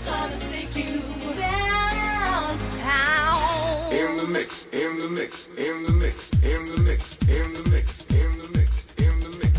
Gonna take you downtown. In the mix, in the mix, in the mix, in the mix, in the mix, in the mix, in the mix.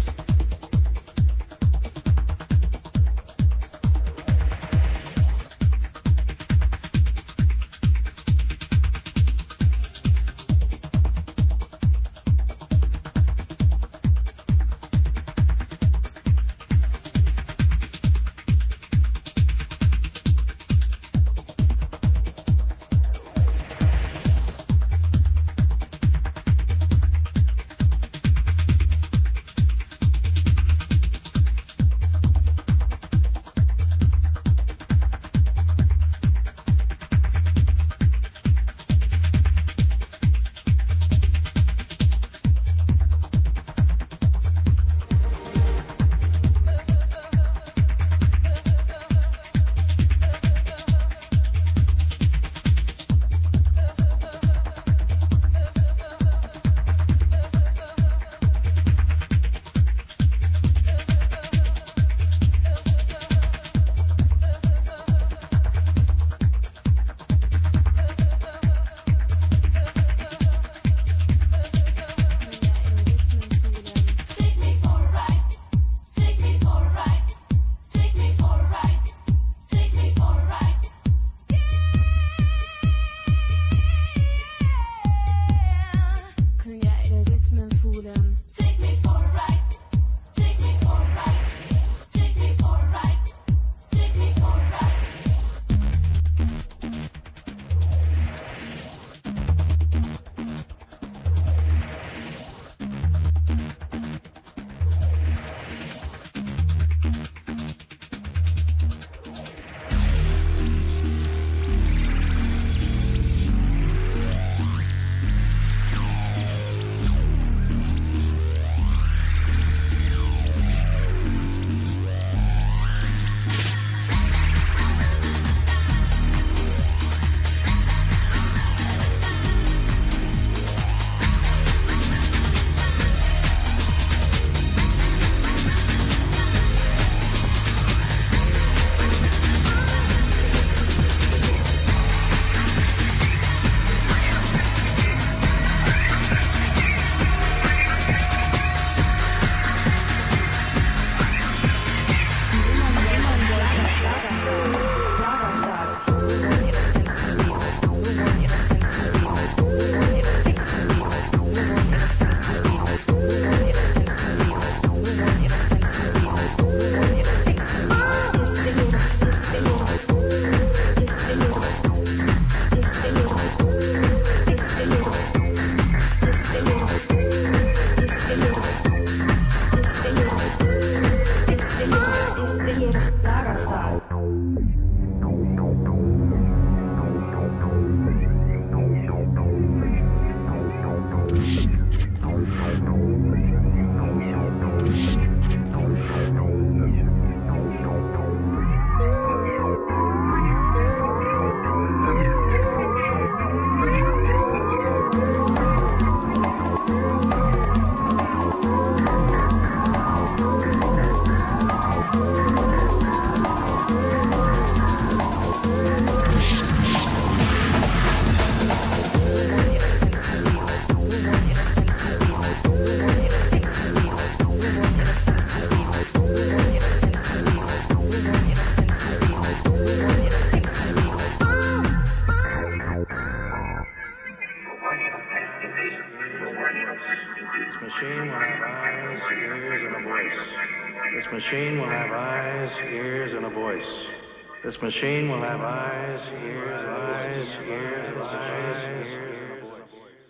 This machine will have eyes, ears, eyes, ears, eyes, ears, and a voice.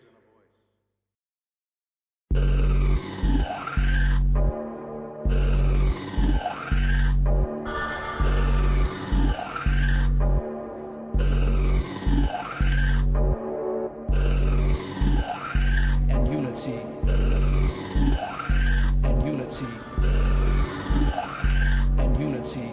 And unity. And unity. And unity.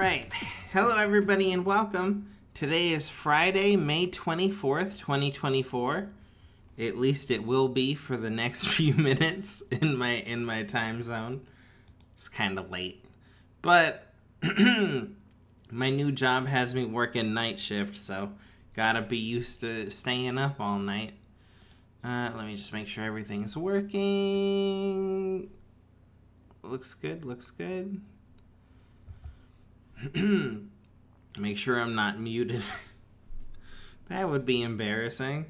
Alright, hello everybody and welcome. Today is Friday, May 24th, 2024. At least it will be for the next few minutes in my time zone. It's kind of late. But my new job has me working night shift, so gotta be used to staying up all night. Let me just make sure everything's working. Looks good, looks good. Make sure I'm not muted. That would be embarrassing.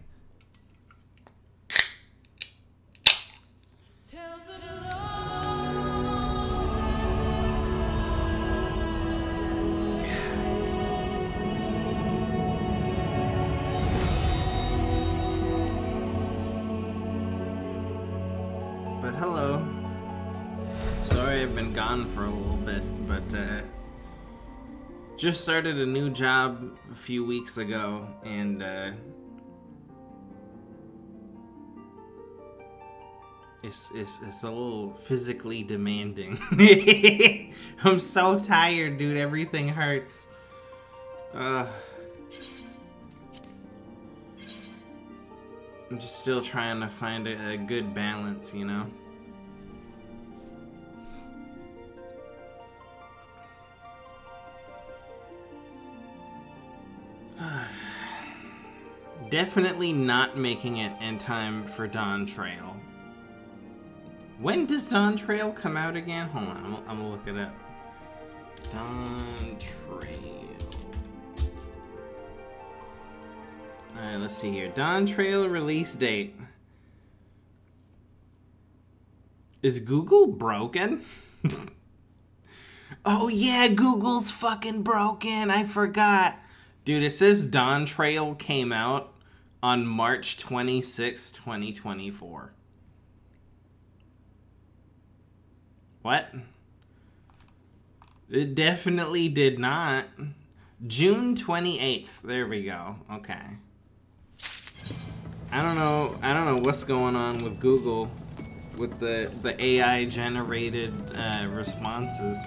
But hello. Sorry I've been gone for a little bit, but just started a new job a few weeks ago, and it's a little physically demanding. I'm so tired, dude. Everything hurts. I'm just still trying to find a good balance, you know? Definitely not making it in time for Dawn Trail. When does Dawn Trail come out again? Hold on, I'm gonna look it up. Dawn Trail. Alright, let's see here. Dawn Trail release date. Is Google broken? Oh yeah, Google's fucking broken. I forgot. Dude, it says Dawn Trail came out on March 26, 2024. What? It definitely did not. June 28th. There we go. Okay. I don't know what's going on with Google with the AI generated responses.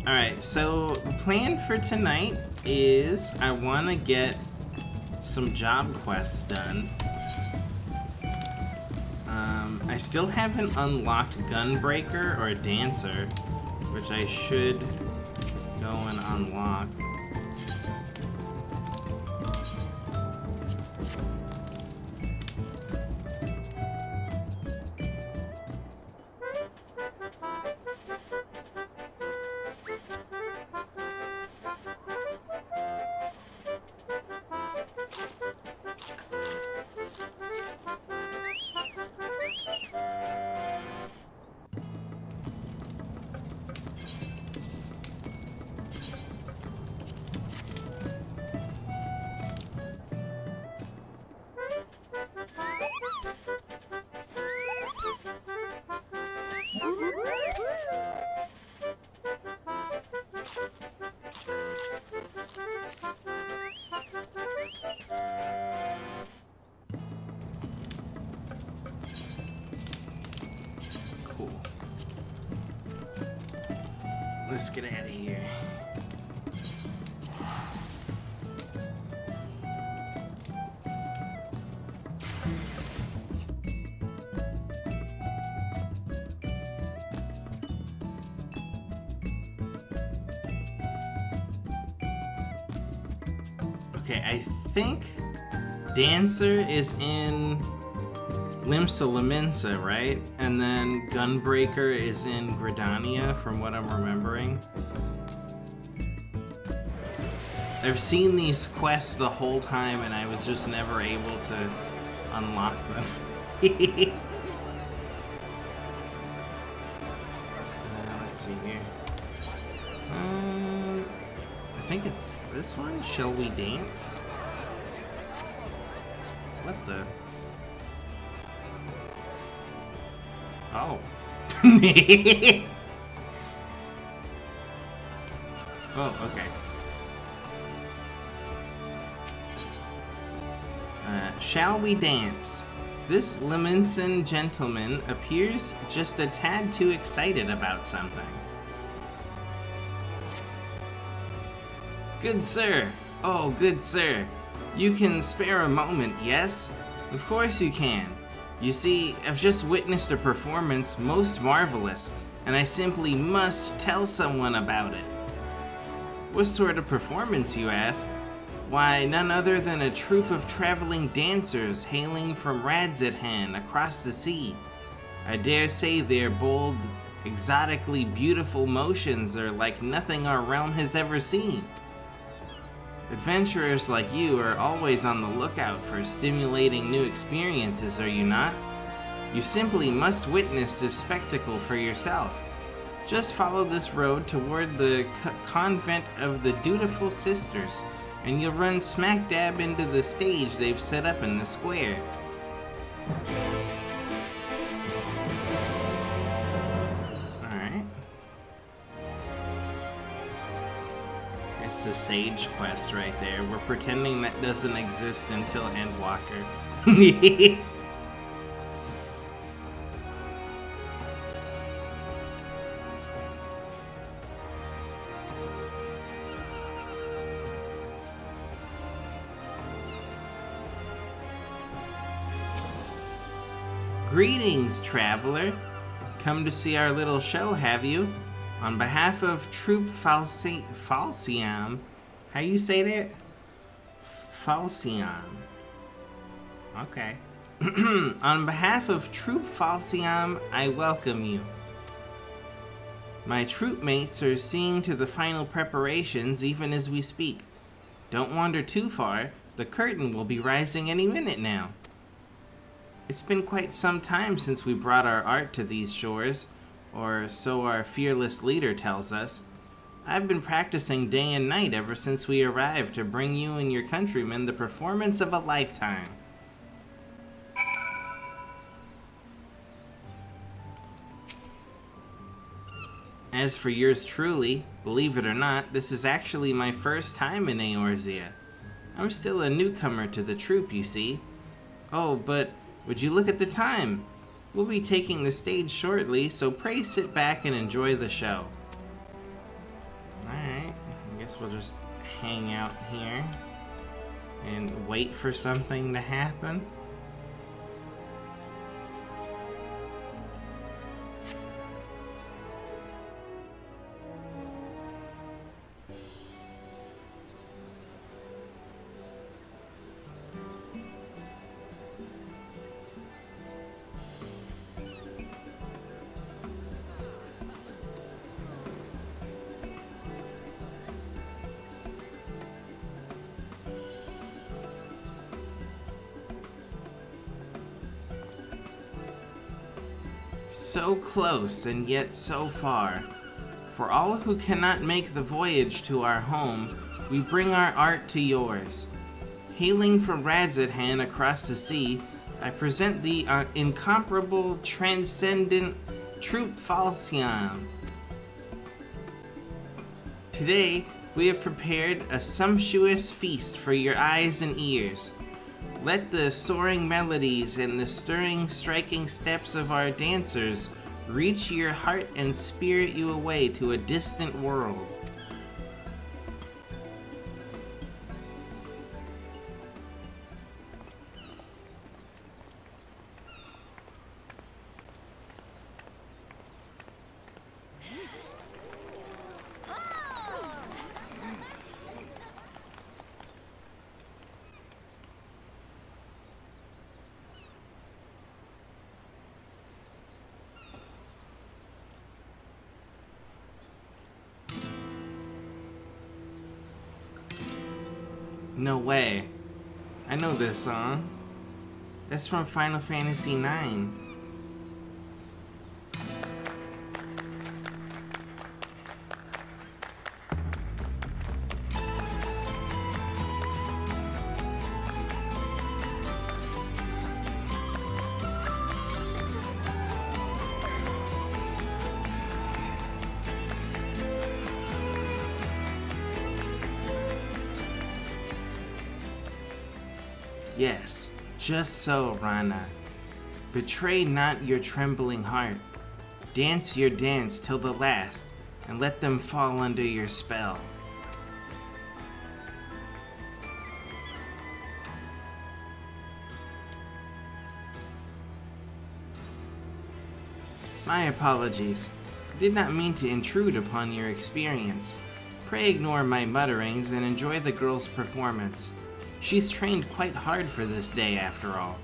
Alright, so the plan for tonight is I want to get some job quests done. I still haven't unlocked Gunbreaker or Dancer, which I should go and unlock. Let's get out of here. Okay, I think Dancer is in Limsa Laminsa, right? And then Gunbreaker is in Gridania, from what I'm remembering. I've seen these quests the whole time, and I was just never able to unlock them. Let's see here. I think it's this one. Shall We Dance? What the? Oh. Oh, okay. shall we dance? This Lemonson gentleman appears just a tad too excited about something. Good sir, oh good sir, you can spare a moment, yes? Of course you can. You see, I've just witnessed a performance most marvelous, and I simply must tell someone about it. What sort of performance, you ask? Why, none other than a troupe of traveling dancers hailing from Radzithan across the sea. I dare say their bold, exotically beautiful motions are like nothing our realm has ever seen. Adventurers like you are always on the lookout for stimulating new experiences, are you not? You simply must witness this spectacle for yourself. Just follow this road toward the convent of the Dutiful Sisters, and you'll run smack dab into the stage they've set up in the square. Alright. It's the sage quest right there. We're pretending that doesn't exist until Endwalker. Greetings, traveler. Come to see our little show, have you? On behalf of Troupe Falciam, how you say that? Falciam. Okay. On behalf of Troupe Falciam, I welcome you. My troop mates are seeing to the final preparations even as we speak. Don't wander too far. The curtain will be rising any minute now. It's been quite some time since we brought our art to these shores, or so our fearless leader tells us. I've been practicing day and night ever since we arrived to bring you and your countrymen the performance of a lifetime. As for yours truly, believe it or not, this is actually my first time in Eorzea. I'm still a newcomer to the troupe, you see. Oh, but would you look at the time? We'll be taking the stage shortly, so pray sit back and enjoy the show. Alright, I guess we'll just hang out here and wait for something to happen. So close and yet so far. For all who cannot make the voyage to our home, we bring our art to yours. Hailing from Radzithan across the sea, I present the incomparable, transcendent Troupe Falciam. Today, we have prepared a sumptuous feast for your eyes and ears. Let the soaring melodies and the stirring, striking steps of our dancers reach your heart and spirit you away to a distant world. No way. I know this song. That's from Final Fantasy Xiv. Yes, Just so, Rana. Betray not your trembling heart. Dance your dance till the last, and let them fall under your spell. My apologies. I did not mean to intrude upon your experience. Pray ignore my mutterings and enjoy the girl's performance. She's trained quite hard for this day, after all.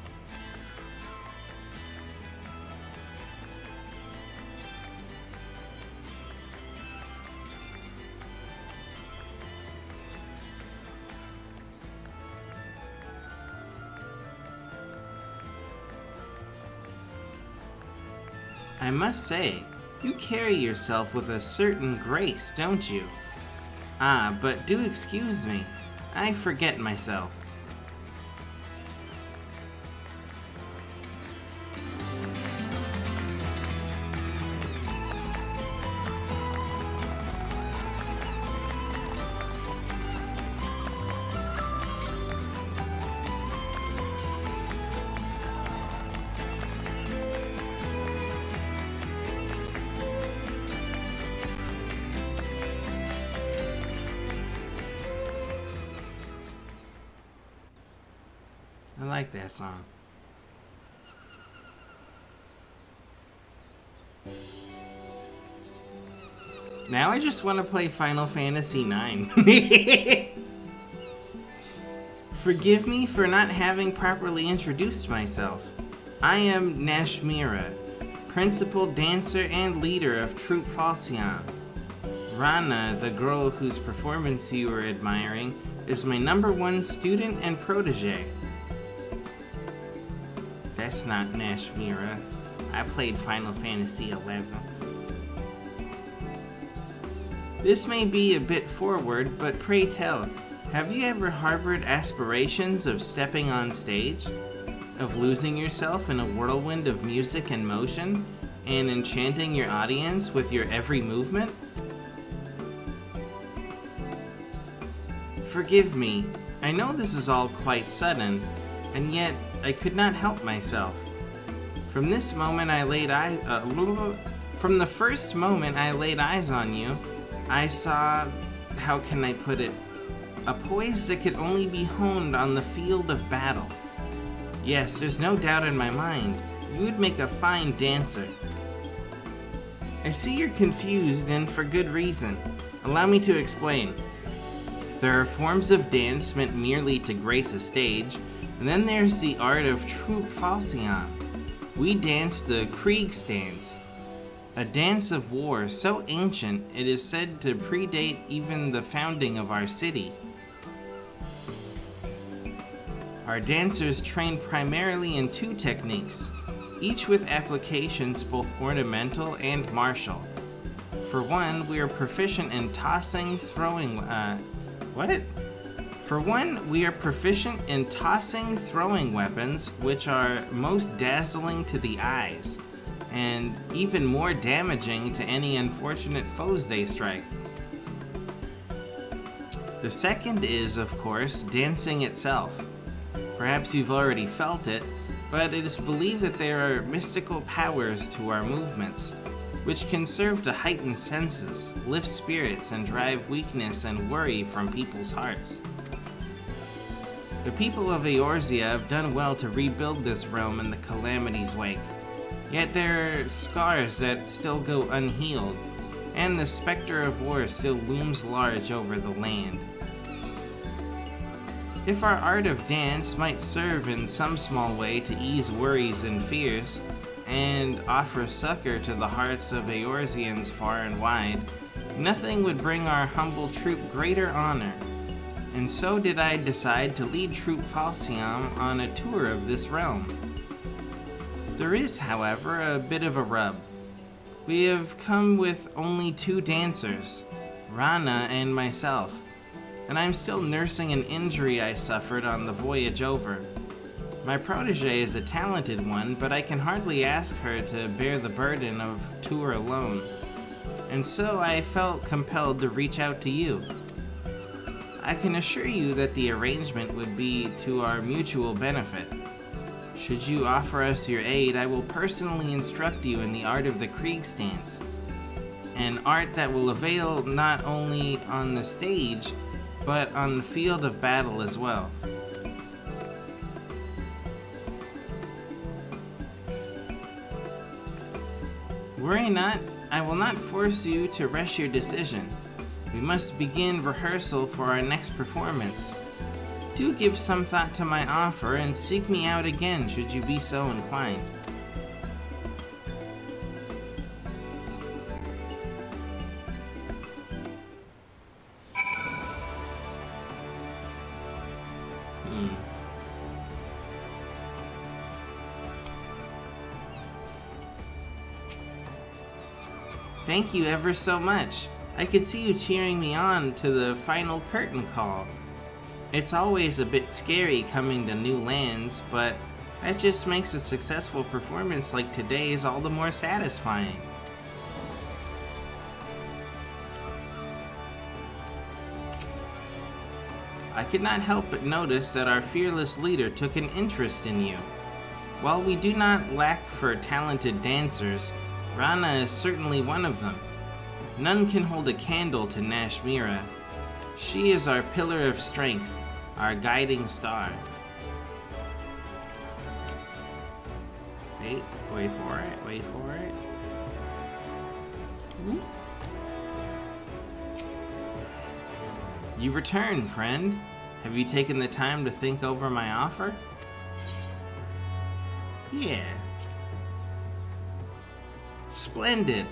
I must say, you carry yourself with a certain grace, don't you? Ah, but do excuse me. I forget myself. I like that song. Now I just want to play Final Fantasy Xiv. Forgive me for not having properly introduced myself. I am Nashmira, principal dancer and leader of Troupe Falcion. Rana, the girl whose performance you were admiring, is my #1 student and protege. That's not Nashmira. I played Final Fantasy XI. This may be a bit forward, but pray tell, have you ever harbored aspirations of stepping on stage? Of losing yourself in a whirlwind of music and motion, and enchanting your audience with your every movement? Forgive me, I know this is all quite sudden, and yet I could not help myself. From this moment I laid eyes, from the first moment I laid eyes on you, I saw, how can I put it, a poise that could only be honed on the field of battle. Yes, there's no doubt in my mind, you would make a fine dancer. I see you're confused, and for good reason. Allow me to explain. There are forms of dance meant merely to grace a stage, and then there's the art of Troupe Falcion. We dance the Kriegsdance, a dance of war so ancient it is said to predate even the founding of our city. Our dancers train primarily in 2 techniques, each with applications both ornamental and martial. For one, we are proficient in tossing, throwing weapons, which are most dazzling to the eyes, and even more damaging to any unfortunate foes they strike. The second is, of course, dancing itself. Perhaps you've already felt it, but it is believed that there are mystical powers to our movements, which can serve to heighten senses, lift spirits, and drive weakness and worry from people's hearts. The people of Eorzea have done well to rebuild this realm in the Calamity's wake, yet there are scars that still go unhealed, and the specter of war still looms large over the land. If our art of dance might serve in some small way to ease worries and fears, and offer succor to the hearts of Eorzeans far and wide, nothing would bring our humble troupe greater honor. And so did I decide to lead Troupe Falcion on a tour of this realm. There is, however, a bit of a rub. We have come with only 2 dancers, Rana and myself, and I'm still nursing an injury I suffered on the voyage over. My protege is a talented one, but I can hardly ask her to bear the burden of tour alone, and so I felt compelled to reach out to you. I can assure you that the arrangement would be to our mutual benefit. Should you offer us your aid, I will personally instruct you in the art of the Kriegstance, an art that will avail not only on the stage, but on the field of battle as well. Worry not, I will not force you to rush your decision. We must begin rehearsal for our next performance. Do give some thought to my offer and seek me out again should you be so inclined. Thank you ever so much. I could see you cheering me on to the final curtain call. It's always a bit scary coming to new lands, but that just makes a successful performance like today's all the more satisfying. I could not help but notice that our fearless leader took an interest in you. While we do not lack for talented dancers, Rana is certainly one of them. None can hold a candle to Nashmira. She is our pillar of strength, our guiding star. Wait for it. Ooh. You return, friend. Have you taken the time to think over my offer? Yeah. Splendid.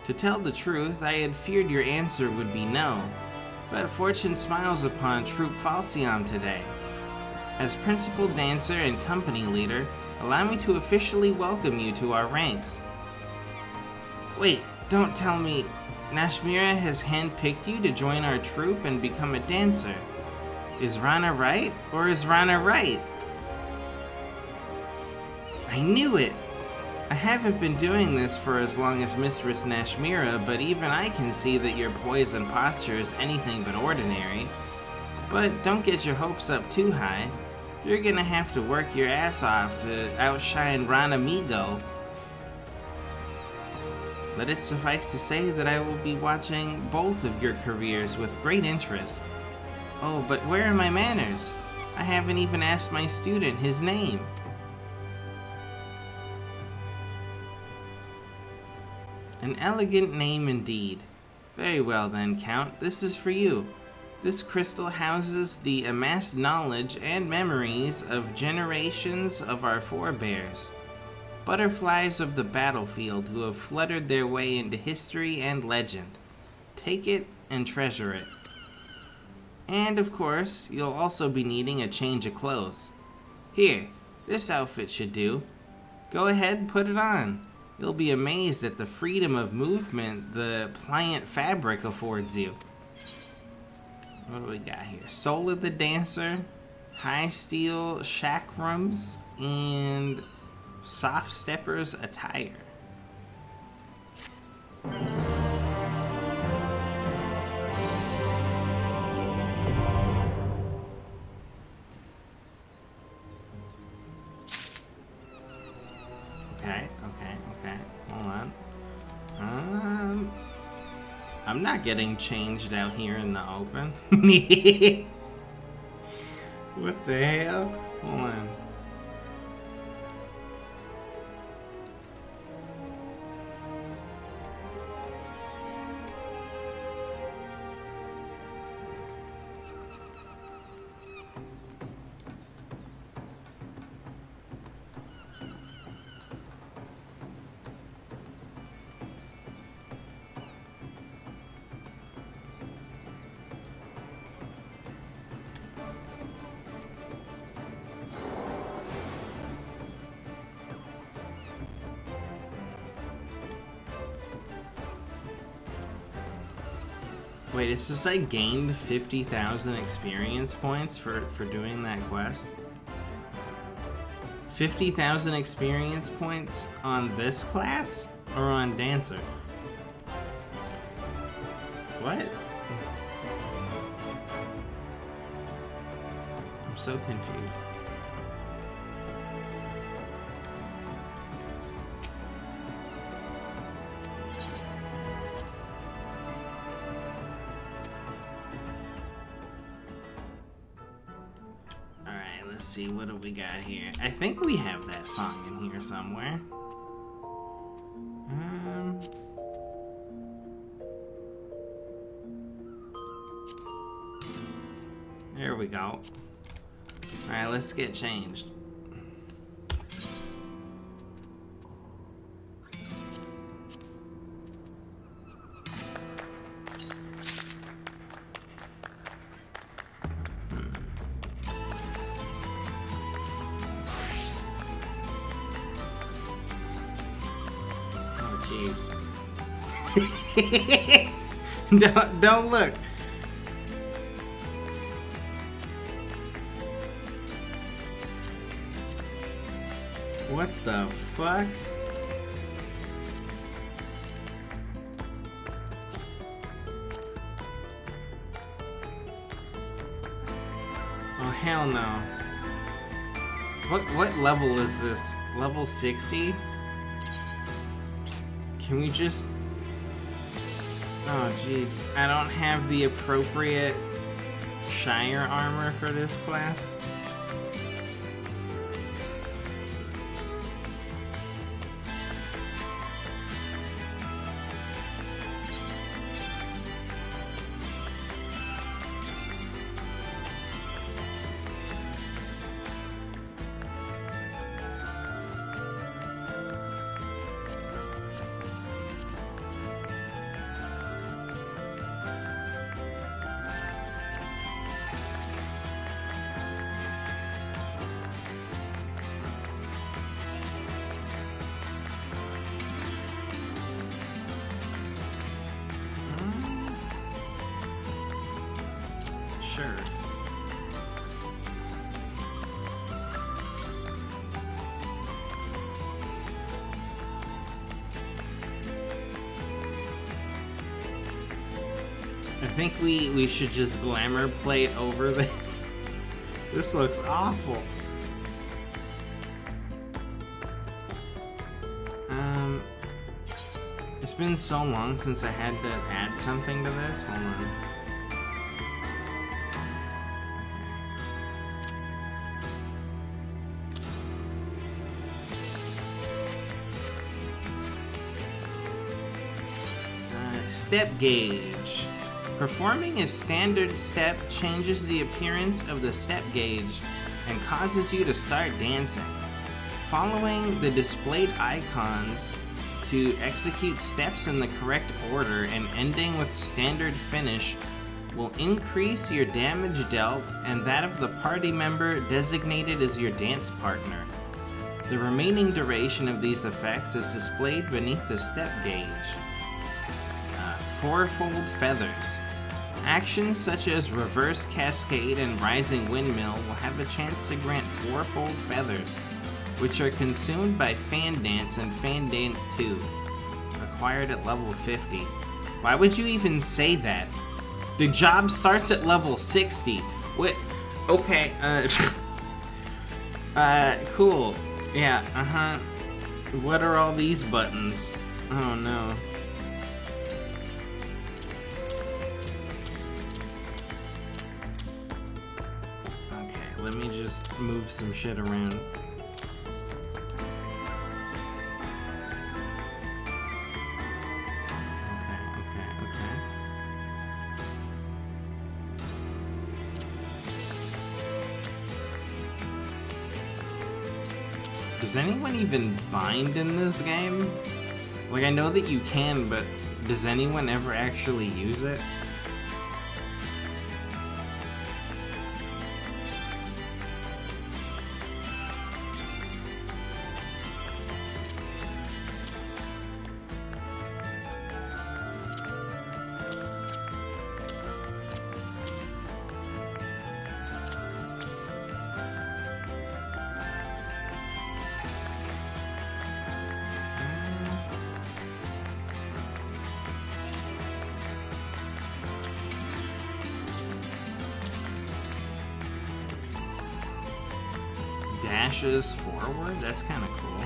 To tell the truth, I had feared your answer would be no, but fortune smiles upon Troupe Falcion today. As principal dancer and company leader, allow me to officially welcome you to our ranks. Wait, don't tell me Nashmira has handpicked you to join our troupe and become a dancer. Is Rana right, or is Rana right? I knew it! I haven't been doing this for as long as Mistress Nashmira, but even I can see that your poise and posture is anything but ordinary. But don't get your hopes up too high. You're gonna have to work your ass off to outshine Rana Migo. Let it suffice to say that I will be watching both of your careers with great interest. Oh, but where are my manners? I haven't even asked my student his name. An elegant name indeed. Very well then, Count, this is for you. This crystal houses the amassed knowledge and memories of generations of our forebears. Butterflies of the battlefield who have fluttered their way into history and legend. Take it and treasure it. And of course, you'll also be needing a change of clothes. Here, this outfit should do. Go ahead, put it on. You'll be amazed at the freedom of movement the pliant fabric affords you. What do we got here? Soul of the Dancer, High Steel Chakrams, and Soft Stepper's Attire. Okay. Hold on. I'm not getting changed out here in the open. What the hell? Hold on. Wait, it's just I gained 50,000 experience points for doing that quest? 50,000 experience points on this class? Or on Dancer? What? I'm so confused. see, what do we got here? I think we have that song in here somewhere. There we go. Alright, let's get changed. Jeez. Don't look. What the fuck? Oh hell no. What level is this? Level 60? Can we just... Oh, jeez. I don't have the appropriate Shire armor for this class. Sure. I think we should just glamour plate over this. This looks awful. It's been so long since I had to add something to this. Hold on. Step gauge. Performing a standard step changes the appearance of the step gauge and causes you to start dancing. Following the displayed icons to execute steps in the correct order and ending with standard finish will increase your damage dealt and that of the party member designated as your dance partner. The remaining duration of these effects is displayed beneath the step gauge. Fourfold feathers. Actions such as reverse cascade and rising windmill will have a chance to grant fourfold feathers, which are consumed by Fan Dance and Fan Dance 2, acquired at level 50. Why would you even say that? The job starts at level 60. What? Okay, cool. Yeah, What are all these buttons? Oh no. Let me just move some shit around. Okay. Does anyone even bind in this game? Like, I know that you can, but does anyone ever actually use it? Dashes forward? That's kind of cool.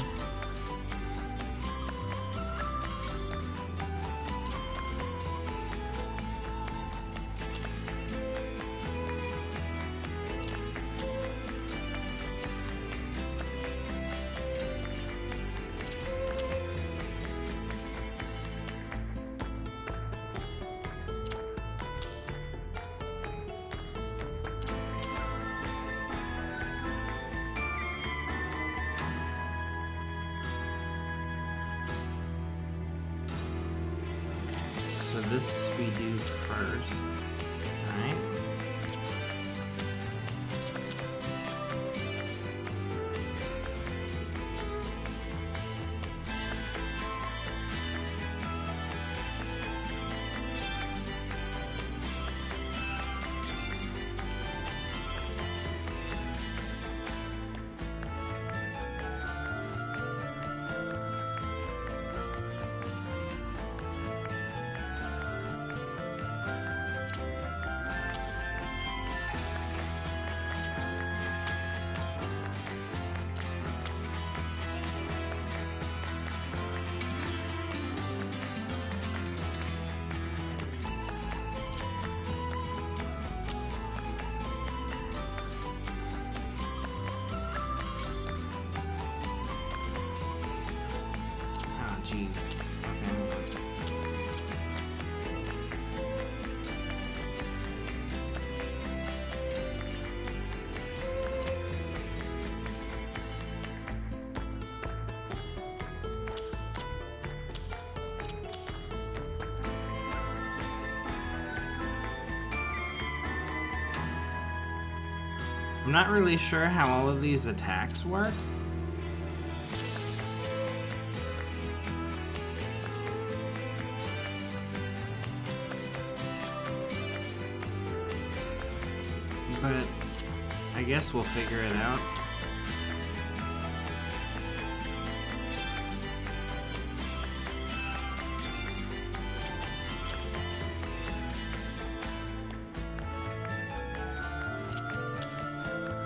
so this we do first. Alright. Jeez. I'm not really sure how all of these attacks work. But I guess we'll figure it out.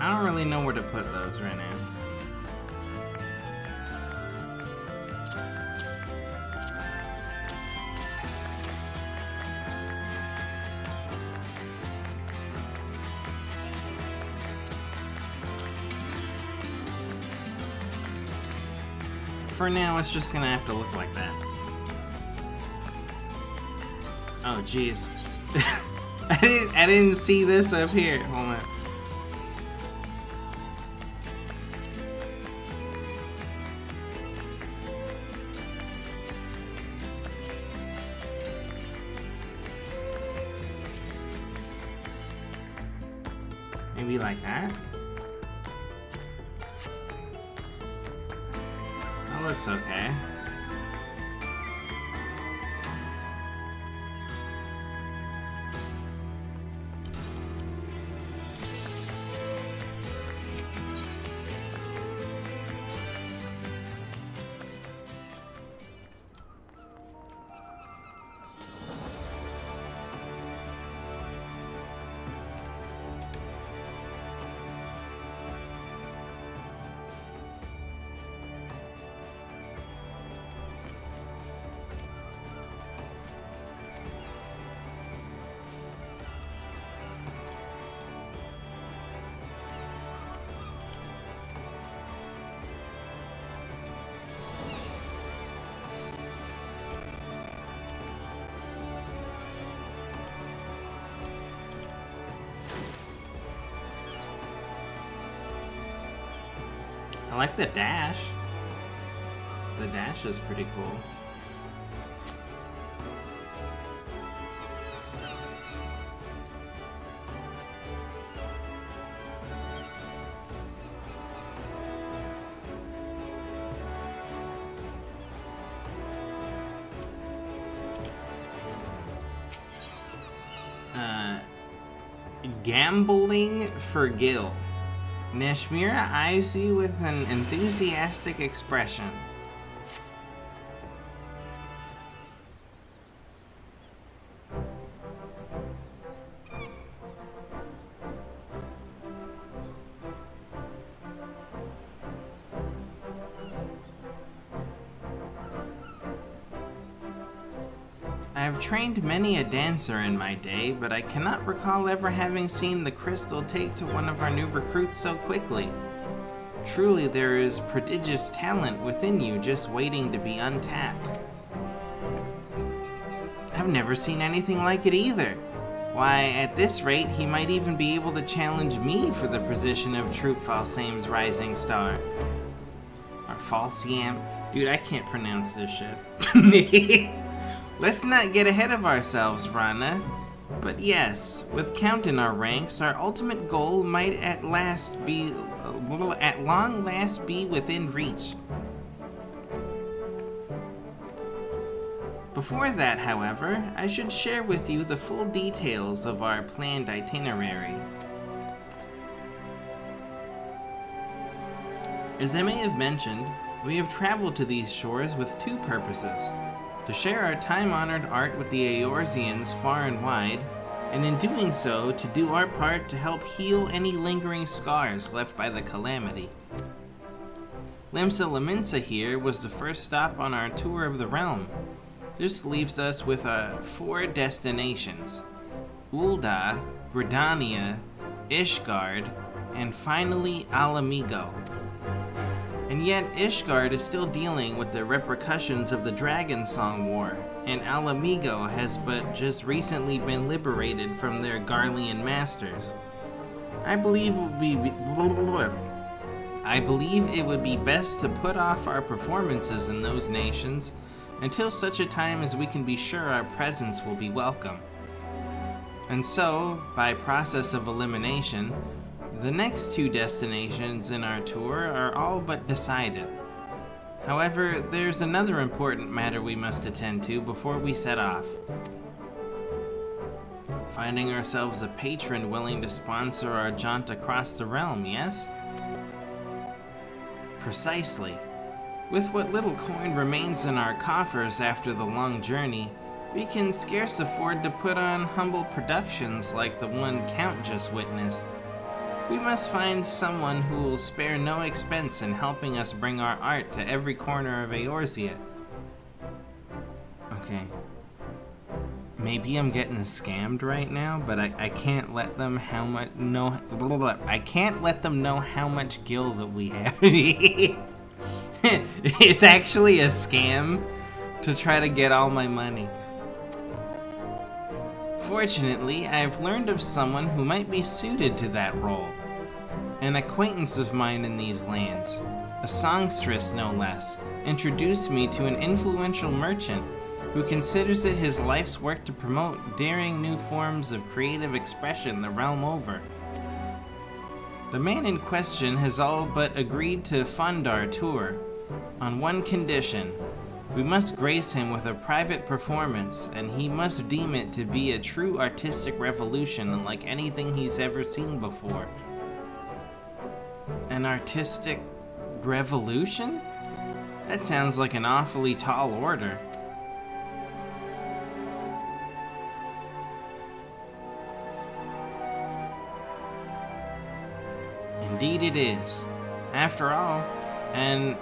I don't really know where to put those right now. For now, it's just gonna have to look like that. Oh, jeez. I didn't see this up here. Hold on. Maybe like that? That looks okay. I like the dash. The dash is pretty cool. Gambling for Gil. Nashmira eyes you with an enthusiastic expression. I have trained many a dancer in my day, but I cannot recall ever having seen the crystal take to one of our new recruits so quickly. Truly, there is prodigious talent within you just waiting to be untapped. I've never seen anything like it either. Why, at this rate, he might even be able to challenge me for the position of Troop Falsame's Rising Star. Or Falsiam. Dude, I can't pronounce this shit. Let's not get ahead of ourselves, Rana. But yes, with Count in our ranks, our ultimate goal might at long last be within reach. Before that, however, I should share with you the full details of our planned itinerary. As I may have mentioned, we have traveled to these shores with two purposes: to share our time-honored art with the Eorzeans far and wide, and in doing so, to do our part to help heal any lingering scars left by the calamity. Limsa Laminsa here was the first stop on our tour of the realm. This leaves us with 4 destinations: Ul'dah, Gridania, Ishgard, and finally Alamigo. And yet Ishgard is still dealing with the repercussions of the Dragon Song War, and Alamigo has but just recently been liberated from their Garlean masters. I believe it would be best to put off our performances in those nations until such a time as we can be sure our presence will be welcome. And so, by process of elimination, the next 2 destinations in our tour are all but decided. However, there's another important matter we must attend to before we set off. Finding ourselves a patron willing to sponsor our jaunt across the realm, yes? Precisely. With what little coin remains in our coffers after the long journey, we can scarce afford to put on humble productions like the one Count just witnessed. We must find someone who will spare no expense in helping us bring our art to every corner of Eorzea. Okay. Maybe I'm getting scammed right now, but I can't let them I can't let them know how much gil that we have. It's actually a scam to try to get all my money. Fortunately, I've learned of someone who might be suited to that role. An acquaintance of mine in these lands, a songstress no less, introduced me to an influential merchant who considers it his life's work to promote daring new forms of creative expression the realm over. The man in question has all but agreed to fund our tour, on one condition: we must grace him with a private performance, and he must deem it to be a true artistic revolution unlike anything he's ever seen before. An artistic revolution? That sounds like an awfully tall order. Indeed it is. After all, an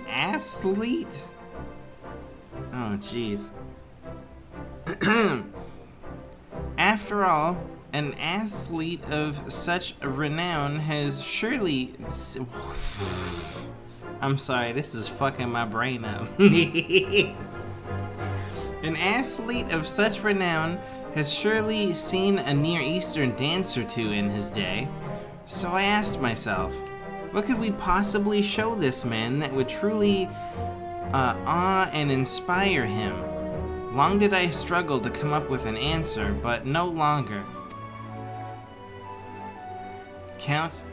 athlete? Oh, jeez. After all, an athlete of such renown has surely... I'm sorry, this is fucking my brain up. An athlete of such renown has surely seen a Near Eastern dance or two in his day. So I asked myself, what could we possibly show this man that would truly awe and inspire him? Long did I struggle to come up with an answer, but no longer. Count,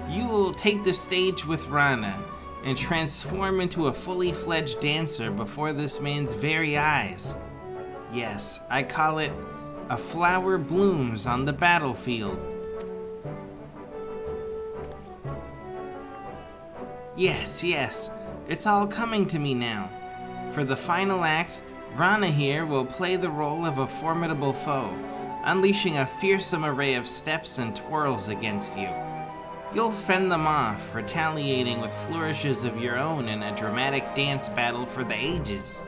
you will take the stage with Rana and transform into a fully fledged dancer before this man's very eyes. Yes, I call it a flower blooms on the battlefield. Yes, yes, it's all coming to me now. For the final act, Rana here will play the role of a formidable foe, unleashing a fearsome array of steps and twirls against you. You'll fend them off, retaliating with flourishes of your own in a dramatic dance battle for the ages.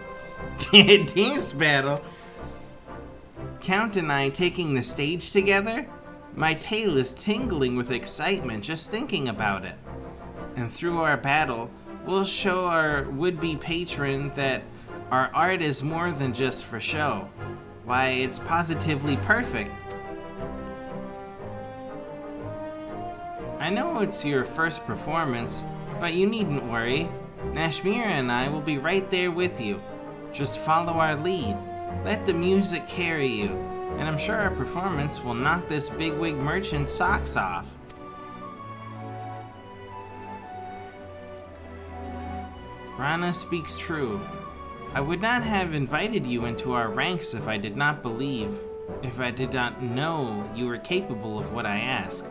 Dance battle? Count and I taking the stage together? My tail is tingling with excitement just thinking about it. And through our battle, we'll show our would-be patron that our art is more than just for show. Why, it's positively perfect. I know it's your first performance, but you needn't worry. Nashmira and I will be right there with you, Just follow our lead. Let the music carry you, and I'm sure our performance will knock this bigwig merchant's socks off. Rana speaks true. I would not have invited you into our ranks if I did not know you were capable of what I ask.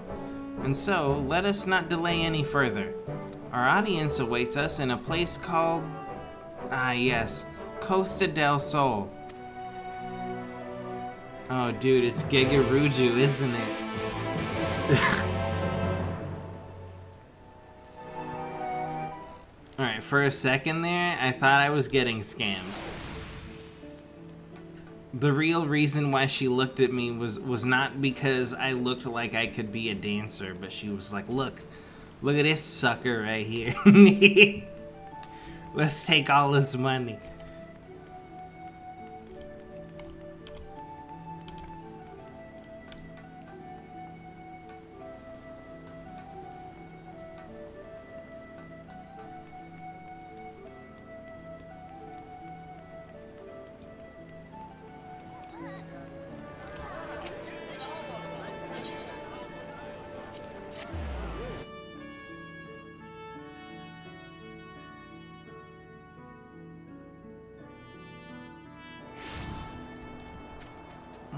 And so, let us not delay any further. Our audience awaits us in a place called... yes, Costa del Sol. Oh, dude, it's Gigaruju, isn't it? Alright, for a second there, I thought I was getting scammed. The real reason why she looked at me was not because I looked like I could be a dancer, but she was like, look at this sucker right here. Let's take all his money.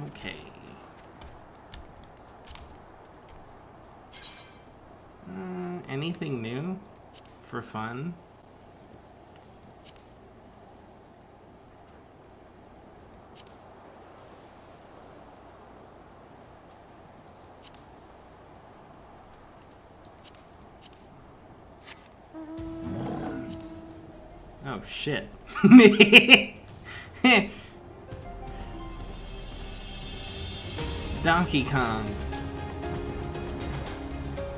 Okay. Anything new for fun? Oh shit. Donkey Kong.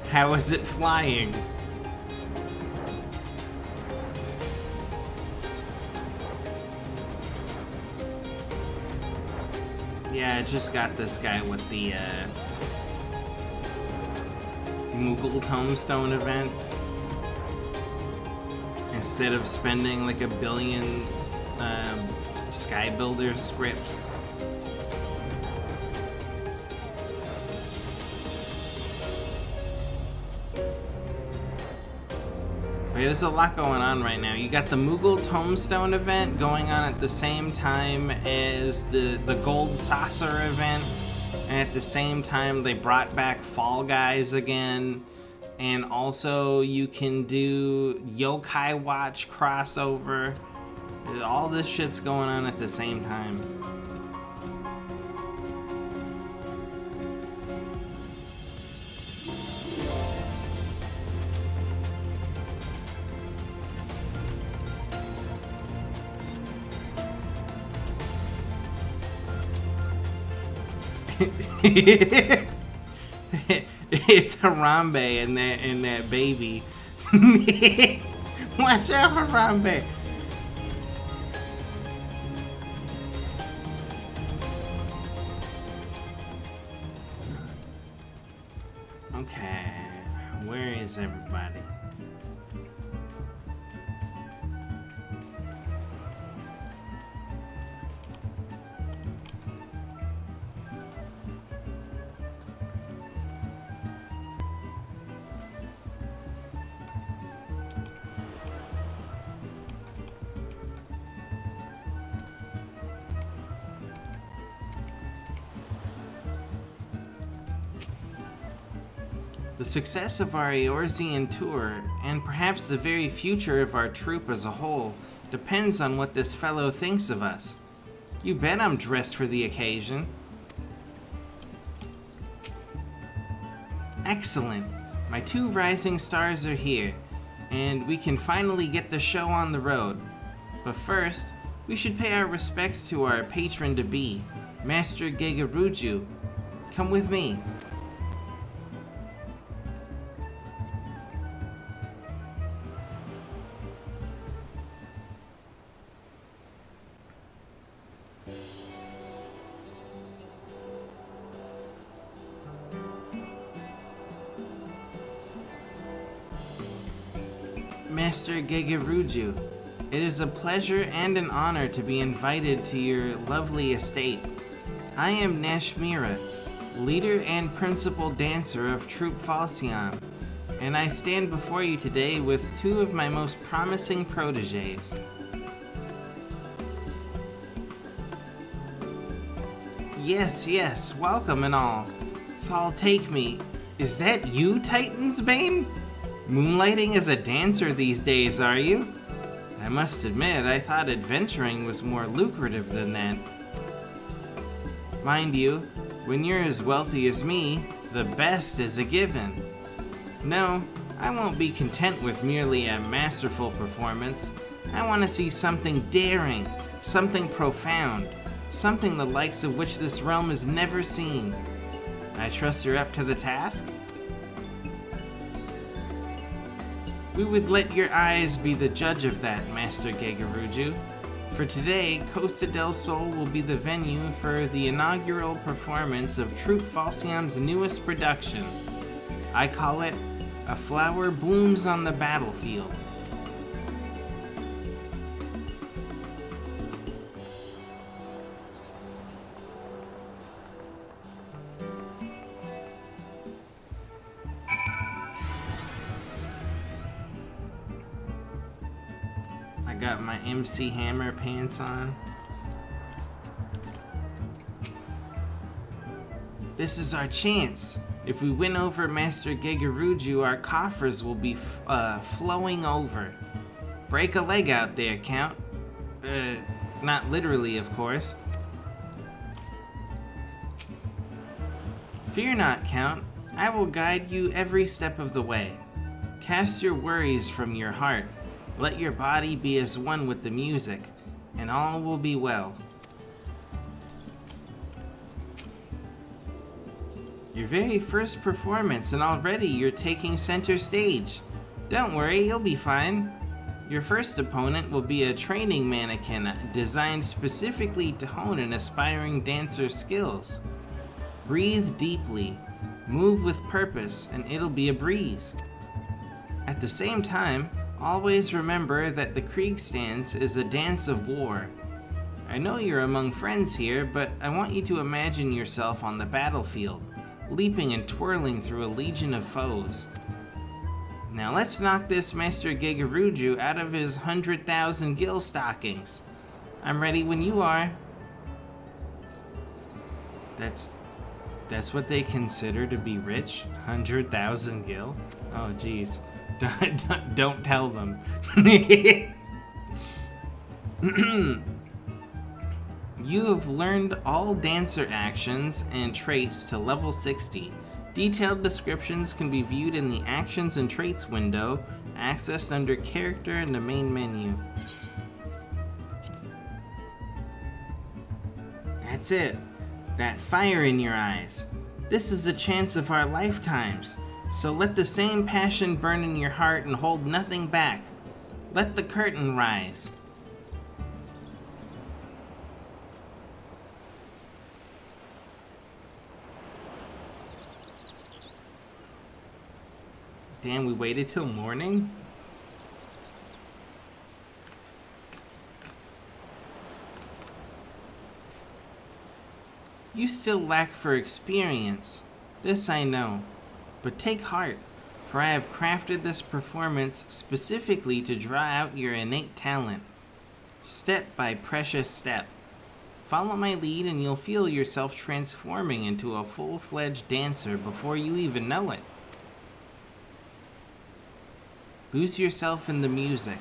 How is it flying? Yeah, I just got this guy with the Moogle Tombstone event. Instead of spending like 1 billion Skybuilder scripts. There's a lot going on right now. You got the Moogle Tombstone event going on at the same time as the Gold Saucer event. And at the same time, they brought back Fall Guys again. And also, you can do Yokai Watch crossover. All this shit's going on at the same time. It's Harambe and that baby. Watch out, Harambe. Okay, where is everybody? The success of our Eorzean tour, and perhaps the very future of our troupe as a whole, depends on what this fellow thinks of us. You bet I'm dressed for the occasion. Excellent! My 2 rising stars are here, and we can finally get the show on the road. But first, we should pay our respects to our patron-to-be, Master Gigaruju. Come with me. Master Gigaruju, It is a pleasure and an honor to be invited to your lovely estate. I am Nashmira, leader and principal dancer of Troupe Falcion, and I stand before you today with two of my most promising proteges. Yes, welcome and all. Fall take me. Is that you, Titan's Bane? Moonlighting as a dancer these days, are you? I must admit, I thought adventuring was more lucrative than that. Mind you, when you're as wealthy as me, the best is a given. No, I won't be content with merely a masterful performance. I want to see something daring, something profound, something the likes of which this realm has never seen. I trust you're up to the task? We would let your eyes be the judge of that, Master Gegaruju. For today, Costa del Sol will be the venue for the inaugural performance of Troupe Falcion's newest production. I call it A Flower Blooms on the Battlefield. I got my MC Hammer pants on. This is our chance. If we win over Master Gegaruju, our coffers will be flowing over. Break a leg out there, Count. Not literally, of course. Fear not, Count. I will guide you every step of the way. Cast your worries from your heart. Let your body be as one with the music, and all will be well. Your very first performance, and already you're taking center stage. Don't worry, you'll be fine. Your first opponent will be a training mannequin designed specifically to hone an aspiring dancer's skills. Breathe deeply, move with purpose, and it'll be a breeze. At the same time, always remember that the Kriegstanz is a dance of war. I know you're among friends here, but I want you to imagine yourself on the battlefield, leaping and twirling through a legion of foes. Now let's knock this Master Gegaruju out of his 100,000 gil stockings. I'm ready when you are. That's what they consider to be rich? 100,000 gil? Oh jeez. Don't tell them. You have learned all dancer actions and traits to level 60. Detailed descriptions can be viewed in the Actions and Traits window, accessed under Character in the main menu. That's it. That fire in your eyes. This is a chance of our lifetimes. So let the same passion burn in your heart and hold nothing back. Let the curtain rise. Damn, we waited till morning? You still lack for experience. This I know. But take heart, for I have crafted this performance specifically to draw out your innate talent. Step by precious step. Follow my lead and you'll feel yourself transforming into a full-fledged dancer before you even know it. Lose yourself in the music.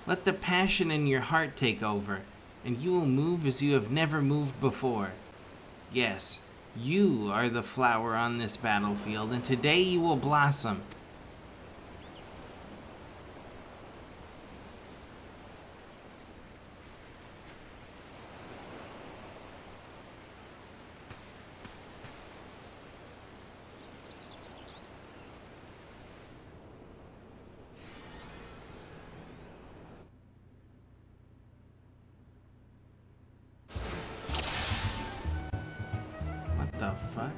Let the passion in your heart take over, and you will move as you have never moved before. Yes, you are the flower on this battlefield, and today you will blossom. What the fuck?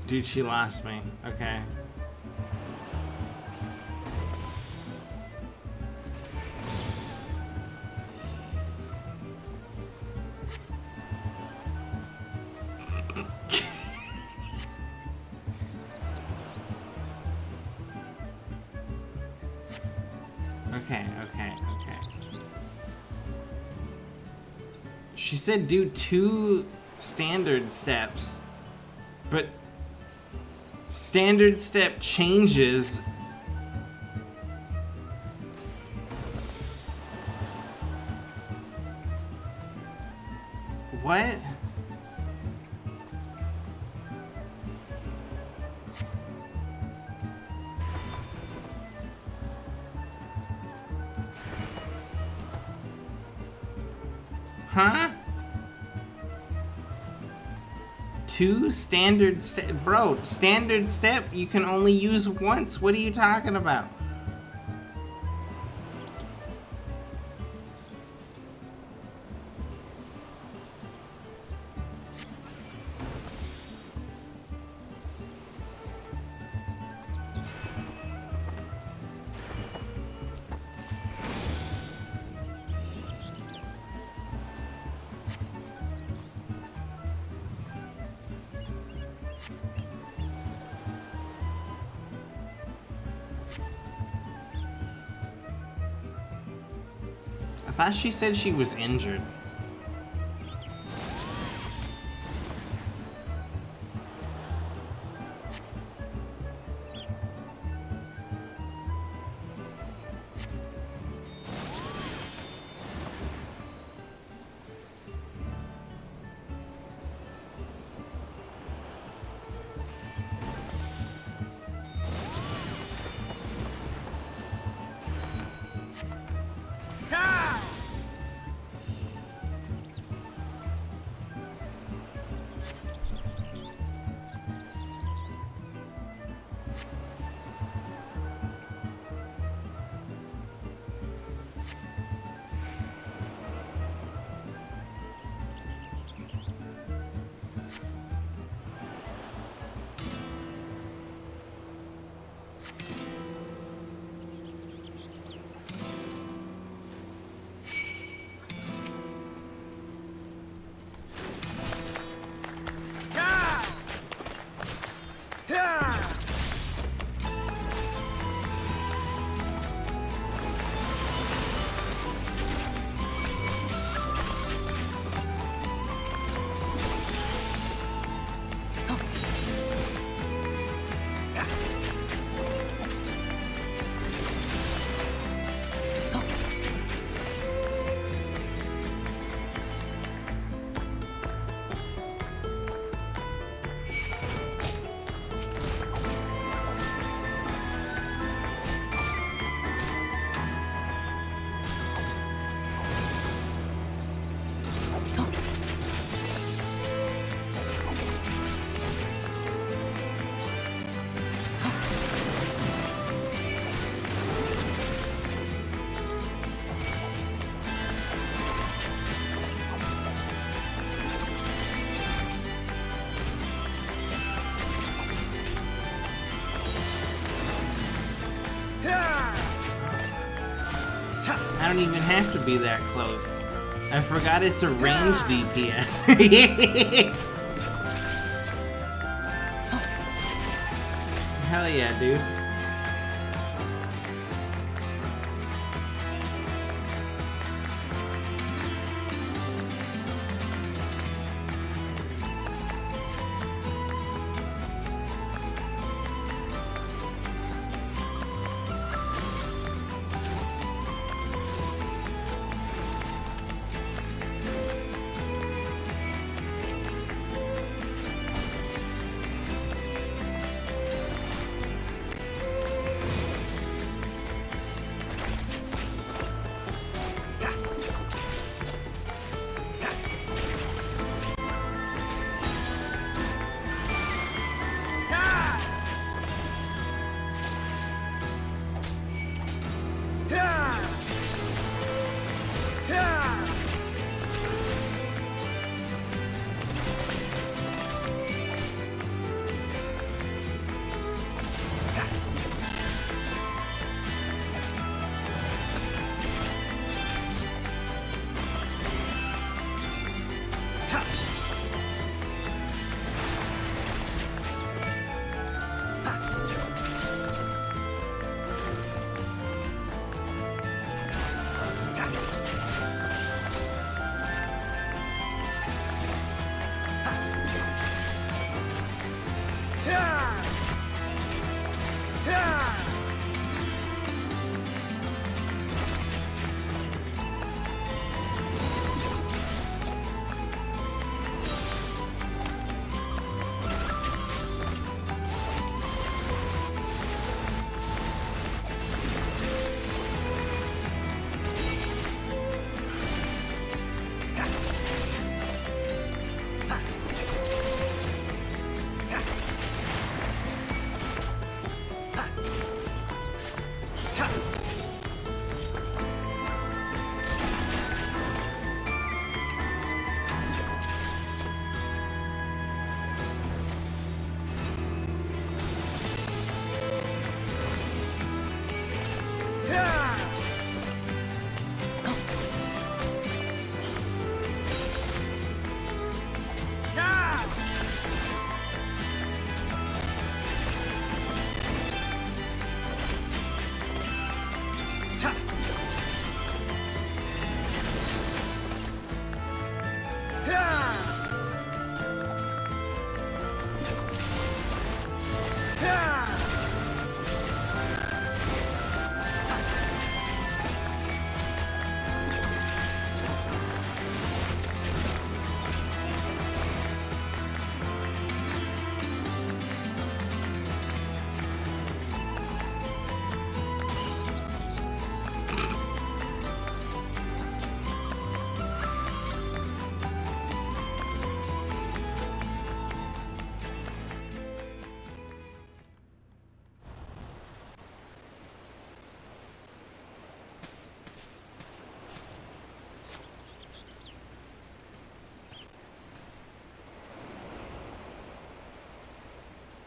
Dude, she lost me. Okay. Okay. She said do 2 standard steps, but standard step changes. What? Huh? 2 standard step, bro. Standard step you can only use once. What are you talking about? I thought she said she was injured. I don't even have to be that close. I forgot it's a range DPS. Hell yeah, dude.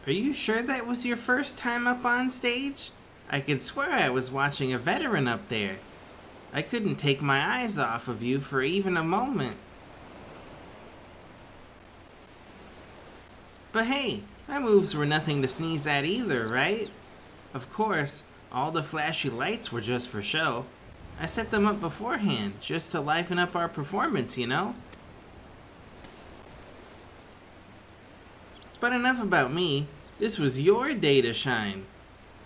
Are you sure that was your first time up on stage? I could swear I was watching a veteran up there. I couldn't take my eyes off of you for even a moment. But hey, my moves were nothing to sneeze at either, right? Of course, all the flashy lights were just for show. I set them up beforehand, just to liven up our performance, you know? But enough about me. This was your day to shine.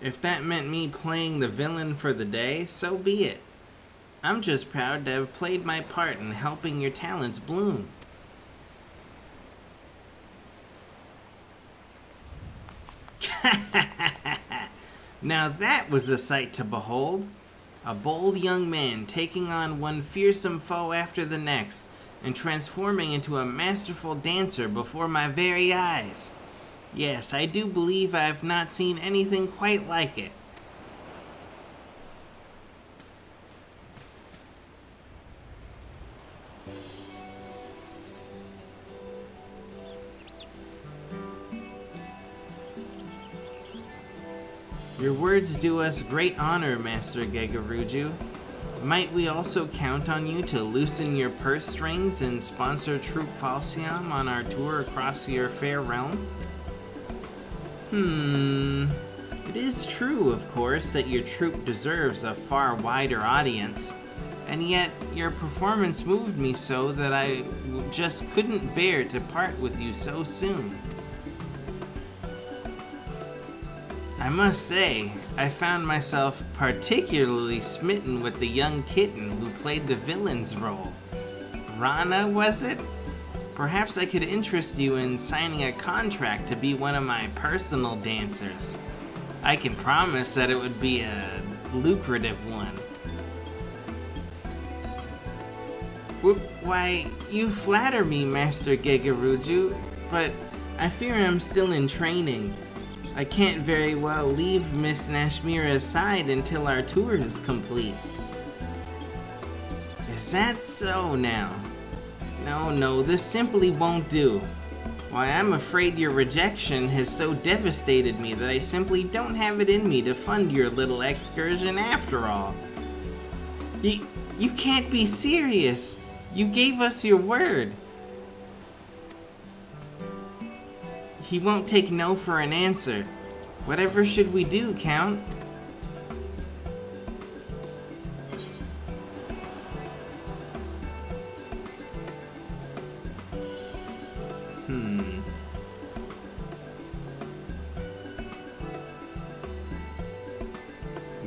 If that meant me playing the villain for the day, so be it. I'm just proud to have played my part in helping your talents bloom. Now that was a sight to behold. A bold young man taking on one fearsome foe after the next and transforming into a masterful dancer before my very eyes. Yes, I do believe I've not seen anything quite like it. Your words do us great honor, Master Gegaruju. Might we also count on you to loosen your purse strings and sponsor Troupe Falcium on our tour across your fair realm? It is true, of course, that your troupe deserves a far wider audience, and yet your performance moved me so that I just couldn't bear to part with you so soon. I must say, I found myself particularly smitten with the young kitten who played the villain's role. Rana, was it? Perhaps I could interest you in signing a contract to be one of my personal dancers. I can promise that it would be a lucrative one. Why, you flatter me, Master Gegaruju, but I fear I'm still in training. I can't very well leave Miss Nashmira aside until our tour is complete. Is that so now? No, this simply won't do. Why, I'm afraid your rejection has so devastated me that I simply don't have it in me to fund your little excursion after all. You can't be serious. You gave us your word. He won't take no for an answer. Whatever should we do, Count?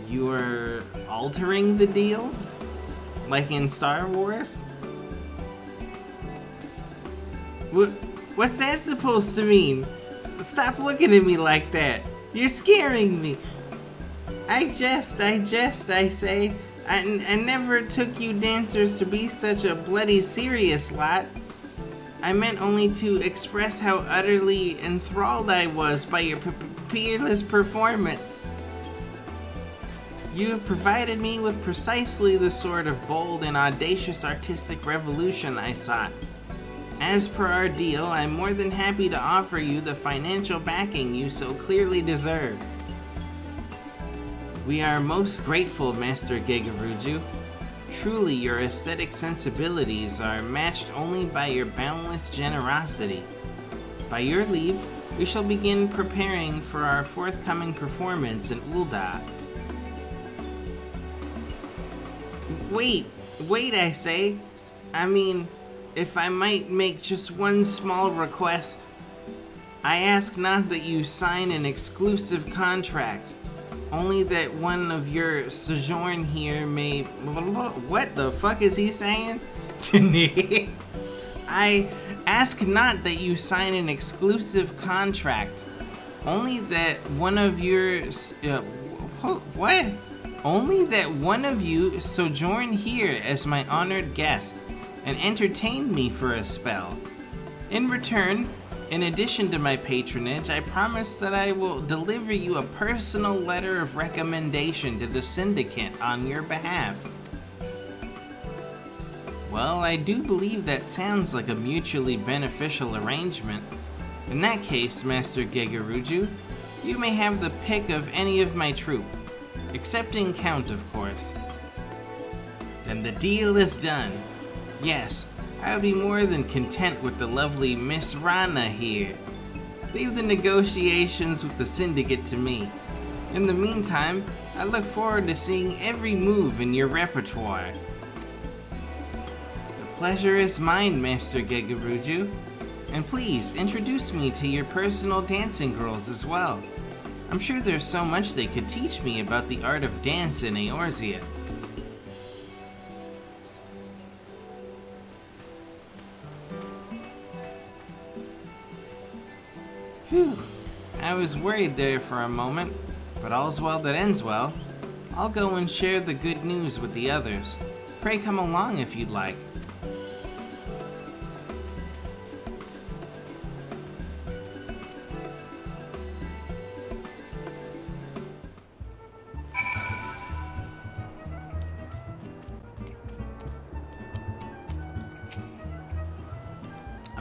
You're altering the deal? Like in Star Wars? What's that supposed to mean? Stop looking at me like that. You're scaring me. I jest, I say. I never took you dancers to be such a bloody serious lot. I meant only to express how utterly enthralled I was by your peerless performance. You have provided me with precisely the sort of bold and audacious artistic revolution I sought. As per our deal, I'm more than happy to offer you the financial backing you so clearly deserve. We are most grateful, Master Gegaruju. Truly, your aesthetic sensibilities are matched only by your boundless generosity. By your leave, we shall begin preparing for our forthcoming performance in Ul'dah. Wait, I say. I mean, if I might make just one small request. I ask not that you sign an exclusive contract, only that one of your sojourn here may... What the fuck is he saying? I ask not that you sign an exclusive contract, only that one of your... what? Only that one of you sojourn here as my honored guest and entertain me for a spell. In return, in addition to my patronage, I promise that I will deliver you a personal letter of recommendation to the syndicate on your behalf. Well, I do believe that sounds like a mutually beneficial arrangement. In that case, Master Gegaruju, you may have the pick of any of my troop, excepting Count, of course. Then the deal is done. Yes, I would be more than content with the lovely Miss Rana here. Leave the negotiations with the Syndicate to me. In the meantime, I look forward to seeing every move in your repertoire. The pleasure is mine, Master Gegaruju. And please, introduce me to your personal dancing girls as well. I'm sure there's so much they could teach me about the art of dance in Eorzea. Phew, I was worried there for a moment, but all's well that ends well. I'll go and share the good news with the others. Pray come along if you'd like.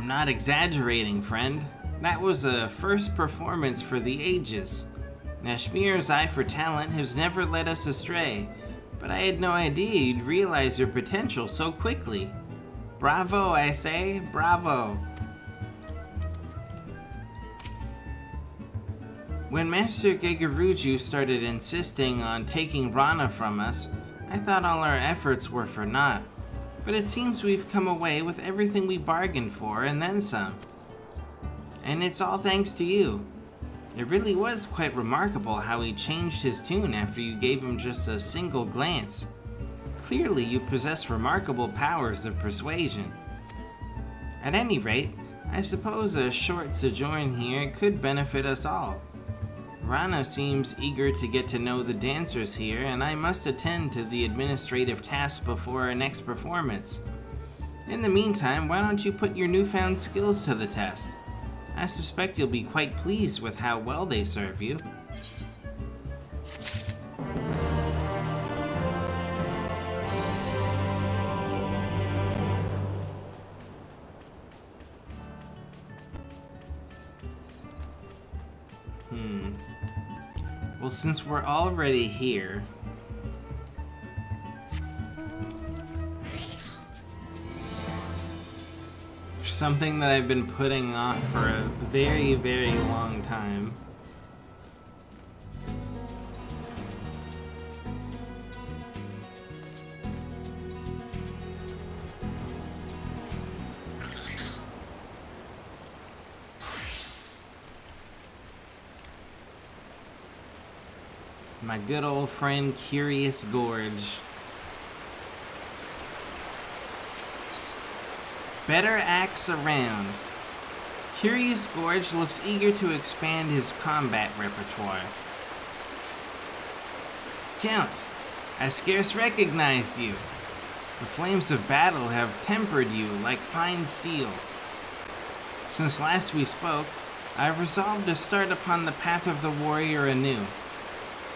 I'm not exaggerating, friend. That was a first performance for the ages. Nashmir's eye for talent has never led us astray, but I had no idea you'd realize your potential so quickly. Bravo, I say, bravo. When Master Gegaruju started insisting on taking Rana from us, I thought all our efforts were for naught. But it seems we've come away with everything we bargained for and then some. And it's all thanks to you. It really was quite remarkable how he changed his tune after you gave him just a single glance. Clearly you possess remarkable powers of persuasion. At any rate, I suppose a short sojourn here could benefit us all. Rana seems eager to get to know the dancers here, and I must attend to the administrative tasks before our next performance. In the meantime, why don't you put your newfound skills to the test? I suspect you'll be quite pleased with how well they serve you. Well, since we're already here, something that I've been putting off for a very, very long time. My good old friend Curious Gorge. Better axe around. Curious Gorge looks eager to expand his combat repertoire. Count, I scarce recognized you. The flames of battle have tempered you like fine steel. Since last we spoke, I have resolved to start upon the path of the warrior anew.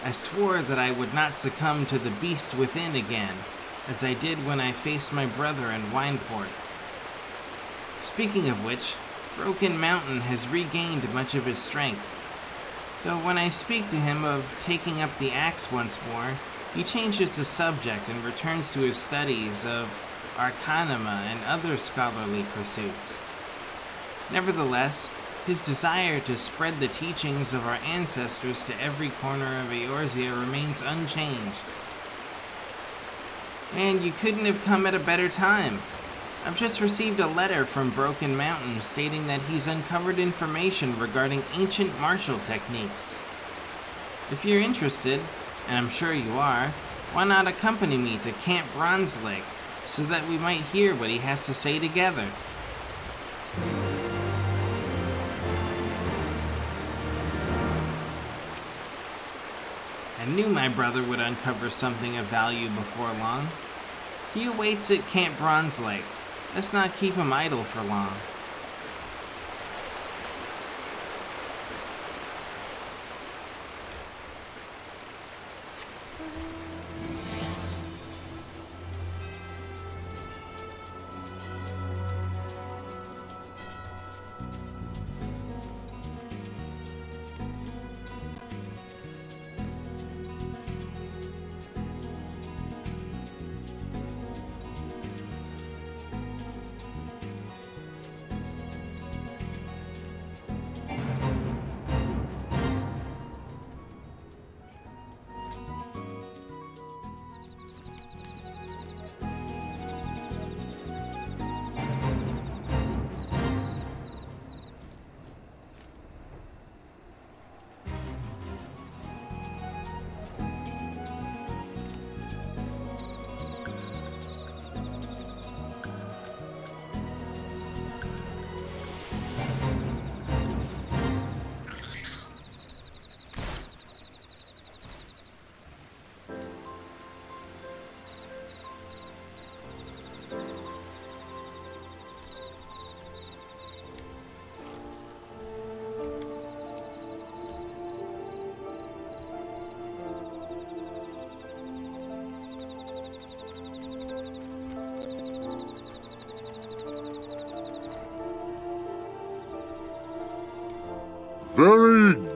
I swore that I would not succumb to the beast within again, as I did when I faced my brother in Wineport. Speaking of which, Broken Mountain has regained much of his strength. Though when I speak to him of taking up the axe once more, he changes the subject and returns to his studies of arcanima and other scholarly pursuits. Nevertheless, his desire to spread the teachings of our ancestors to every corner of Eorzea remains unchanged. And you couldn't have come at a better time. I've just received a letter from Broken Mountain stating that he's uncovered information regarding ancient martial techniques. If you're interested, and I'm sure you are, why not accompany me to Camp Bronze Lake so that we might hear what he has to say together? I knew my brother would uncover something of value before long. He awaits at Camp Bronze Lake. Let's not keep him idle for long.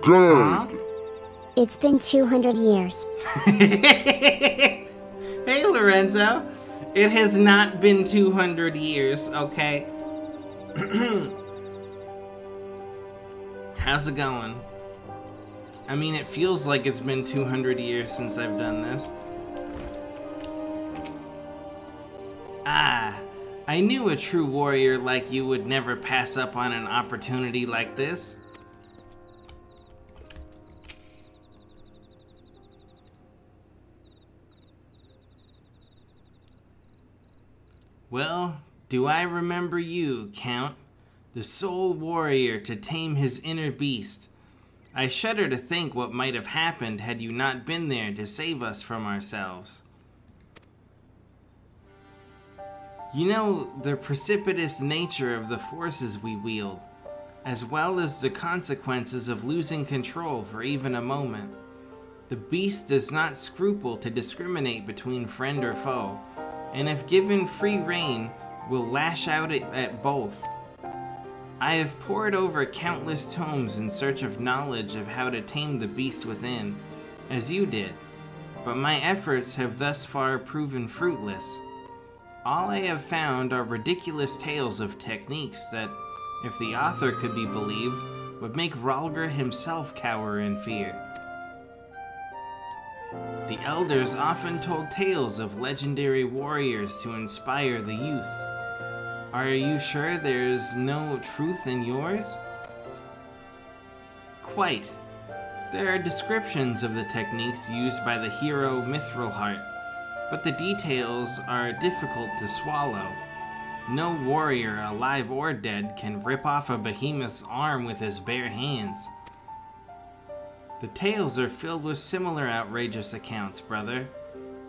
Huh? It's been 200 years. Hey, Lorenzo. It has not been 200 years, okay? How's it going? I mean, it feels like it's been 200 years since I've done this. Ah, I knew a true warrior like you would never pass up on an opportunity like this. Well, do I remember you, Count? The sole warrior to tame his inner beast. I shudder to think what might have happened had you not been there to save us from ourselves. You know the precipitous nature of the forces we wield, as well as the consequences of losing control for even a moment. The beast does not scruple to discriminate between friend or foe, and if given free rein, will lash out at both. I have pored over countless tomes in search of knowledge of how to tame the beast within, as you did, but my efforts have thus far proven fruitless. All I have found are ridiculous tales of techniques that, if the author could be believed, would make Ralgr himself cower in fear. The elders often told tales of legendary warriors to inspire the youth. Are you sure there's no truth in yours? Quite. There are descriptions of the techniques used by the hero Mithrilheart, but the details are difficult to swallow. No warrior, alive or dead, can rip off a behemoth's arm with his bare hands. The tales are filled with similar outrageous accounts, brother.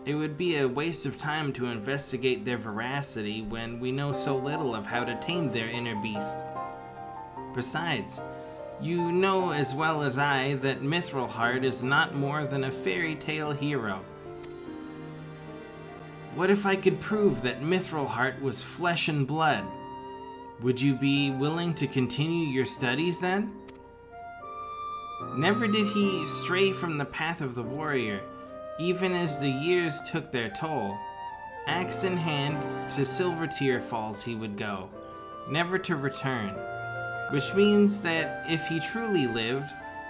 It would be a waste of time to investigate their veracity when we know so little of how to tame their inner beast. Besides, you know as well as I that Mithrilheart is not more than a fairy tale hero. What if I could prove that Mithrilheart was flesh and blood? Would you be willing to continue your studies then? Never did he stray from the path of the warrior, even as the years took their toll. Axe in hand, to Silvertear Falls he would go, never to return. Which means that if he truly lived,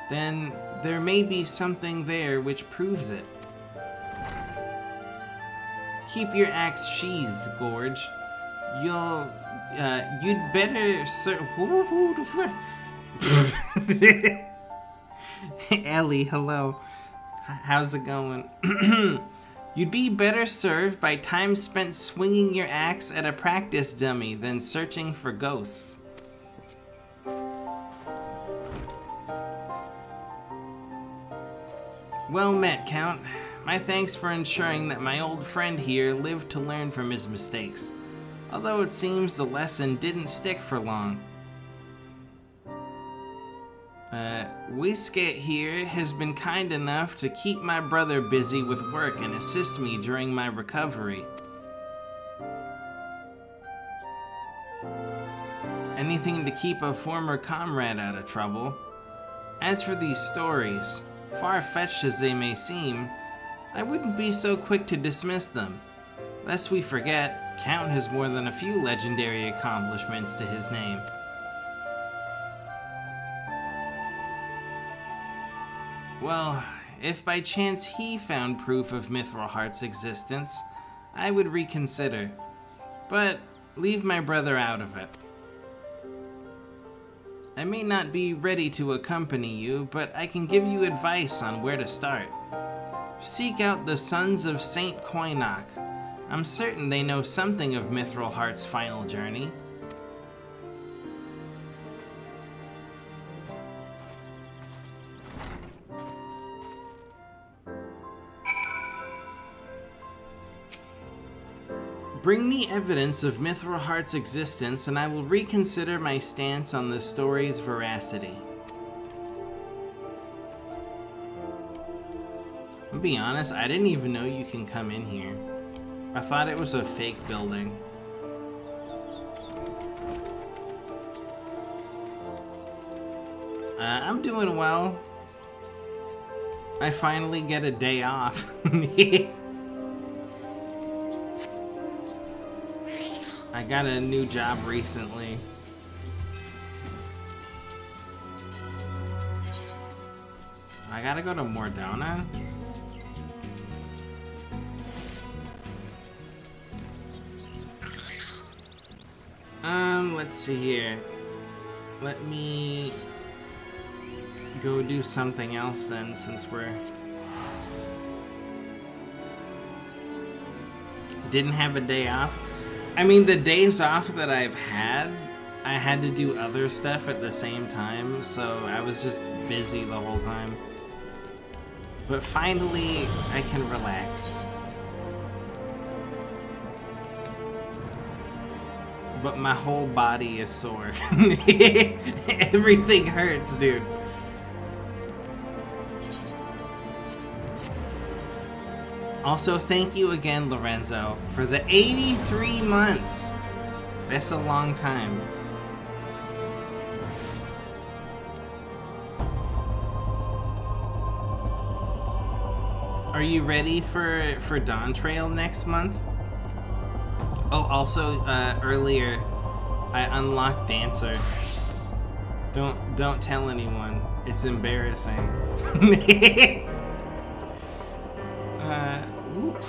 then there may be something there which proves it. Keep your axe sheathed, Gorge. You'd better Ellie, hello. How's it going? You'd be better served by time spent swinging your axe at a practice dummy than searching for ghosts. Well met, Count. My thanks for ensuring that my old friend here lived to learn from his mistakes, although it seems the lesson didn't stick for long. Whisket here has been kind enough to keep my brother busy with work and assist me during my recovery. Anything to keep a former comrade out of trouble. As for these stories, far-fetched as they may seem, I wouldn't be so quick to dismiss them. Lest we forget, Count has more than a few legendary accomplishments to his name. Well, if by chance he found proof of Mithrilheart's existence, I would reconsider. But leave my brother out of it. I may not be ready to accompany you, but I can give you advice on where to start. Seek out the Sons of Saint Koinok. I'm certain they know something of Mithrilheart's final journey. Bring me evidence of Mithrilheart's existence, and I will reconsider my stance on the story's veracity. I'll be honest, I didn't even know you can come in here. I thought it was a fake building. I'm doing well. I finally get a day off. I got a new job recently. I gotta go to Mordona. Let's see here. Let me go do something else then, since we're... Didn't have a day off. I mean, the days off that I've had, I had to do other stuff at the same time, so I was just busy the whole time. But finally, I can relax. But my whole body is sore. Everything hurts, dude. Also, thank you again, Lorenzo, for the 83 months. That's a long time. Are you ready for Dawn Trail next month? Oh, also, earlier, I unlocked Dancer. Don't tell anyone. It's embarrassing. Whoop.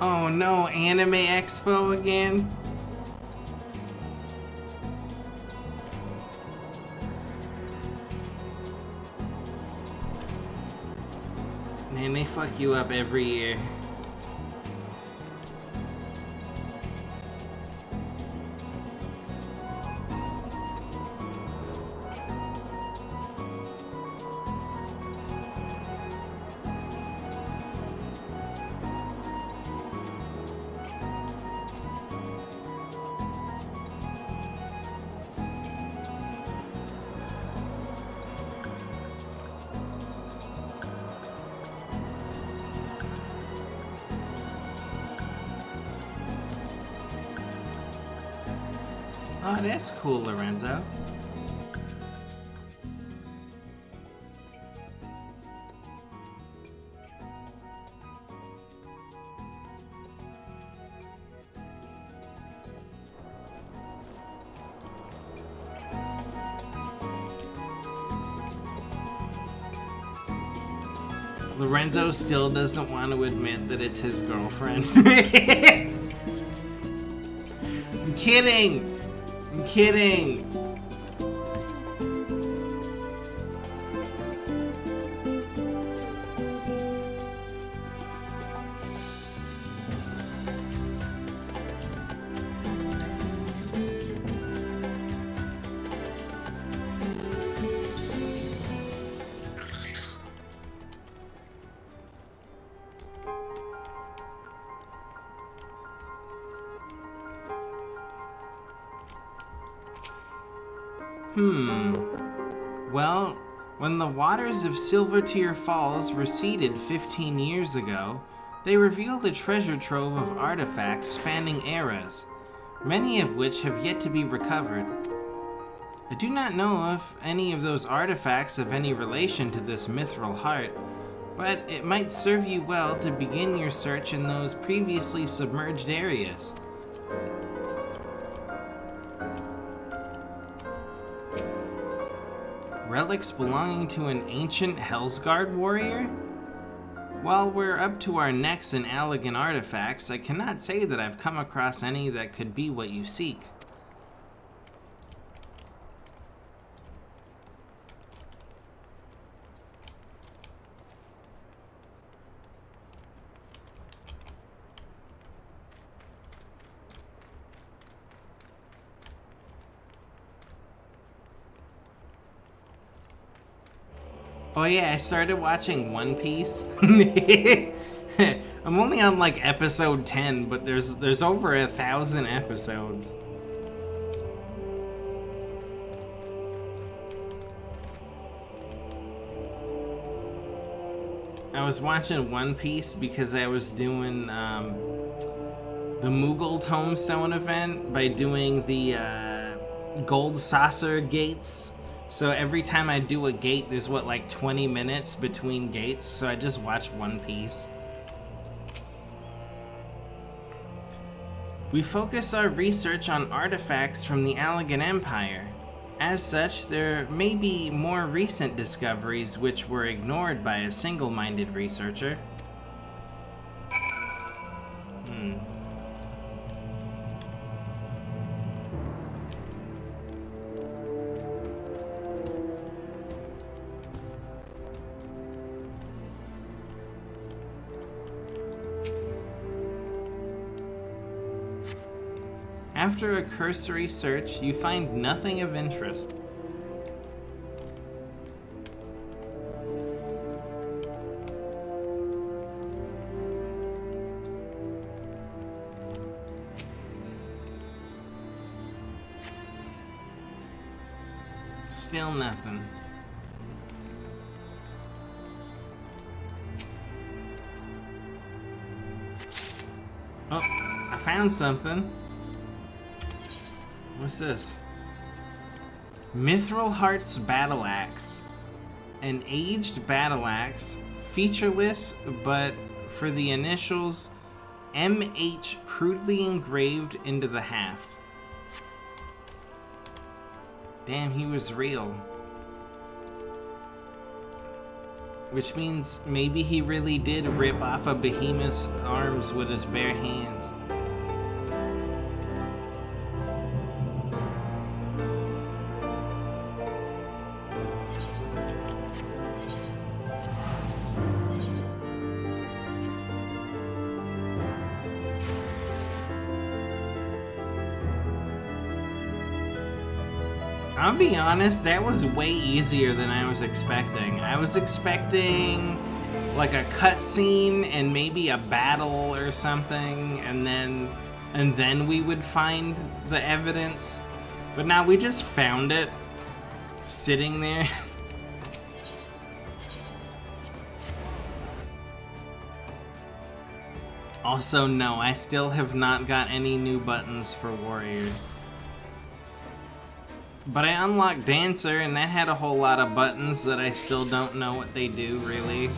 Oh no, Anime Expo again? Man, they fuck you up every year. Oh, that's cool, Lorenzo. Lorenzo still doesn't want to admit that it's his girlfriend. I'm kidding! I'm kidding! Well, when the waters of Silvertear Falls receded 15 years ago, they revealed a treasure trove of artifacts spanning eras, many of which have yet to be recovered. I do not know if any of those artifacts have any relation to this mithril heart, but it might serve you well to begin your search in those previously submerged areas. Relics belonging to an ancient Hellsguard warrior? While we're up to our necks in Allegan artifacts, I cannot say that I've come across any that could be what you seek. Oh yeah, I started watching One Piece. I'm only on like episode 10, but there's over 1,000 episodes. I was watching One Piece because I was doing Moogle Tombstone event by doing the gold saucer gates. So every time I do a gate, there's what, like 20 minutes between gates, so I just watch one piece. We focus our research on artifacts from the Allegan Empire. As such, there may be more recent discoveries which were ignored by a single-minded researcher. After a cursory search, you find nothing of interest. Still nothing. Oh, I found something. What's this? Mithril Heart's Battle Axe. An aged battle axe, featureless, but for the initials MH crudely engraved into the haft. Damn, he was real. Which means maybe he really did rip off a behemoth's arms with his bare hands. I'll be honest, that was way easier than I was expecting. I was expecting like a cutscene and maybe a battle or something, and then we would find the evidence. But now we just found it sitting there. Also, no, I still have not got any new buttons for Warrior. But I unlocked Dancer, and that had a whole lot of buttons that I still don't know what they do, really.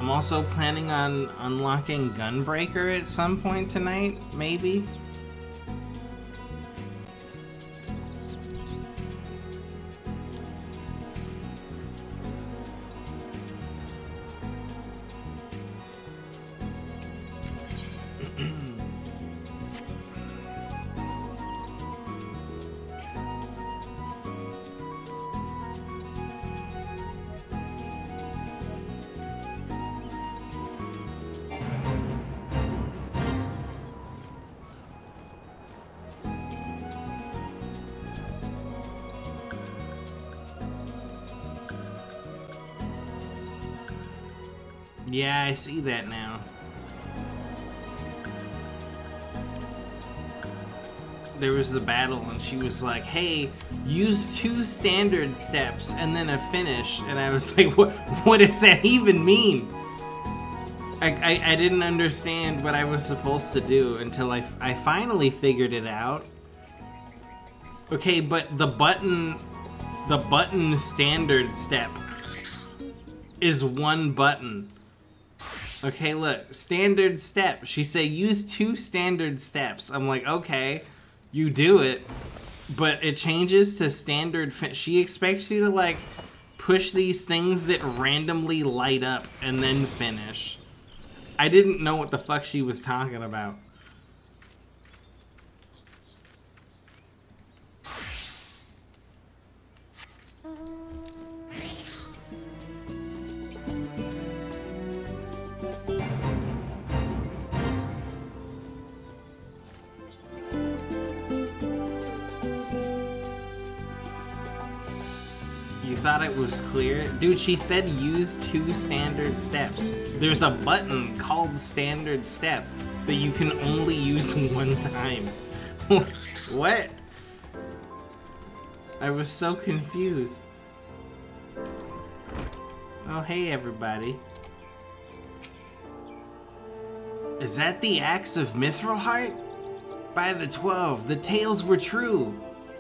I'm also planning on unlocking Gunbreaker at some point tonight, maybe. Yeah, I see that now. There was the battle and she was like, hey, use 2 standard steps and then a finish. And I was like, what does that even mean? I didn't understand what I was supposed to do until I finally figured it out. Okay, but the button standard step is 1 button. Okay, look, standard step. She said use 2 standard steps. I'm like, okay, you do it, but it changes to standard. She expects you to like push these things that randomly light up and then finish. I didn't know what the fuck she was talking about. Thought it was clear. Dude, she said use 2 standard steps. There's a button called standard step that you can only use 1 time. What? I was so confused. Oh, hey everybody. Is that the axe of Mithrilheart? By the 12, the tales were true.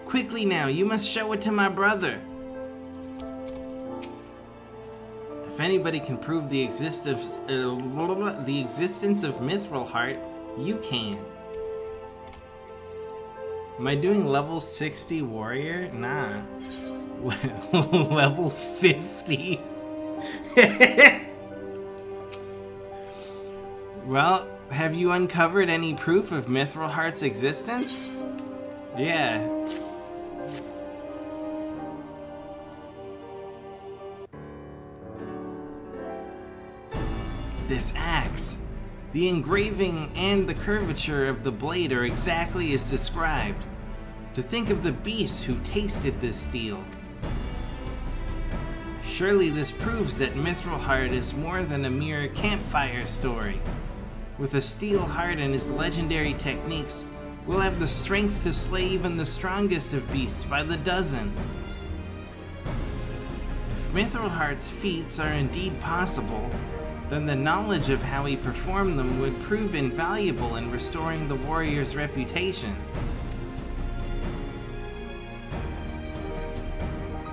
Quickly now, you must show it to my brother. If anybody can prove the existence of Mithrilheart, you can. Am I doing level 60 warrior? Nah. Level 50. Well, have you uncovered any proof of Mithrilheart's existence? Yeah. This axe. The engraving and the curvature of the blade are exactly as described. To think of the beast who tasted this steel. Surely this proves that Mithrilheart is more than a mere campfire story. With a steel heart and his legendary techniques, we'll have the strength to slay even the strongest of beasts by the dozen. If Mithrilheart's feats are indeed possible, then the knowledge of how he performed them would prove invaluable in restoring the warrior's reputation.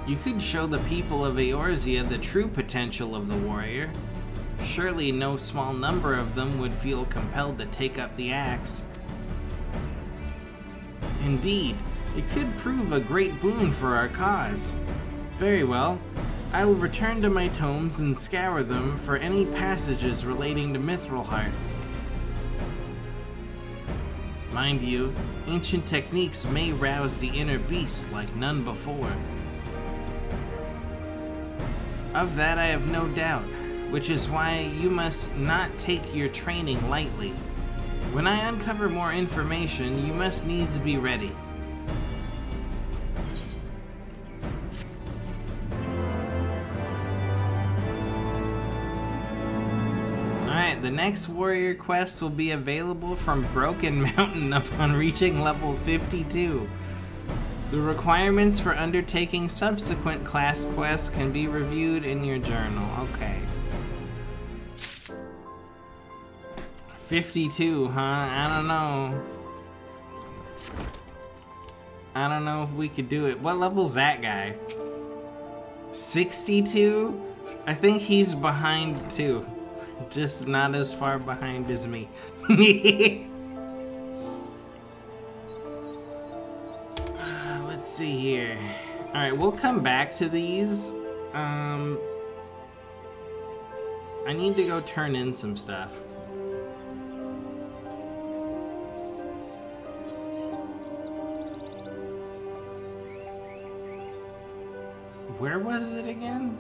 You could show the people of Eorzea the true potential of the warrior. Surely no small number of them would feel compelled to take up the axe. Indeed, it could prove a great boon for our cause. Very well, I will return to my tomes and scour them for any passages relating to Mithrilheart. Mind you, ancient techniques may rouse the inner beast like none before. Of that I have no doubt, which is why you must not take your training lightly. When I uncover more information, you must needs be ready. Alright, the next warrior quest will be available from Broken Mountain upon reaching level 52. The requirements for undertaking subsequent class quests can be reviewed in your journal. Okay. 52, huh? I don't know if we could do it. What level's that guy? 62? I think he's behind too. Just not as far behind as me. Let's see here. Alright, we'll come back to these. I need to go turn in some stuff. Where was it again?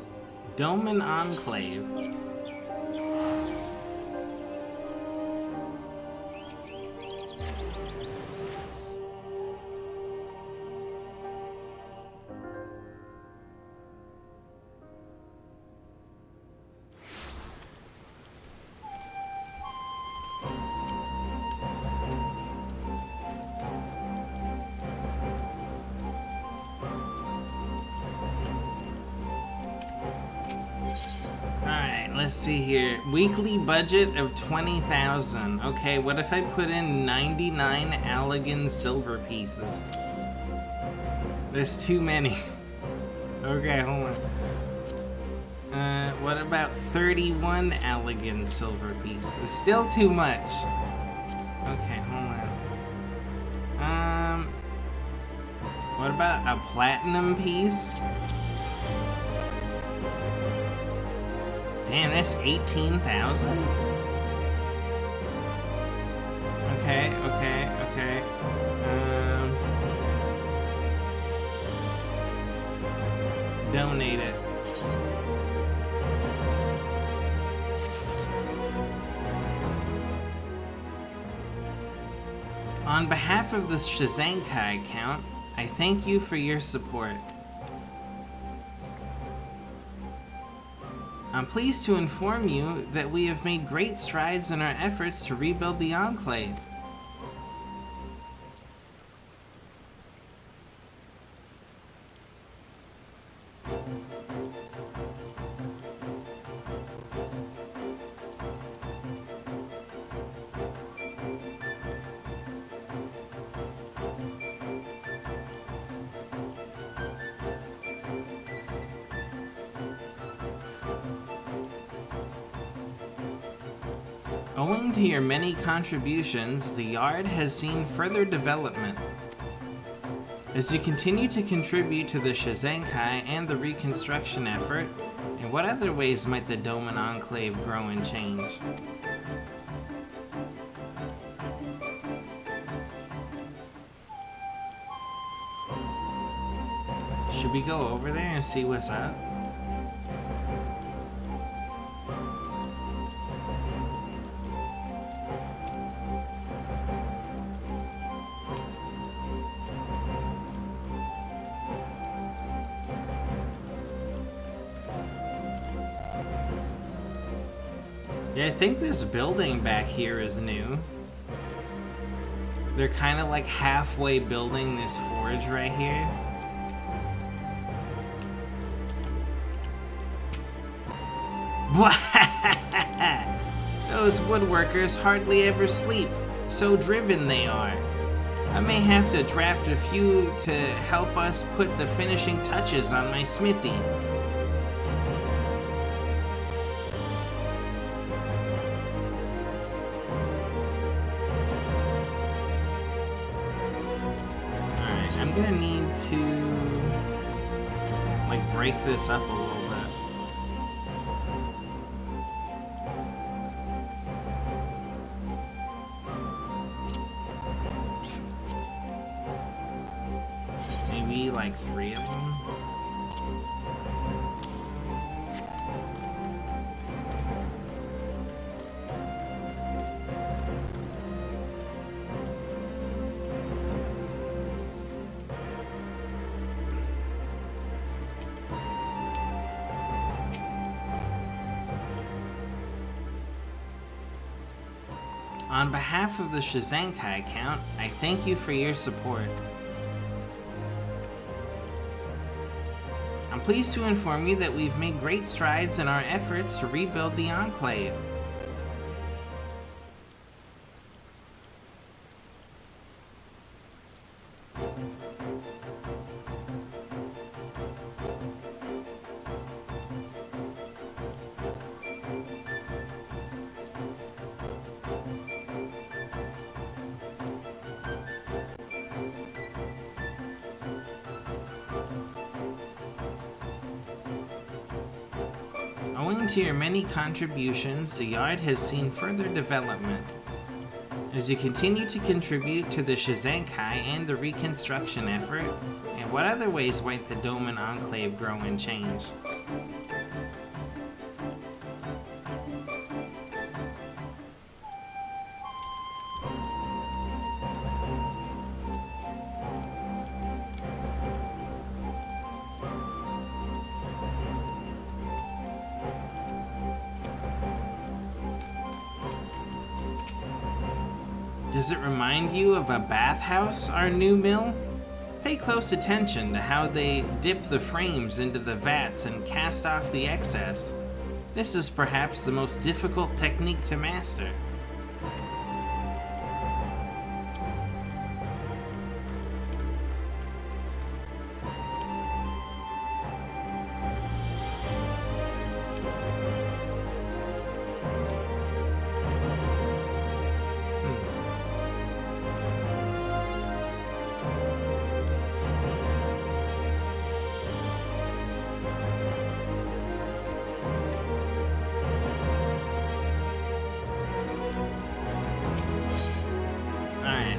Doman Enclave. Let's see here. Weekly budget of 20,000. Okay, what if I put in 99 Allegan silver pieces? There's too many. Okay, hold on. What about 31 Allegan silver pieces? Still too much. Okay, hold on. What about a platinum piece? Damn, that's 18,000? Okay. Donate it. On behalf of the Shizankai account, I thank you for your support. I'm pleased to inform you that we have made great strides in our efforts to rebuild the Enclave. Owing to your many contributions, the yard has seen further development. As you continue to contribute to the Shizenkai and the reconstruction effort, in what other ways might the Doman Enclave grow and change? Should we go over there and see what's up? Yeah, I think this building back here is new. They're kind of like halfway building this forge right here. Those woodworkers hardly ever sleep, so driven they are. I may have to draft a few to help us put the finishing touches on my smithy. Alright, I'm gonna need to like break this up a little bit. Maybe like 3 of them. On behalf of the Shizenkai account, I thank you for your support. I'm pleased to inform you that we've made great strides in our efforts to rebuild the Enclave. Owing to your many contributions, the yard has seen further development. As you continue to contribute to the Shizenkai and the reconstruction effort, in what other ways might the Doman Enclave grow and change? Does it remind you of a bathhouse, our new mill? Pay close attention to how they dip the frames into the vats and cast off the excess. This is perhaps the most difficult technique to master.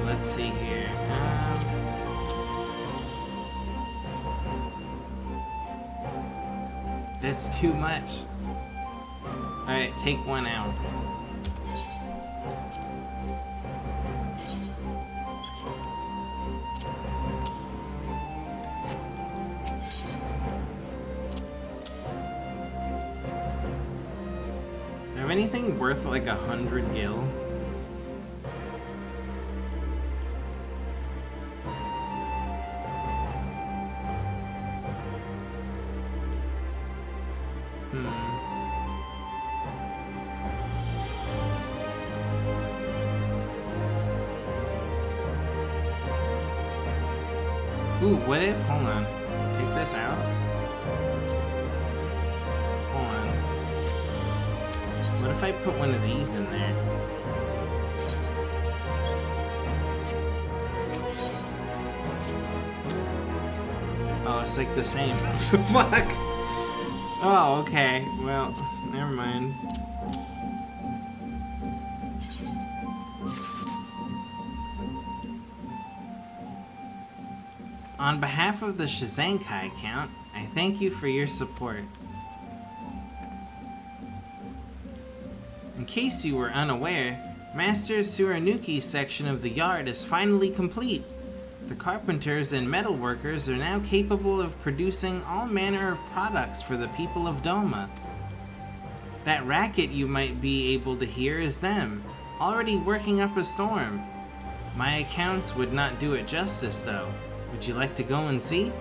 Let's see here. That's too much. Alright, take one out. Do you have anything worth like 100 gil? Ooh, what if? Hold on. Take this out. Hold on. What if I put one of these in there? Oh, it's like the same. Fuck! Oh, okay. Well, never mind. On behalf of the Shizankai account, I thank you for your support. In case you were unaware, Master Tsurunuki's section of the yard is finally complete. The carpenters and metalworkers are now capable of producing all manner of products for the people of Doma. That racket you might be able to hear is them, already working up a storm. My accounts would not do it justice, though. Would you like to go and see?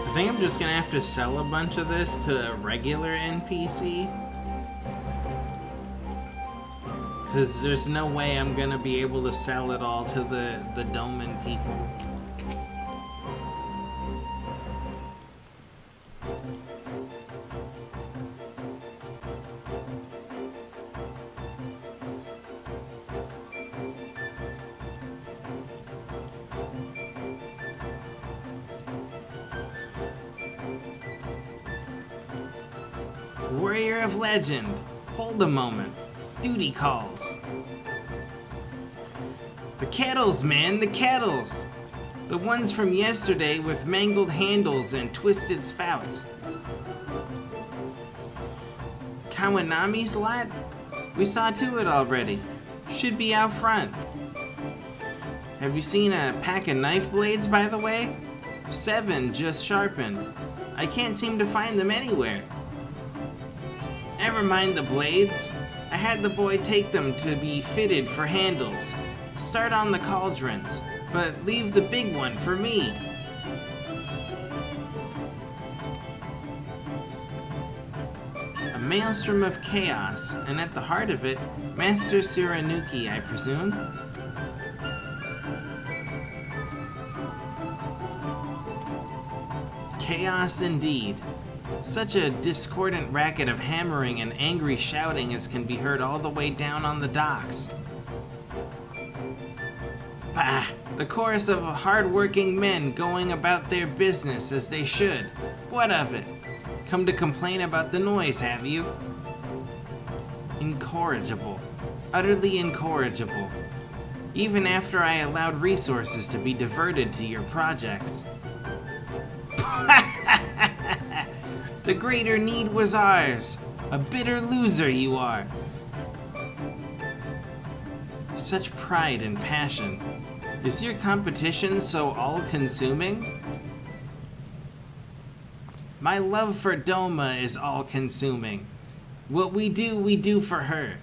I think I'm just gonna have to sell a bunch of this to a regular NPC. Because there's no way I'm gonna be able to sell it all to the Doman people. Warrior of Legend, hold a moment. Duty calls. The kettles, man, the kettles! The ones from yesterday with mangled handles and twisted spouts. Kawanami's lot? We saw to it already. Should be out front. Have you seen a pack of knife blades, by the way? 7 just sharpened. I can't seem to find them anywhere. Never mind the blades. I had the boy take them to be fitted for handles. Start on the cauldrons, but leave the big one for me. A maelstrom of chaos, and at the heart of it, Master Tsurunuki, I presume? Chaos indeed. Such a discordant racket of hammering and angry shouting as can be heard all the way down on the docks. Bah! The chorus of hard-working men going about their business as they should. What of it? Come to complain about the noise, have you? Incorrigible. Utterly incorrigible. Even after I allowed resources to be diverted to your projects. The greater need was ours. A bitter loser you are. Such pride and passion. Is your competition so all-consuming? My love for Doma is all-consuming. What we do for her.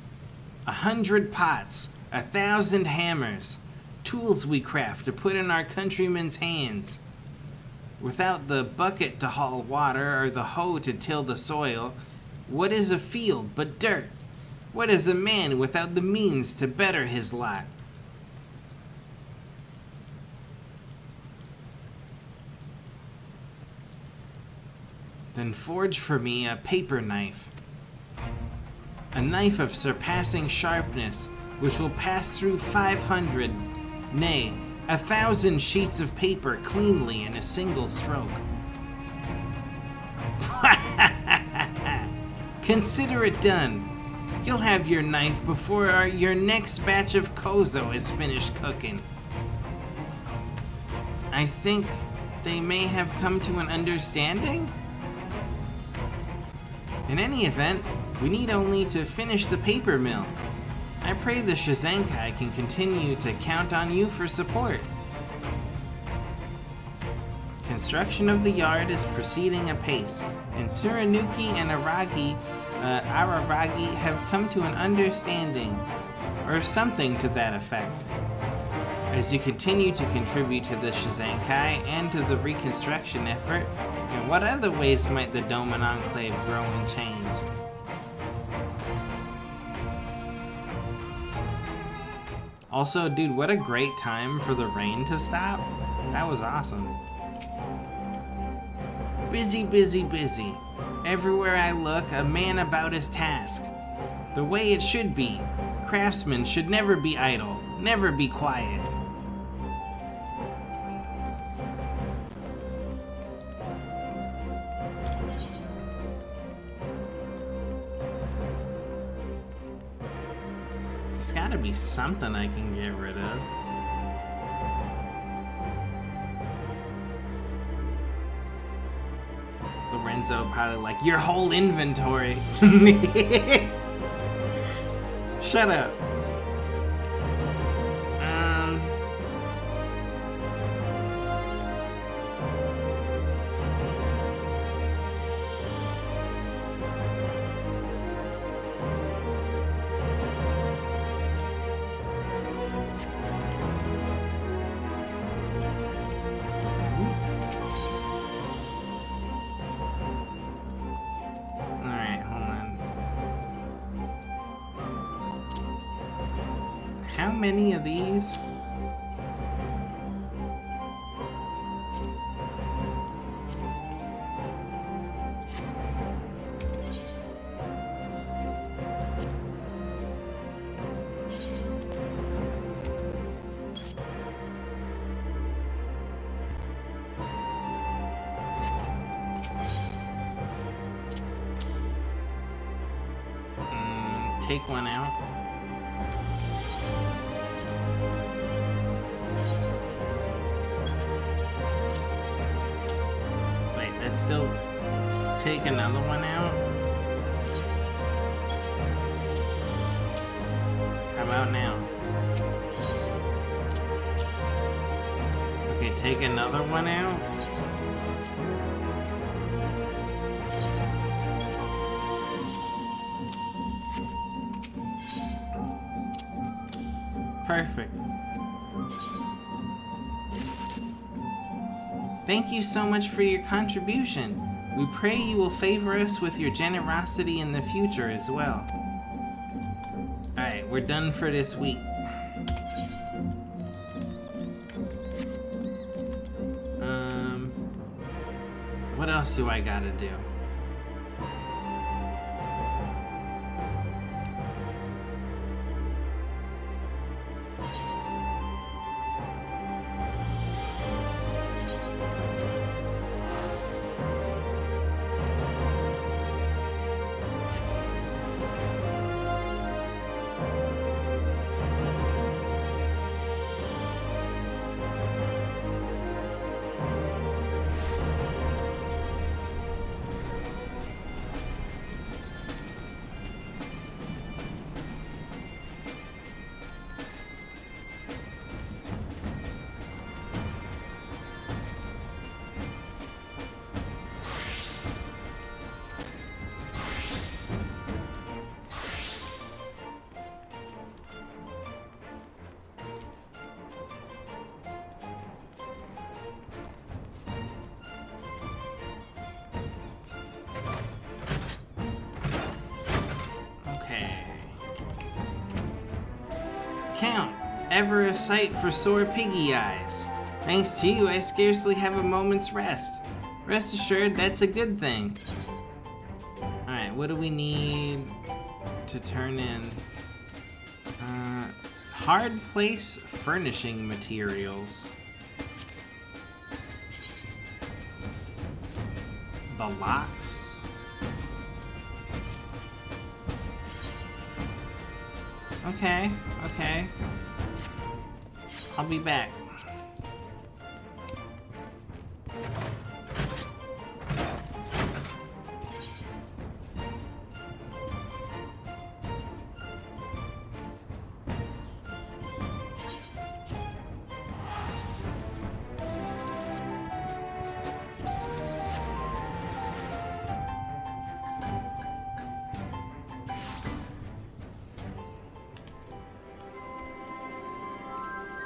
100 pots, 1,000 hammers, tools we craft to put in our countrymen's hands. Without the bucket to haul water or the hoe to till the soil, what is a field but dirt? What is a man without the means to better his lot? Then forge for me a paper knife. A knife of surpassing sharpness, which will pass through 500, nay, 1,000 sheets of paper cleanly in a single stroke. Consider it done. You'll have your knife before your next batch of kozo is finished cooking. I think they may have come to an understanding? In any event, we need only to finish the paper mill. I pray the Shizankai can continue to count on you for support. Construction of the yard is proceeding apace, and Tsurunuki and Araragi have come to an understanding, or something to that effect. As you continue to contribute to the Shizankai and to the reconstruction effort, in what other ways might the Dome and Enclave grow and change? Also, dude, what a great time for the rain to stop. That was awesome. Busy, busy, busy. Everywhere I look, a man about his task. The way it should be. Craftsmen should never be idle, never be quiet. There's gotta be something I can get rid of. Lorenzo probably like, your whole inventory. Shut up. How many of these? Take one out. Still take another one out. How about now? Okay, take another one out. Perfect. Thank you so much for your contribution. We pray you will favor us with your generosity in the future as well. Alright, we're done for this week. What else do I gotta do? Count, ever a sight for sore piggy eyes. Thanks to you, I scarcely have a moment's rest. Rest assured, that's a good thing. Alright, what do we need to turn in? Hard place furnishing materials. The locks. Okay, okay. I'll be back.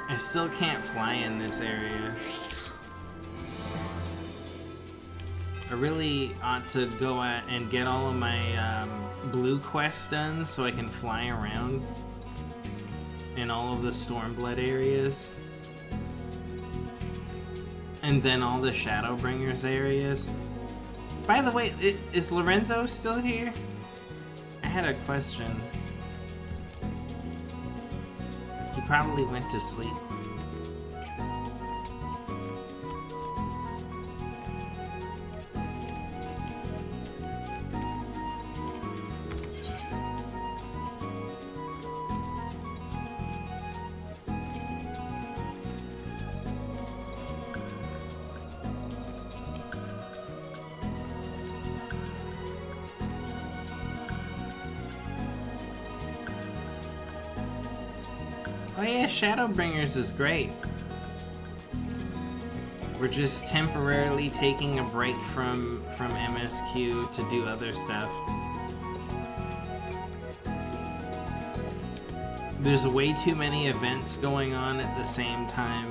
I still can't fly in this area. I really ought to go out and get all of my blue quests done so I can fly around in all of the Stormblood areas. And then all the Shadowbringers areas. By the way, is Lorenzo still here? I had a question. He probably went to sleep. Oh yeah, Shadowbringers is great. We're just temporarily taking a break from MSQ to do other stuff. There's way too many events going on at the same time.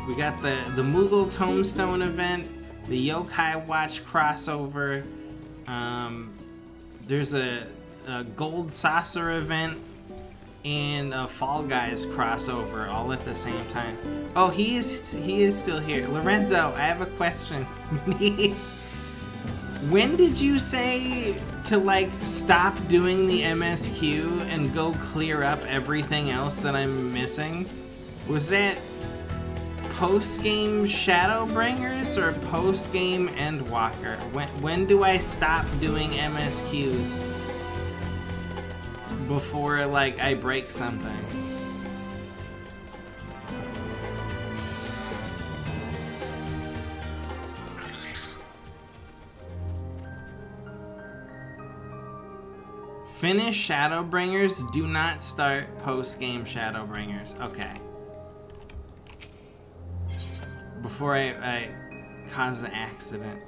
We got the Moogle Tombstone event, the Yokai Watch crossover. There's a Gold Saucer event and a Fall Guys crossover all at the same time. Oh, he is still here. Lorenzo, I have a question. When did you say to like stop doing the MSQ and go clear up everything else that I'm missing? Was that post-game Shadowbringers or post-game Endwalker? When do I stop doing MSQs? Before, like, I break something. Finish Shadowbringers, do not start post-game Shadowbringers. Okay. Before I cause the accident.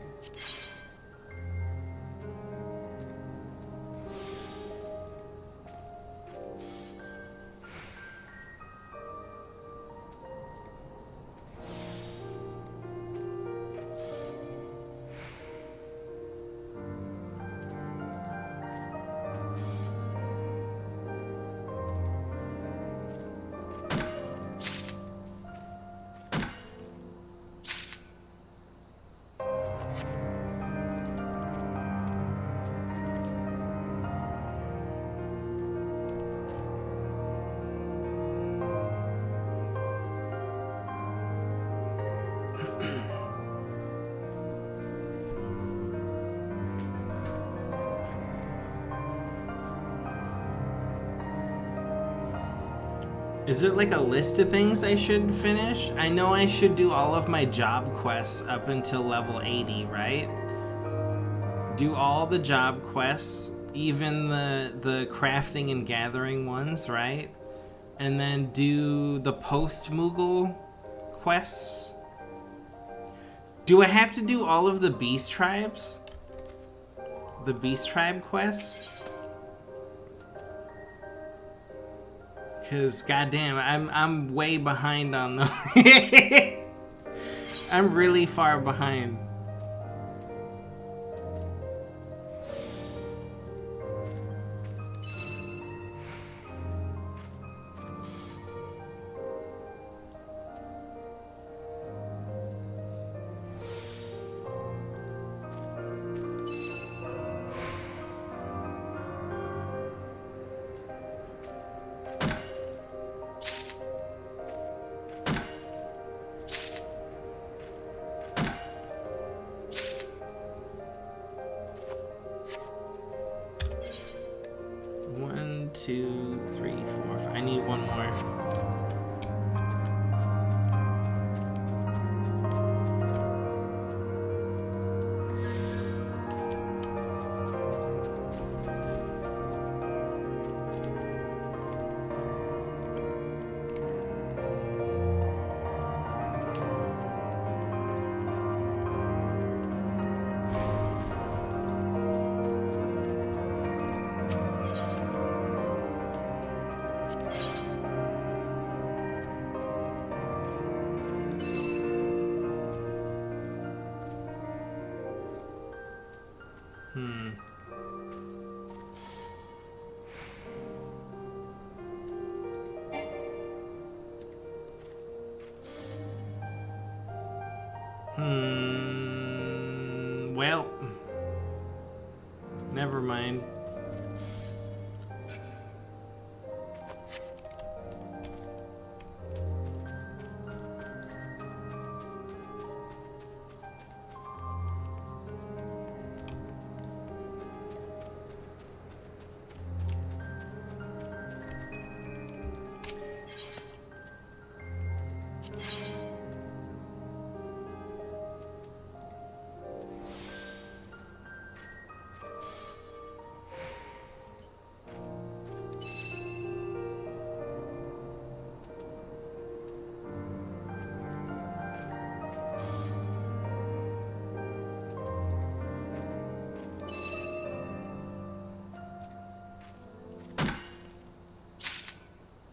Is there like a list of things I should finish? I know I should do all of my job quests up until level 80, right? Do all the job quests, even the crafting and gathering ones, right? And then do the post-Moogle quests. Do I have to do all of the Beast Tribes? The Beast Tribe quests? Cause goddamn, I'm way behind on those. I'm really far behind. One, two, three, four, five. I need one more. Well, never mind.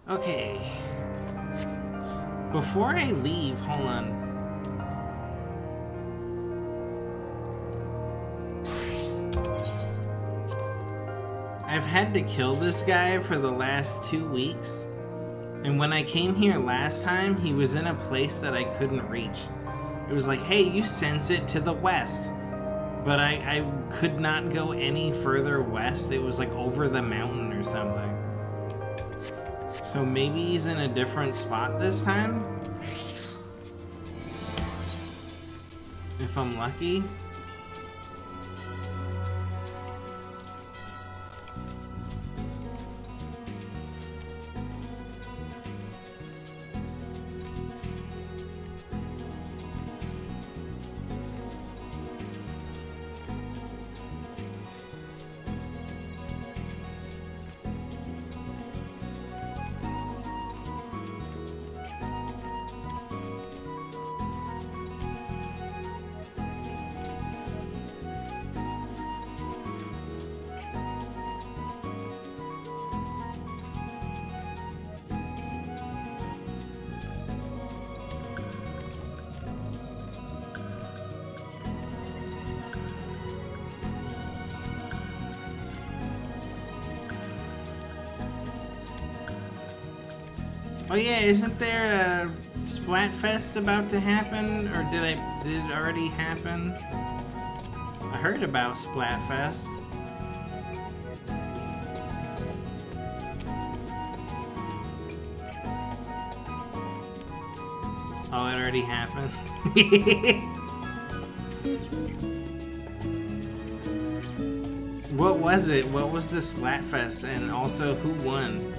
Okay. Before I leave, hold on. I've had to kill this guy for the last 2 weeks. And when I came here last time, he was in a place that I couldn't reach. It was like, hey, you sense it to the west. But I could not go any further west. It was like over the mountain or something. So maybe he's in a different spot this time? If I'm lucky. Oh yeah, isn't there a Splatfest about to happen? Or did it already happen? I heard about Splatfest. Oh, it already happened. What was it? What was the Splatfest? And also, who won?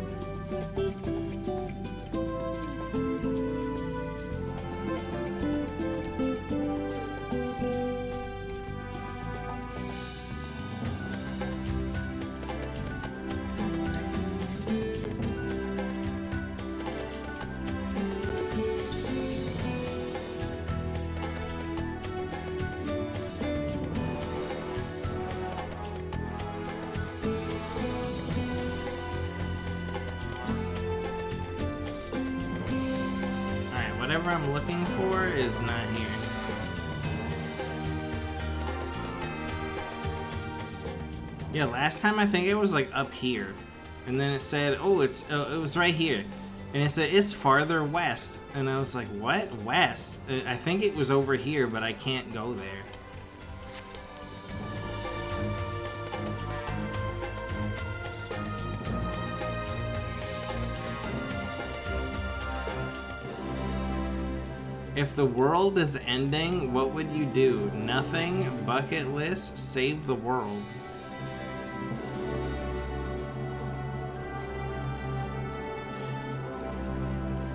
Whatever I'm looking for is not here. Yeah, last time I think it was like up here, and then it said, "Oh, it was right here," and it said it's farther west, and I was like, "What? West?" I think it was over here, but I can't go there. If the world is ending, what would you do? Nothing, bucket list, save the world.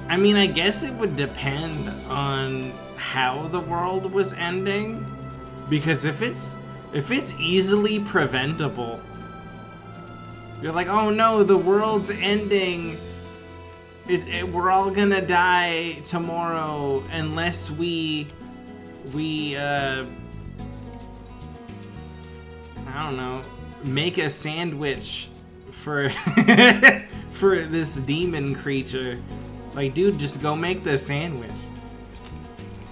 I mean, I guess it would depend on how the world was ending. Because if it's easily preventable, you're like, oh no, the world's ending. We're all gonna die tomorrow unless we I don't know, make a sandwich for for this demon creature. Like, dude, just go make the sandwich.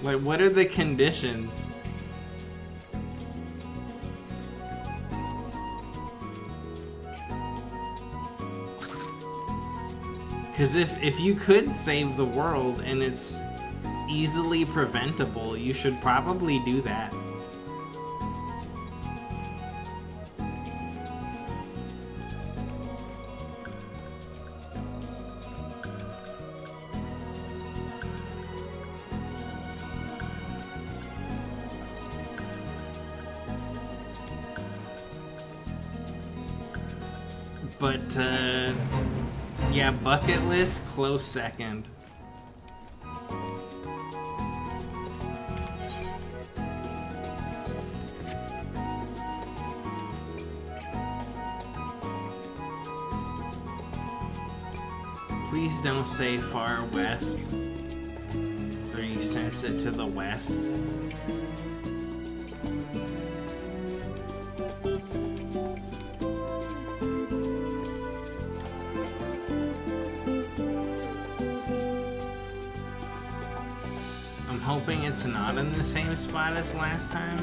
Like, what are the conditions? Because if you could save the world and it's easily preventable, you should probably do that. But, yeah, bucket list, close second. Please don't say far west, or you sense it to the west. I'm hoping it's not in the same spot as last time.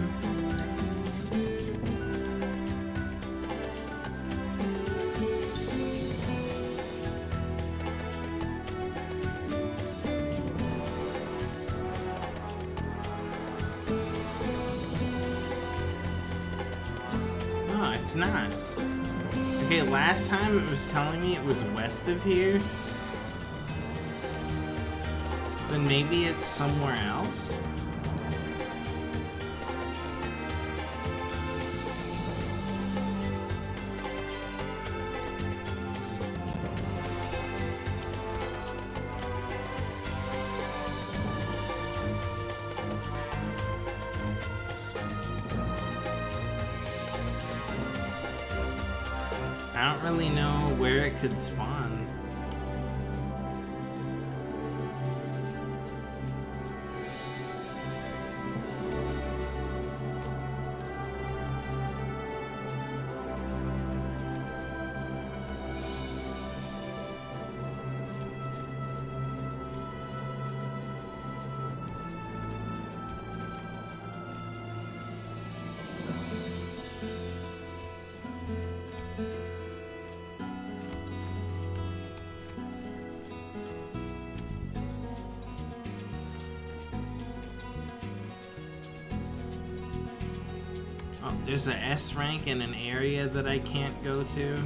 No, it's not. Okay, last time it was telling me it was west of here. Then maybe it's somewhere else? I don't really know where it could spawn. Oh, there's an S rank in an area that I can't go to.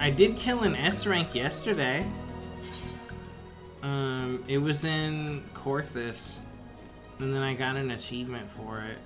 I did kill an S rank yesterday. It was in Corthus, and then I got an achievement for it.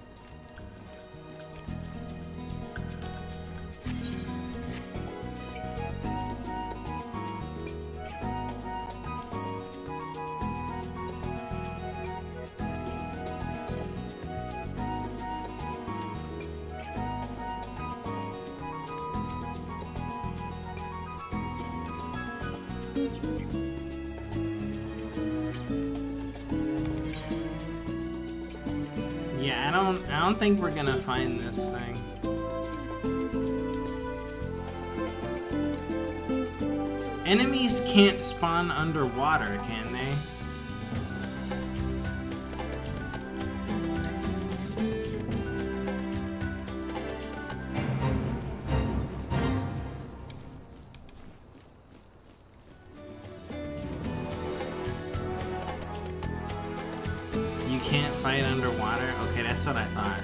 Yeah, I don't think we're gonna find this thing. Enemies can't spawn underwater, can they? You can't fight underwater? Okay, that's what I thought.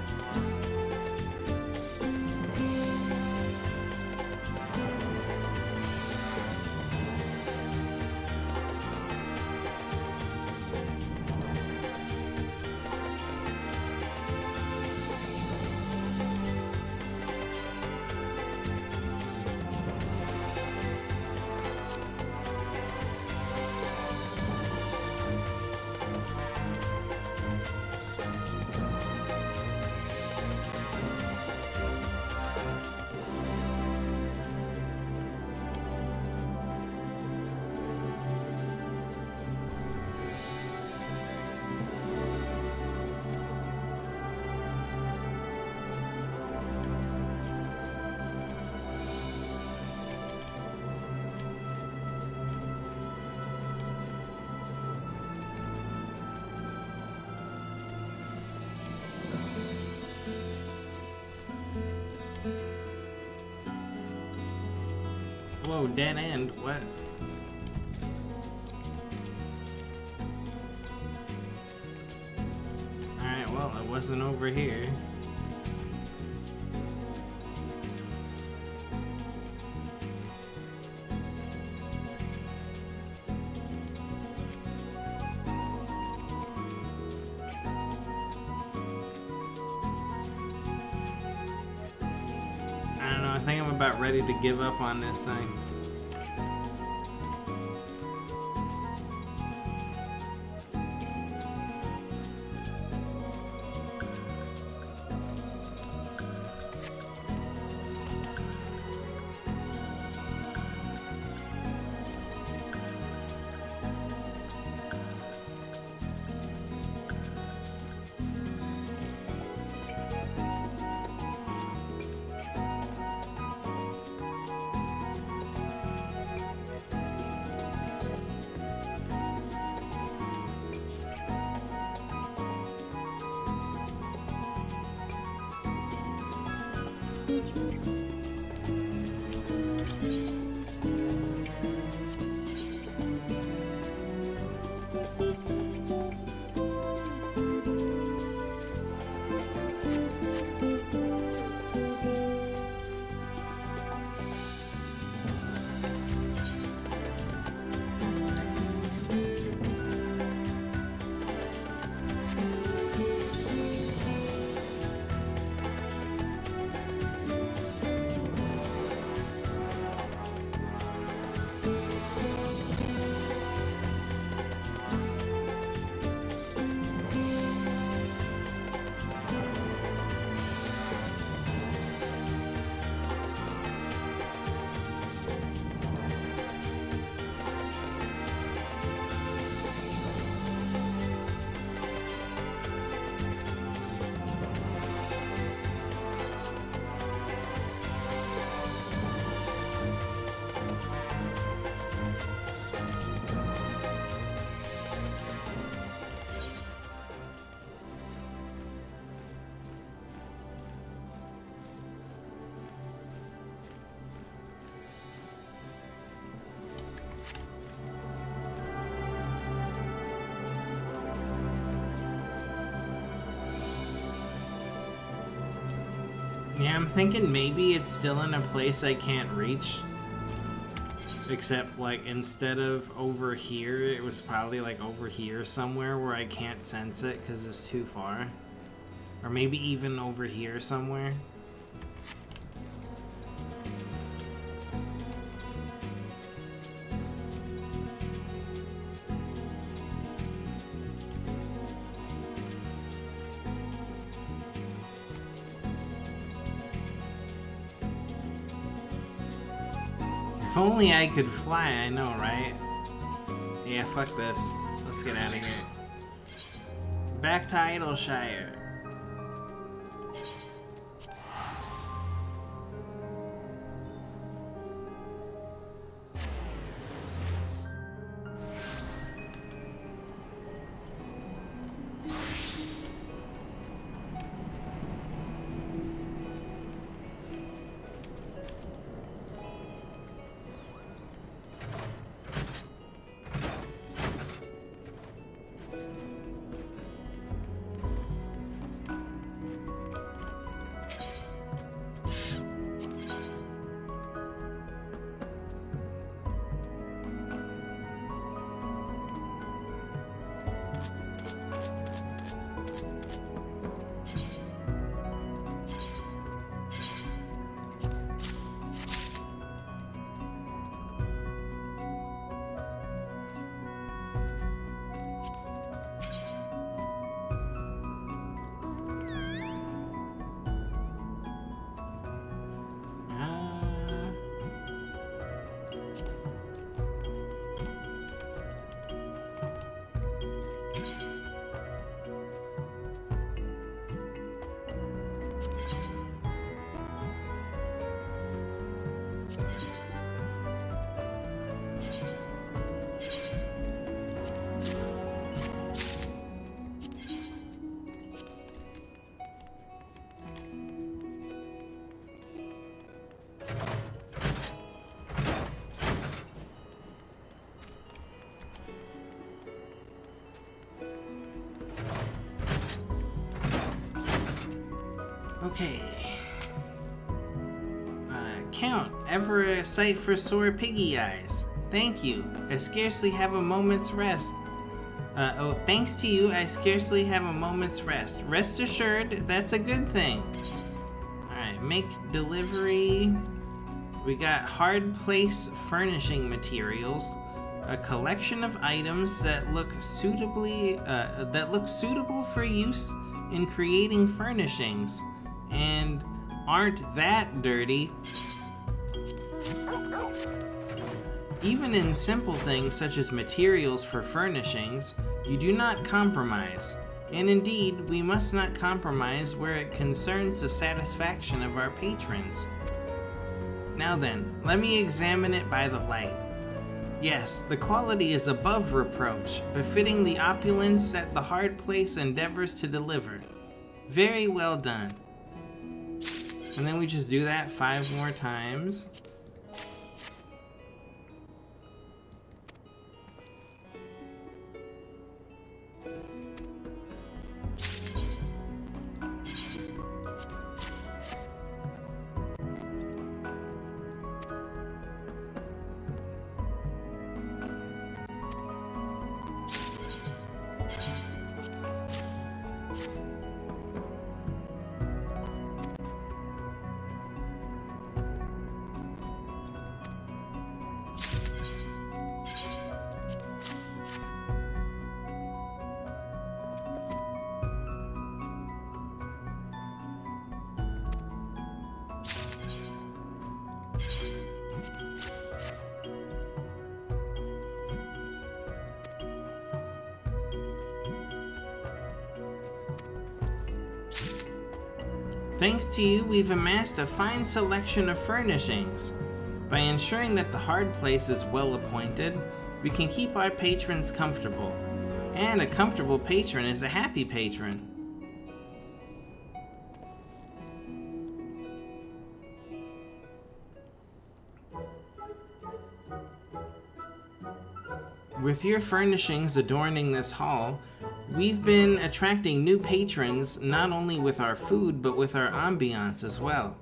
Oh, dead end. What? Alright, well, it wasn't over here. I don't know, I think I'm about ready to give up on this thing. Yeah, I'm thinking maybe it's still in a place I can't reach. Except, like, instead of over here, it was probably, like, over here somewhere where I can't sense it because it's too far. Or maybe even over here somewhere. If only I could fly, I know, right? Yeah, fuck this. Let's get out of here. Back to Idleshire. Okay. Count, ever a sight for sore piggy eyes. Thank you. I scarcely have a moment's rest. Thanks to you, I scarcely have a moment's rest. Rest assured, that's a good thing. Alright, make delivery. We got hard place furnishing materials. A collection of items that look suitable for use in creating furnishings and aren't that dirty. Even in simple things such as materials for furnishings, you do not compromise. And indeed, we must not compromise where it concerns the satisfaction of our patrons. Now then, let me examine it by the light. Yes, the quality is above reproach, befitting the opulence that the hard place endeavors to deliver. Very well done. And then we just do that 5 more times. Thanks to you, we've amassed a fine selection of furnishings. By ensuring that the hard place is well appointed, we can keep our patrons comfortable. And a comfortable patron is a happy patron. With your furnishings adorning this hall, we've been attracting new patrons not only with our food but with our ambiance as well.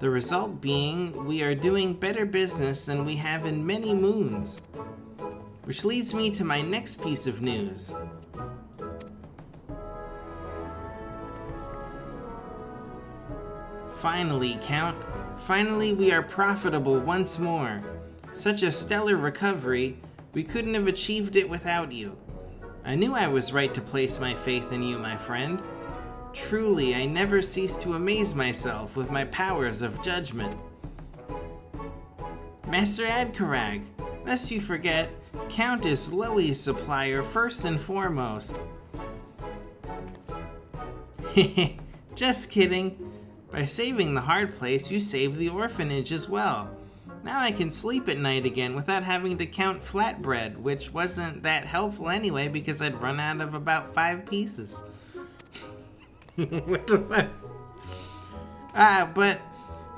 The result being we are doing better business than we have in many moons. Which leads me to my next piece of news. Finally, Count. Finally, we are profitable once more. Such a stellar recovery, we couldn't have achieved it without you. I knew I was right to place my faith in you, my friend. Truly, I never cease to amaze myself with my powers of judgment. Master Adkarag, lest you forget, Count is Loey's supplier first and foremost. Just kidding. By saving the hard place, you saved the orphanage as well. Now I can sleep at night again without having to count flatbread, which wasn't that helpful anyway because I'd run out of about 5 pieces. What the fuck? But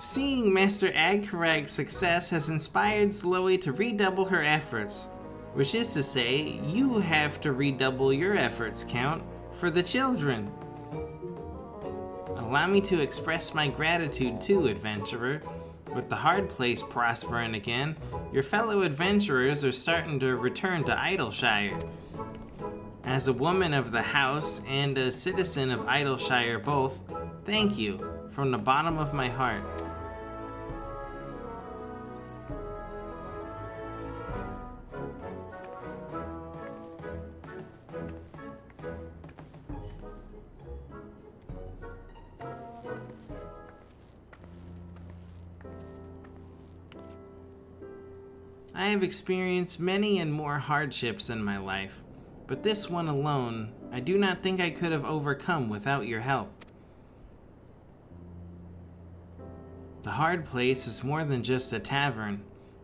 seeing Master Adkarag's success has inspired Loey to redouble her efforts. Which is to say, you have to redouble your efforts, Count, for the children. Allow me to express my gratitude too, adventurer. With the hard place prospering again, your fellow adventurers are starting to return to Idleshire. As a woman of the house and a citizen of Idleshire both, thank you from the bottom of my heart. I have experienced many and more hardships in my life, but this one alone, I do not think I could have overcome without your help. The hard place is more than just a tavern.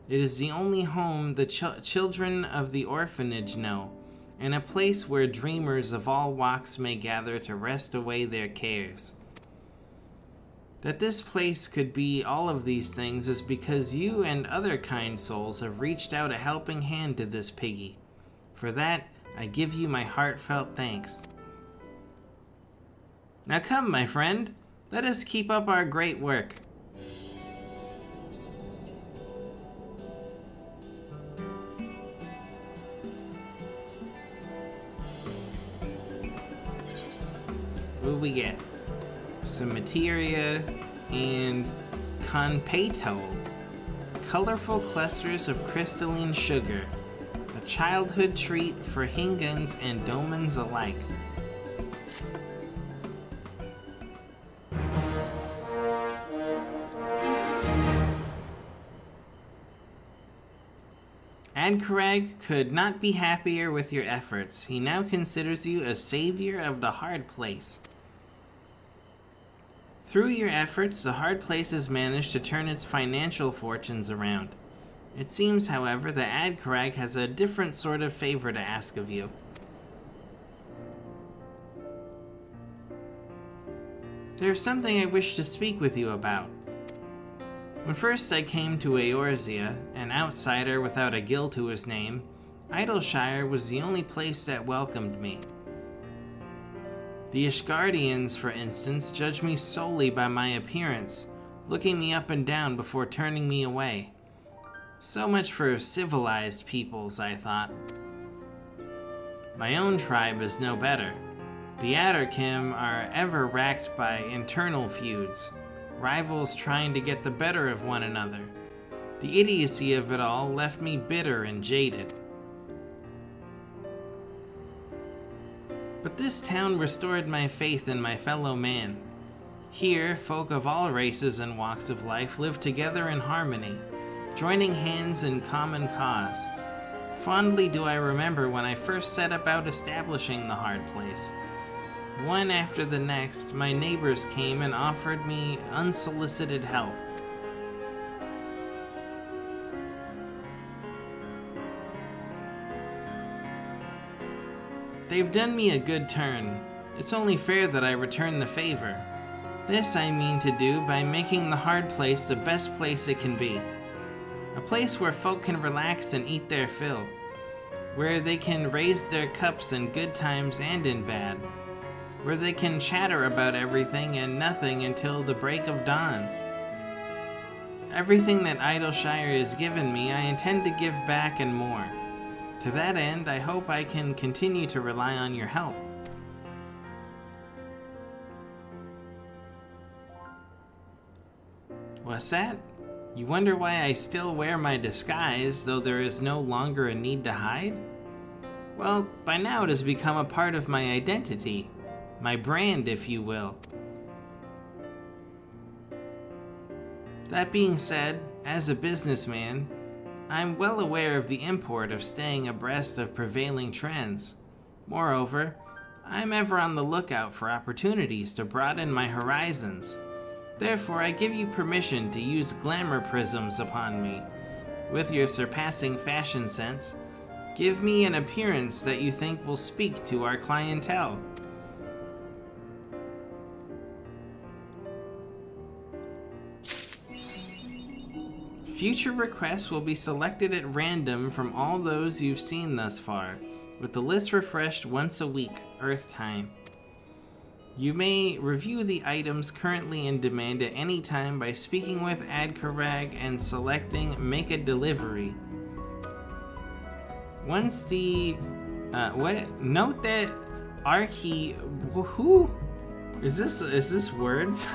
It is the only home the children of the orphanage know, and a place where dreamers of all walks may gather to rest away their cares. That this place could be all of these things is because you and other kind souls have reached out a helping hand to this piggy. For that, I give you my heartfelt thanks. Now come, my friend. Let us keep up our great work. What do we get? Some materia and conpeto. Colorful clusters of crystalline sugar. A childhood treat for Hingans and Domans alike. Adkarag could not be happier with your efforts. He now considers you a savior of the hard place. Through your efforts, the hard place has managed to turn its financial fortunes around. It seems, however, that Adkarag has a different sort of favor to ask of you. There's something I wish to speak with you about. When first I came to Eorzea, an outsider without a guild to his name, Idleshire was the only place that welcomed me. The Ishgardians, for instance, judged me solely by my appearance, looking me up and down before turning me away. So much for civilized peoples, I thought. My own tribe is no better. The Adderkim are ever racked by internal feuds, rivals trying to get the better of one another. The idiocy of it all left me bitter and jaded. But this town restored my faith in my fellow man. Here, folk of all races and walks of life live together in harmony, joining hands in common cause. Fondly do I remember when I first set about establishing the hard place. One after the next, my neighbors came and offered me unsolicited help. They've done me a good turn. It's only fair that I return the favor. This I mean to do by making the hard place the best place it can be. A place where folk can relax and eat their fill. Where they can raise their cups in good times and in bad. Where they can chatter about everything and nothing until the break of dawn. Everything that Idleshire has given me, I intend to give back and more. To that end, I hope I can continue to rely on your help. What's that? You wonder why I still wear my disguise, though there is no longer a need to hide? Well, by now it has become a part of my identity. My brand, if you will. That being said, as a businessman, I'm well aware of the import of staying abreast of prevailing trends. Moreover, I'm ever on the lookout for opportunities to broaden my horizons. Therefore, I give you permission to use glamour prisms upon me. With your surpassing fashion sense, give me an appearance that you think will speak to our clientele. Future requests will be selected at random from all those you've seen thus far, with the list refreshed once a week, Earth time. You may review the items currently in demand at any time by speaking with Adkarag and selecting Make a Delivery. Once the... Note that Archie... Who? Is this words?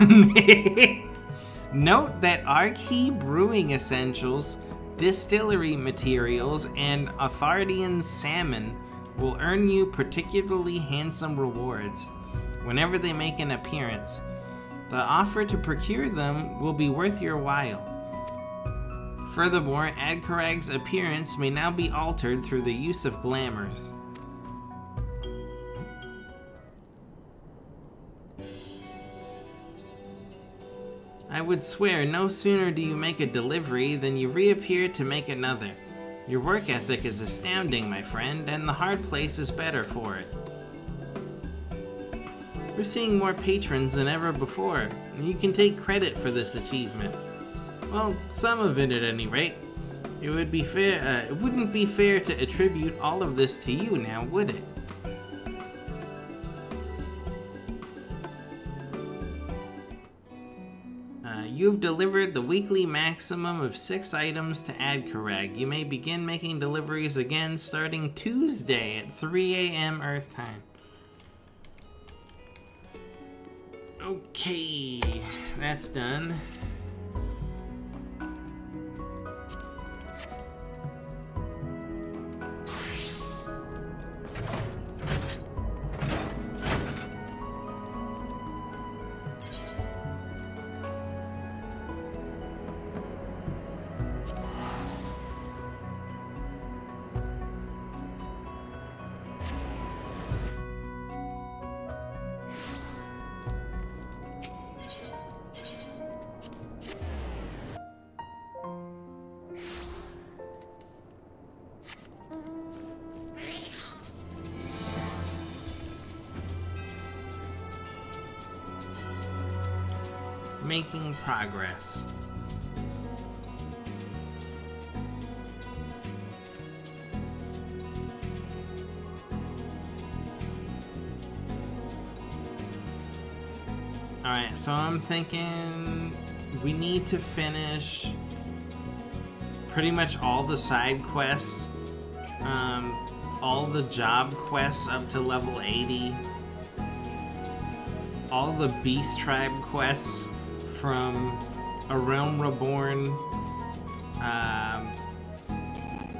Note that Archie Brewing Essentials, Distillery Materials, and Autharian Salmon will earn you particularly handsome rewards whenever they make an appearance. The offer to procure them will be worth your while. Furthermore, Adkarag's appearance may now be altered through the use of glamours. I would swear no sooner do you make a delivery than you reappear to make another. Your work ethic is astounding, my friend, and the hard place is better for it. We're seeing more patrons than ever before, and you can take credit for this achievement. Well, some of it at any rate. It wouldn't be fair to attribute all of this to you now, would it? You've delivered the weekly maximum of 6 items to Adkarag. You may begin making deliveries again starting Tuesday at 3 a.m. Earth time. Okay, that's done. Making progress. Alright, so I'm thinking we need to finish pretty much all the side quests, all the job quests up to level 80, all the Beast Tribe quests from A Realm Reborn,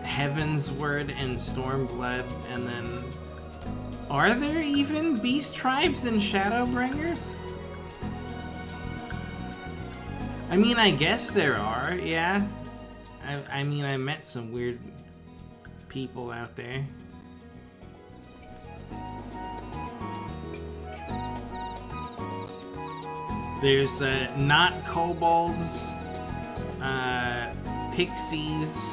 Heaven's Word, and Stormblood, and then... Are there even Beast Tribes and Shadowbringers? I mean, I guess there are, yeah. I mean, I met some weird people out there. There's not kobolds, pixies.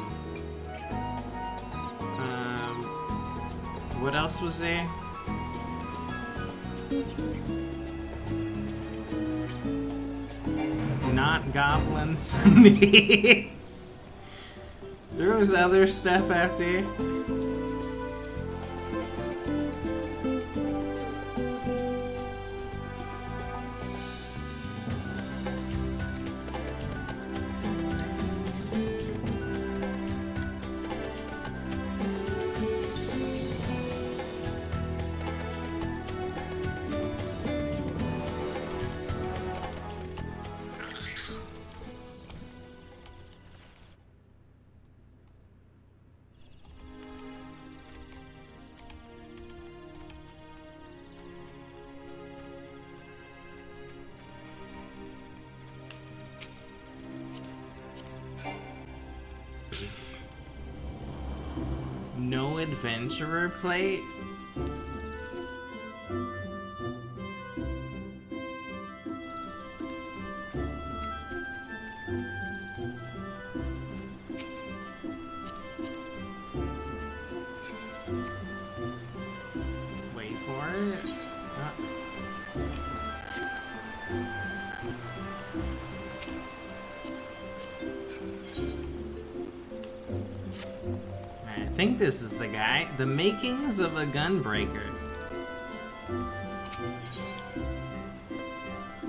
What else was there? Not goblins. There was other stuff out there. No adventurer plate? Wait for it. I think this is the guy. The makings of a gunbreaker.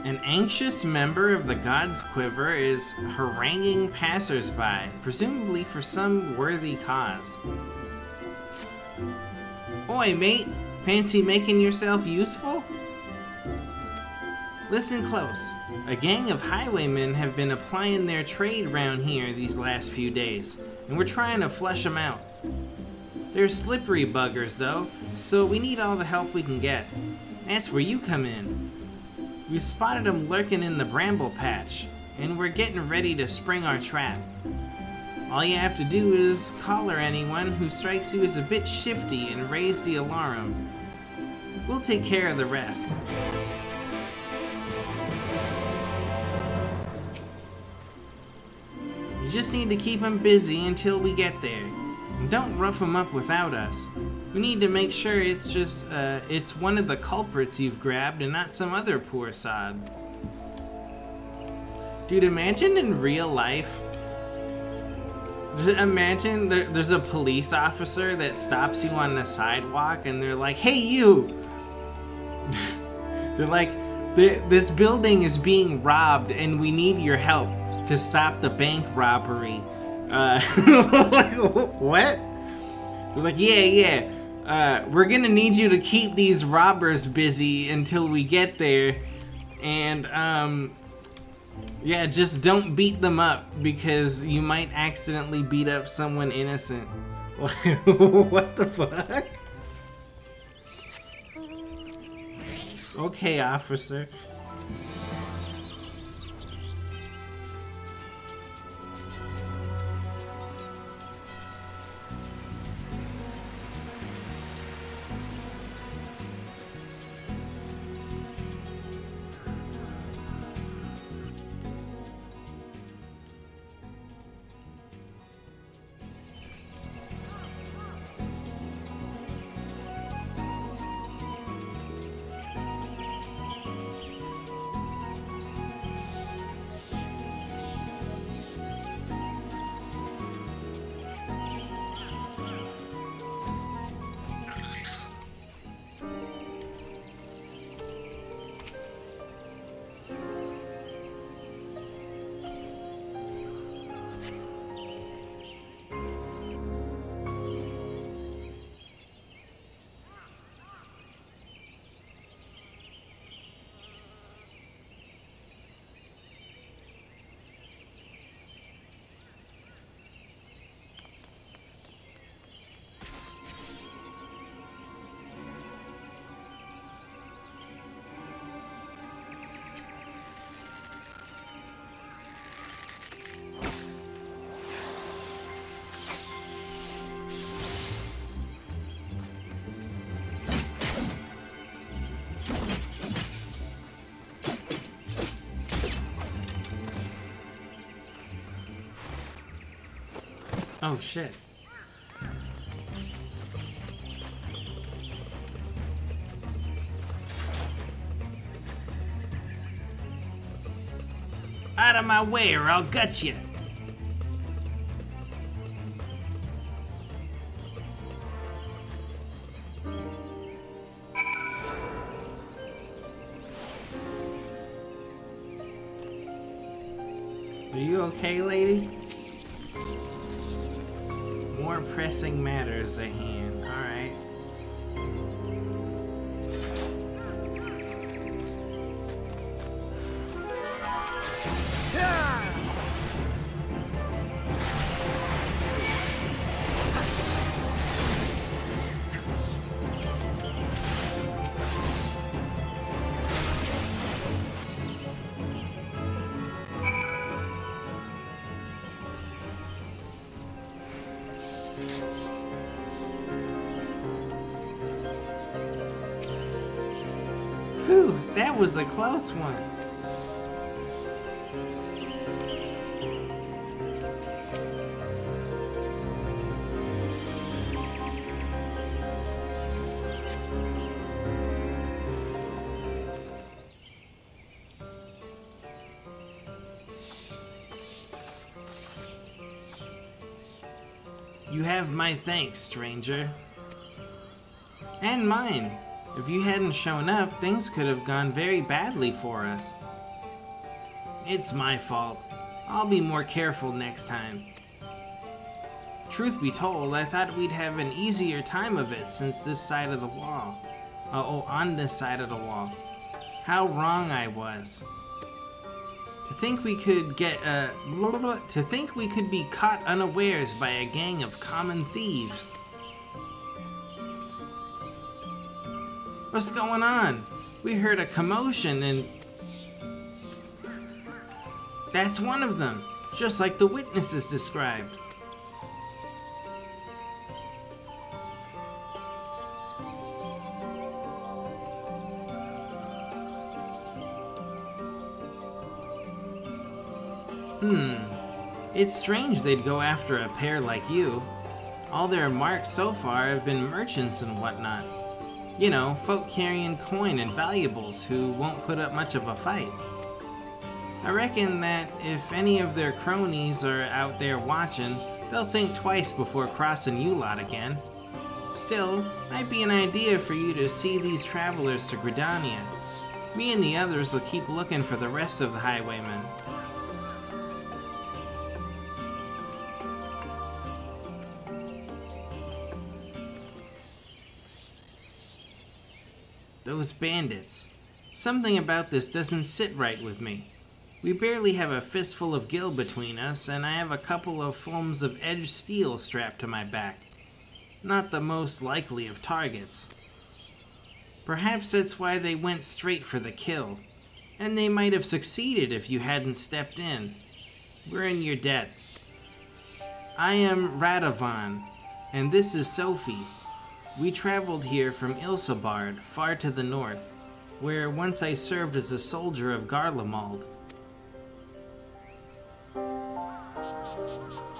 An anxious member of the God's Quiver is haranguing passersby, presumably for some worthy cause. Oi, mate! Fancy making yourself useful? Listen close. A gang of highwaymen have been applying their trade round here these last few days, and we're trying to flush them out. They're slippery buggers, though, so we need all the help we can get. That's where you come in. We spotted them lurking in the bramble patch, and we're getting ready to spring our trap. All you have to do is collar anyone who strikes you as a bit shifty and raise the alarm. We'll take care of the rest. You just need to keep them busy until we get there. And don't rough them up without us. We need to make sure it's just, it's one of the culprits you've grabbed and not some other poor sod. Dude, imagine in real life, imagine there's a police officer that stops you on the sidewalk and they're like, hey you! They're like, This building is being robbed, and we need your help to stop the bank robbery. Like, what? They're like, yeah. We're gonna need you to keep these robbers busy until we get there. And, yeah, just don't beat them up, because you might accidentally beat up someone innocent. What the fuck? Okay, officer. Oh shit. Out of my way or I'll gut you. Are you okay, lady? More pressing matters at hand. Alright. Phew, that was a close one. You have my thanks, stranger. And mine. If you hadn't shown up, things could have gone very badly for us. It's my fault. I'll be more careful next time. Truth be told, I thought we'd have an easier time of it since this side of the wall. On this side of the wall. How wrong I was. To think we could be caught unawares by a gang of common thieves. What's going on? We heard a commotion and... That's one of them, just like the witnesses described. It's strange they'd go after a pair like you. All their marks so far have been merchants and whatnot. You know, folk carrying coin and valuables who won't put up much of a fight. I reckon that if any of their cronies are out there watching, they'll think twice before crossing you lot again. Still, might be an idea for you to see these travelers to Gridania. Me and the others will keep looking for the rest of the highwaymen. Those bandits. Something about this doesn't sit right with me. We barely have a fistful of gil between us, and I have a couple of films of edged steel strapped to my back. Not the most likely of targets. Perhaps that's why they went straight for the kill, and they might have succeeded if you hadn't stepped in. We're in your debt. I am Radovan, and this is Sophie. We traveled here from Ilsabard, far to the north, where once I served as a soldier of Garlemald.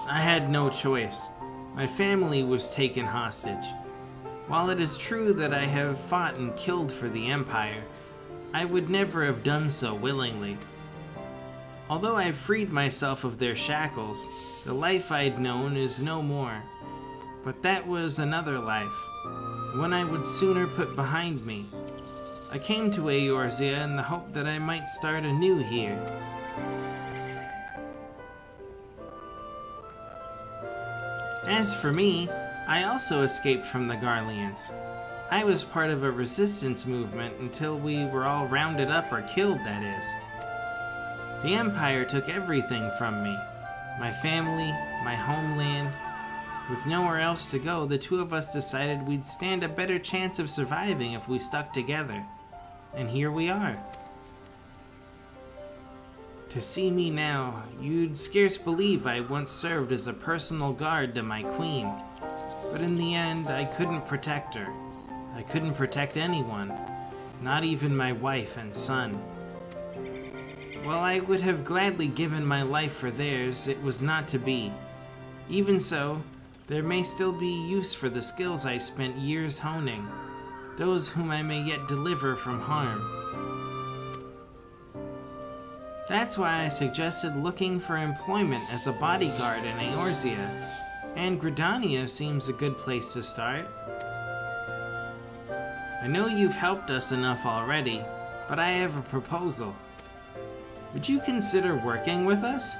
I had no choice. My family was taken hostage. While it is true that I have fought and killed for the Empire, I would never have done so willingly. Although I've freed myself of their shackles, the life I'd known is no more. But that was another life, one I would sooner put behind me. I came to Eorzea in the hope that I might start anew here. As for me, I also escaped from the Garleans. I was part of a resistance movement until we were all rounded up or killed, that is. The Empire took everything from me. My family, my homeland. With nowhere else to go, the two of us decided we'd stand a better chance of surviving if we stuck together. And here we are. To see me now, you'd scarce believe I once served as a personal guard to my queen. But in the end, I couldn't protect her. I couldn't protect anyone, not even my wife and son. While I would have gladly given my life for theirs, it was not to be. Even so, there may still be use for the skills I spent years honing, those whom I may yet deliver from harm. That's why I suggested looking for employment as a bodyguard in Eorzea, and Gridania seems a good place to start. I know you've helped us enough already, but I have a proposal. Would you consider working with us?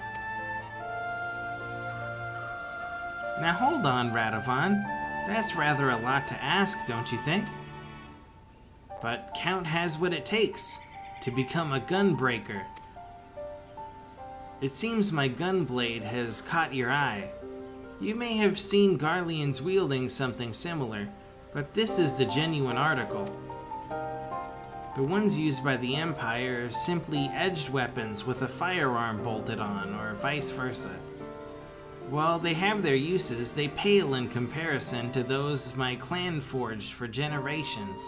Now hold on, Radovan. That's rather a lot to ask, don't you think? But Count has what it takes to become a gunbreaker. It seems my gunblade has caught your eye. You may have seen Garleans wielding something similar, but this is the genuine article. The ones used by the Empire are simply edged weapons with a firearm bolted on, or vice versa. While they have their uses, they pale in comparison to those my clan forged for generations.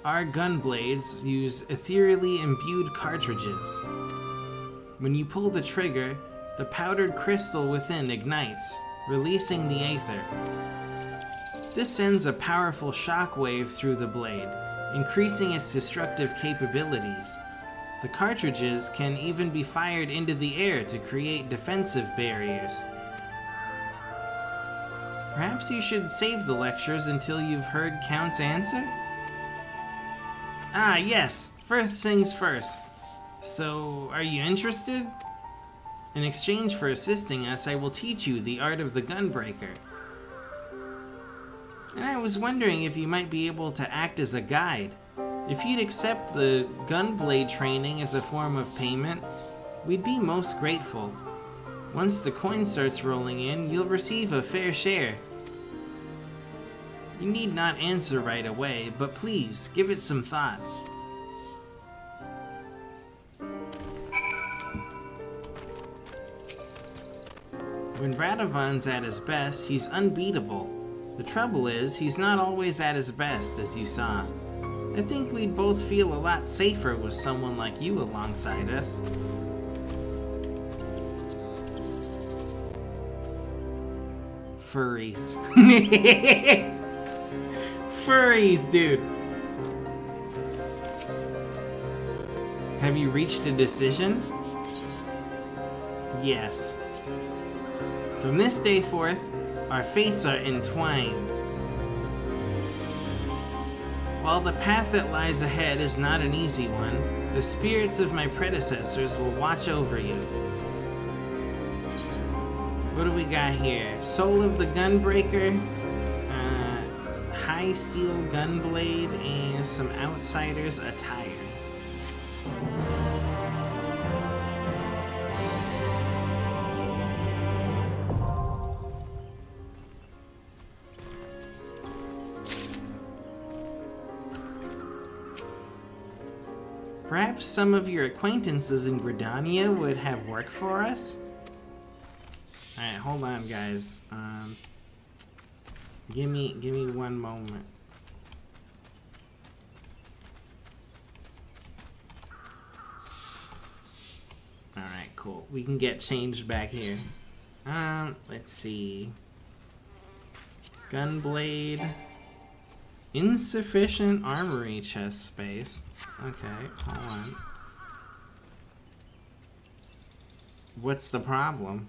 Our gunblades use ethereally imbued cartridges. When you pull the trigger, the powdered crystal within ignites, releasing the aether. This sends a powerful shockwave through the blade, increasing its destructive capabilities. The cartridges can even be fired into the air to create defensive barriers. Perhaps you should save the lectures until you've heard Count's answer? Ah, yes! First things first. So, are you interested? In exchange for assisting us, I will teach you the art of the gunbreaker. And I was wondering if you might be able to act as a guide. If you'd accept the gunblade training as a form of payment, we'd be most grateful. Once the coin starts rolling in, you'll receive a fair share. You need not answer right away, but please, give it some thought. When Radovan's at his best, he's unbeatable. The trouble is, he's not always at his best, as you saw. I think we'd both feel a lot safer with someone like you alongside us. Furries. Furries, dude. Have you reached a decision? Yes. From this day forth, our fates are entwined. While the path that lies ahead is not an easy one, the spirits of my predecessors will watch over you. What do we got here? Soul of the Gunbreaker, High Steel Gunblade, and some Outsiders attire. Perhaps some of your acquaintances in Gridania would have work for us? Alright, hold on, guys. Give me one moment. Alright, cool. We can get changed back here. Let's see. Gunblade. Insufficient armory chest space. Okay, hold on. What's the problem?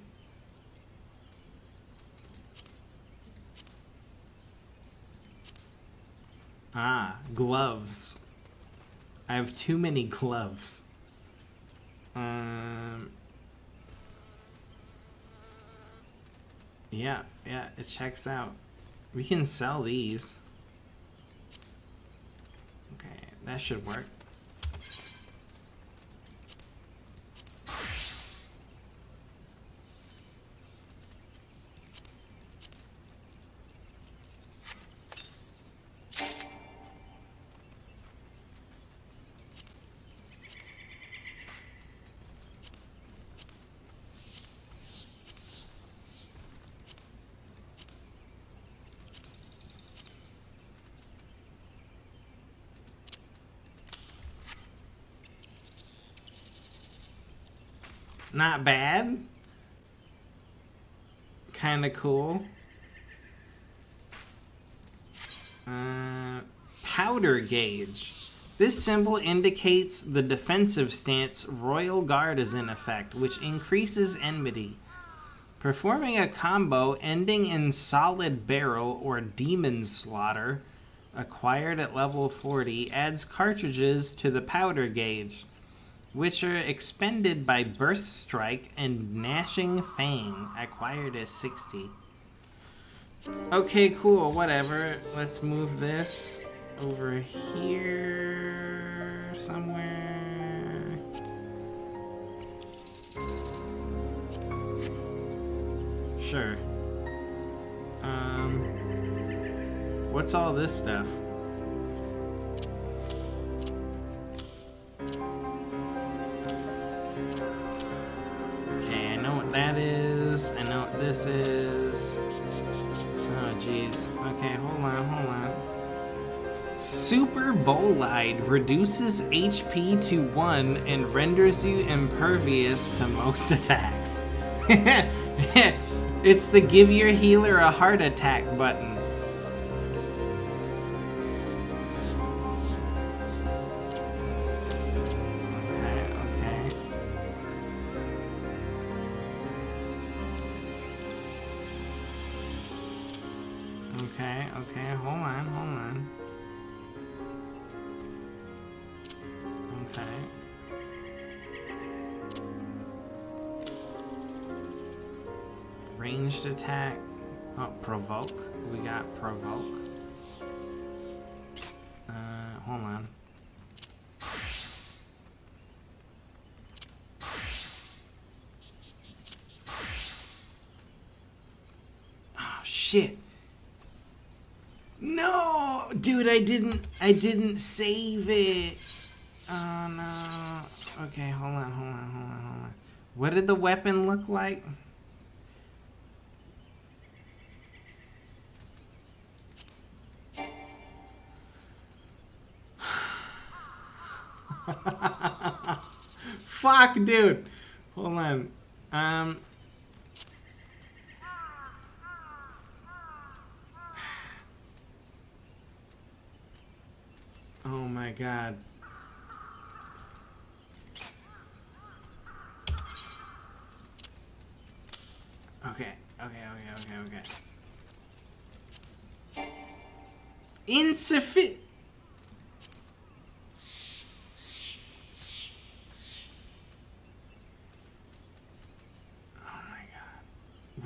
Ah, gloves. I have too many gloves. Yeah, it checks out. We can sell these. Okay, that should work. Not bad. Kinda cool. Powder gauge. This symbol indicates the defensive stance Royal Guard is in effect, which increases enmity. Performing a combo ending in Solid Barrel or Demon Slaughter, acquired at level 40, adds cartridges to the powder gauge, which are expended by Burst Strike and Gnashing Fang, acquired as 60. Okay, cool, whatever. Let's move this over here somewhere. Sure. What's all this stuff? That is, I know what this is. Oh jeez. Okay, hold on. Super Bolide reduces HP to 1 and renders you impervious to most attacks. It's the give your healer a heart attack button. Okay, hold on. Okay. Ranged attack. Oh, provoke. We got provoke. Hold on. Oh, shit. No, dude, I didn't save it. Oh no. Okay, hold on. What did the weapon look like? Fuck, dude. Hold on. Oh my god. Okay. Insufficient.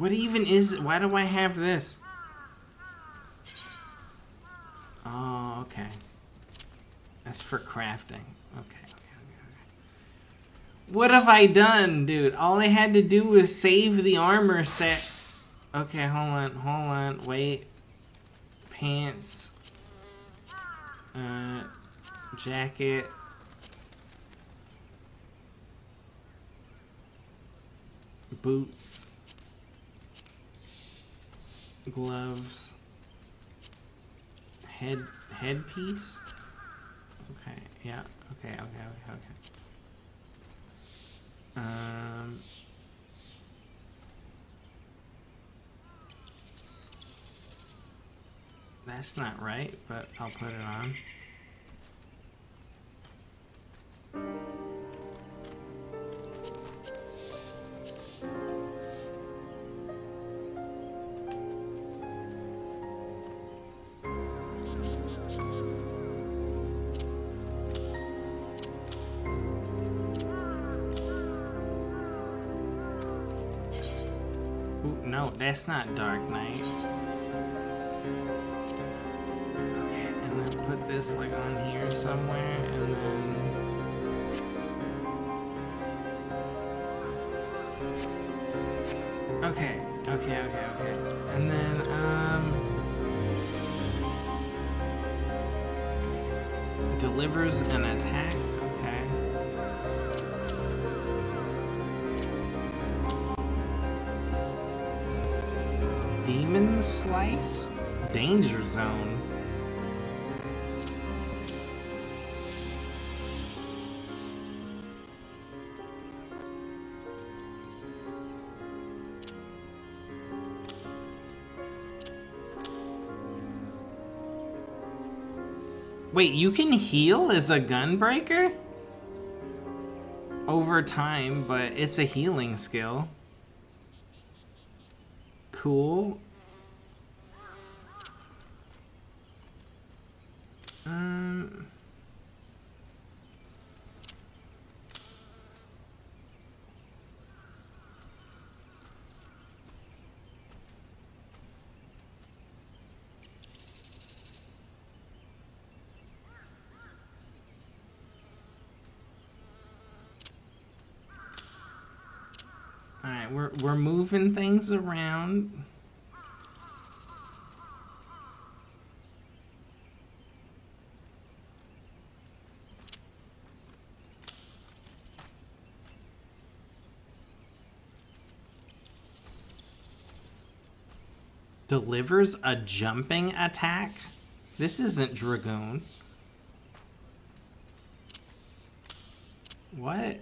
What even is it? Why do I have this? Oh, okay. That's for crafting. Okay. What have I done, dude? All I had to do was save the armor set. Okay, hold on, wait. Pants. Jacket. Boots. Gloves. Headpiece? Okay, yeah, okay. That's not right, but I'll put it on. Ooh, no, that's not Dark Knight. Okay, and then put this like on here somewhere, and then... Okay. And then, delivers an attack. Okay. Demon Slice? Danger Zone. Wait, you can heal as a gunbreaker? Over time, but it's a healing skill. Cool. Alright, we're moving things around. Delivers a jumping attack? This isn't Dragoon. What?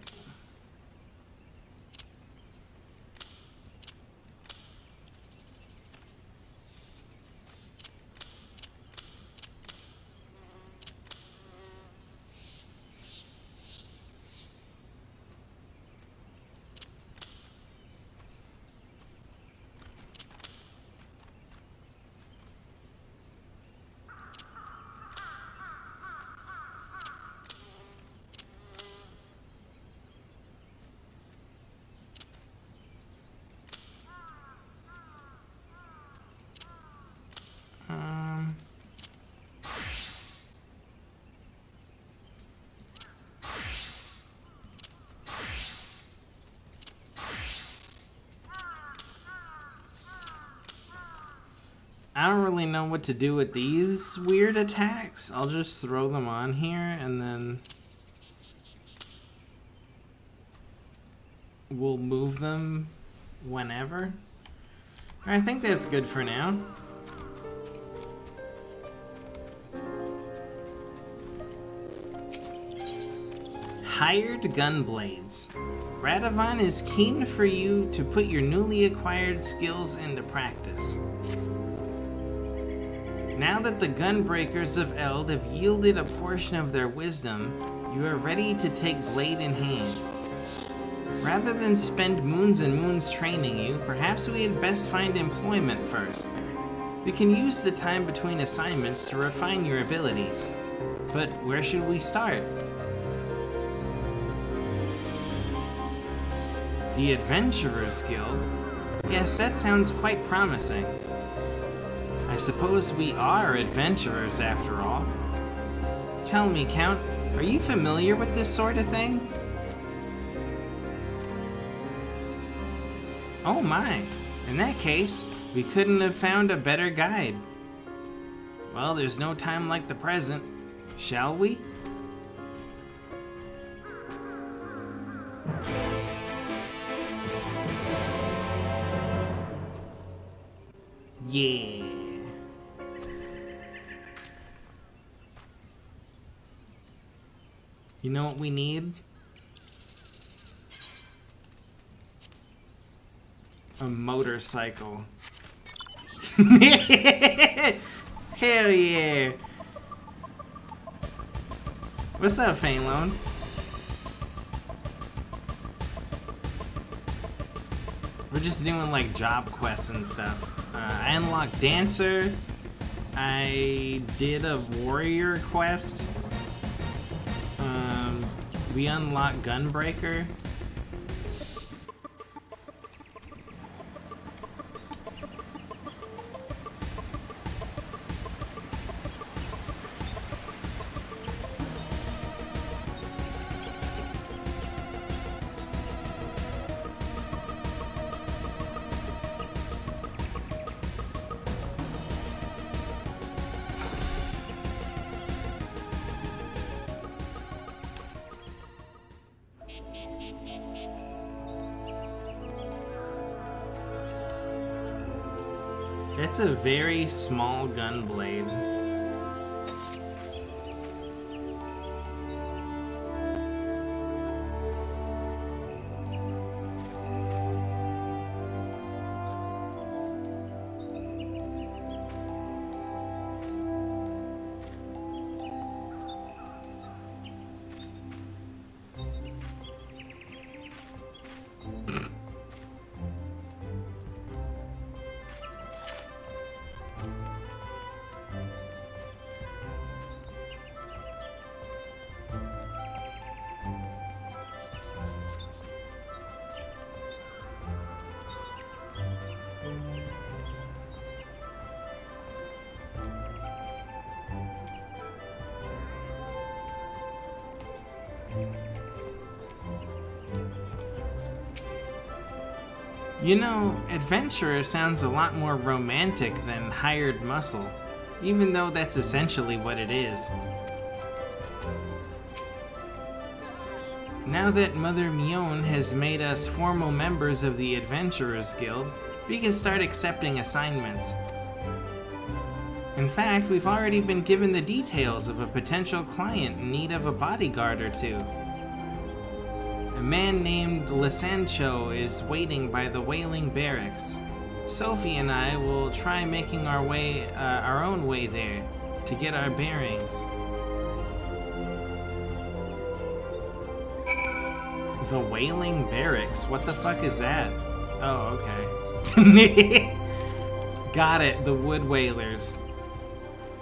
I don't really know what to do with these weird attacks. I'll just throw them on here and then we'll move them whenever. I think that's good for now. Hired Gunblades. Radovan is keen for you to put your newly acquired skills into practice. Now that the Gunbreakers of Eld have yielded a portion of their wisdom, you are ready to take blade in hand. Rather than spend moons and moons training you, perhaps we had best find employment first. We can use the time between assignments to refine your abilities. But where should we start? The Adventurers Guild? Yes, that sounds quite promising. I suppose we are adventurers after all. Tell me, Count, are you familiar with this sort of thing? Oh my, in that case, we couldn't have found a better guide. Well, there's no time like the present, shall we? Yeah. You know what we need? A motorcycle. Hell yeah. What's up, Fainlone? We're just doing like job quests and stuff. I unlocked Dancer. I did a warrior quest. We unlocked Gunbreaker. That's a very small gun blade. You know, adventurer sounds a lot more romantic than hired muscle, even though that's essentially what it is. Now that Mother Mion has made us formal members of the Adventurers Guild, we can start accepting assignments. In fact, we've already been given the details of a potential client in need of a bodyguard or two. A man named Lisancho is waiting by the Wailing Barracks. Sophie and I will try making our own way there to get our bearings. The Wailing Barracks? What the fuck is that? Oh, okay. Got it, the Wood Whalers.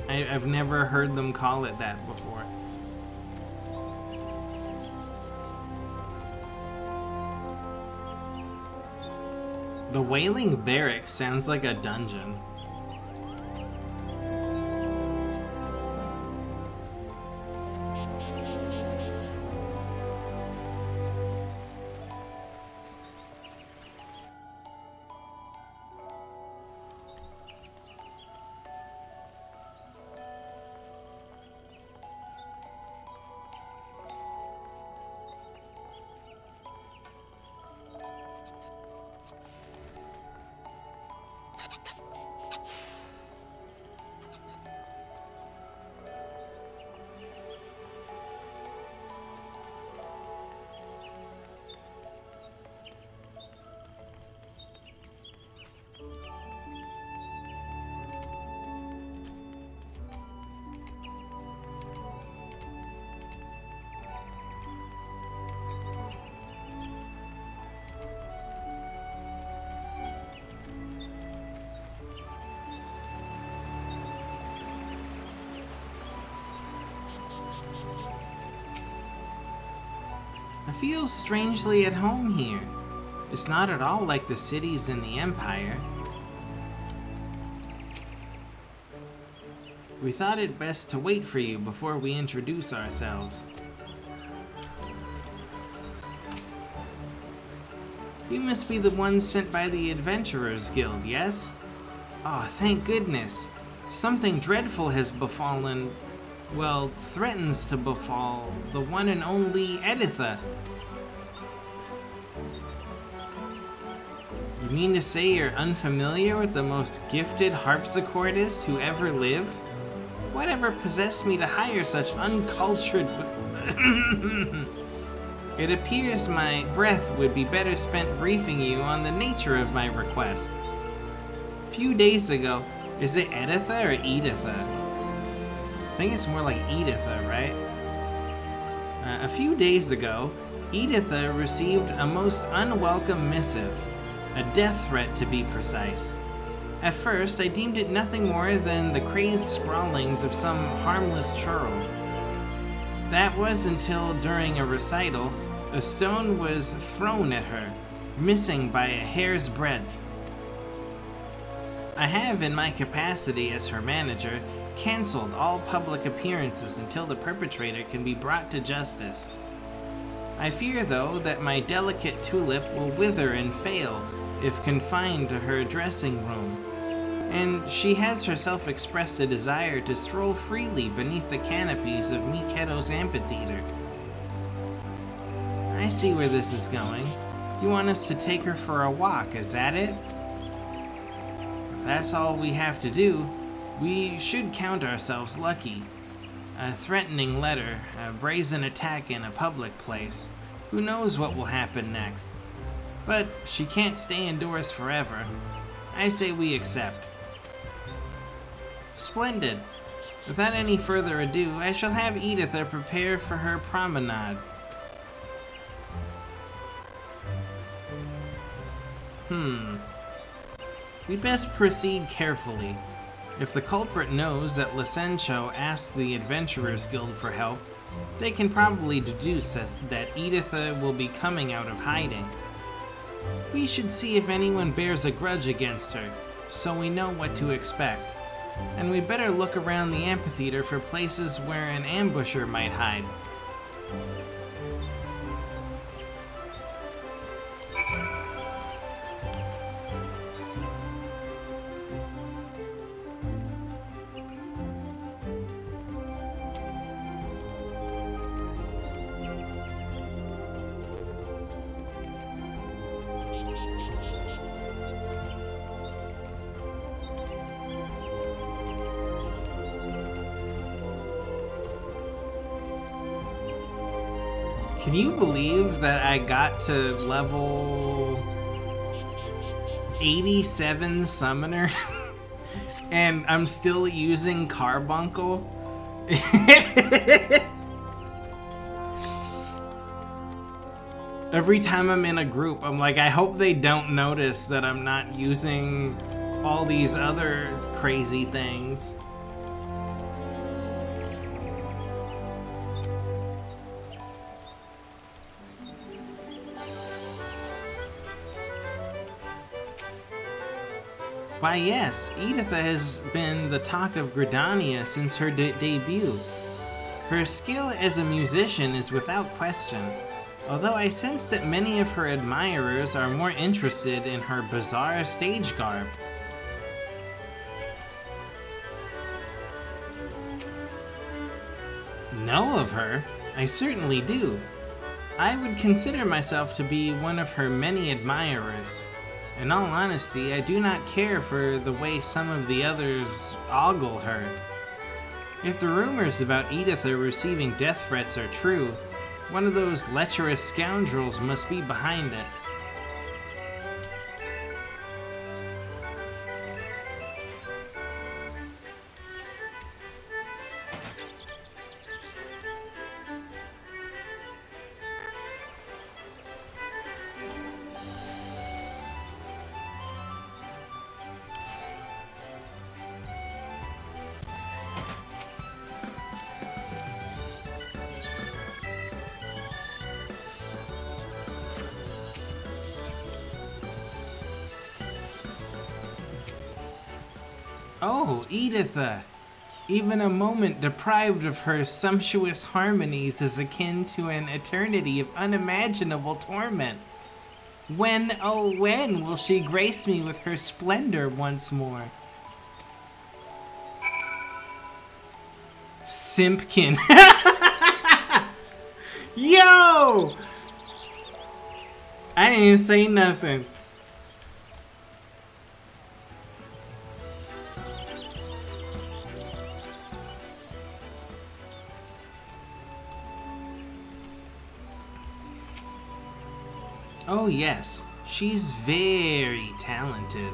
I've never heard them call it that before. The Wailing Barracks sounds like a dungeon. I feel strangely at home here. It's not at all like the cities in the Empire. We thought it best to wait for you before we introduce ourselves. You must be the one sent by the Adventurers Guild, yes? Oh, thank goodness. Something dreadful has befallen, well, threatens to befall, the one and only Editha. You mean to say you're unfamiliar with the most gifted harpsichordist who ever lived? Whatever possessed me to hire such uncultured... It appears my breath would be better spent briefing you on the nature of my request. A few days ago, is it Editha or Editha? I think it's more like Editha, right? A few days ago, Editha received a most unwelcome missive. A death threat, to be precise. At first, I deemed it nothing more than the crazed scrawlings of some harmless churl. That was until, during a recital, a stone was thrown at her, missing by a hair's breadth. I have, in my capacity as her manager, cancelled all public appearances until the perpetrator can be brought to justice. I fear, though, that my delicate tulip will wither and fail if confined to her dressing room, and she has herself expressed a desire to stroll freely beneath the canopies of Miketo's amphitheater. I see where this is going. You want us to take her for a walk, is that it? If that's all we have to do, we should count ourselves lucky. A threatening letter, a brazen attack in a public place. Who knows what will happen next? But she can't stay indoors forever. I say we accept. Splendid. Without any further ado, I shall have Editha prepare for her promenade. We'd best proceed carefully. If the culprit knows that Licencio asked the Adventurers Guild for help, they can probably deduce that Editha will be coming out of hiding. We should see if anyone bears a grudge against her, so we know what to expect. And we better look around the amphitheater for places where an ambusher might hide. Can you believe that I got to level 87 Summoner and I'm still using Carbuncle? Every time I'm in a group, I'm like, I hope they don't notice that I'm not using all these other crazy things. Why yes, Editha has been the talk of Gridania since her debut. Her skill as a musician is without question, although I sense that many of her admirers are more interested in her bizarre stage garb. Know of her? I certainly do. I would consider myself to be one of her many admirers. In all honesty, I do not care for the way some of the others ogle her. If the rumors about Editha receiving death threats are true, one of those lecherous scoundrels must be behind it. Oh, Editha! Even a moment deprived of her sumptuous harmonies is akin to an eternity of unimaginable torment. When, oh when, will she grace me with her splendor once more? Simpkin. Yo! I didn't even say nothing. Oh yes, she's very talented.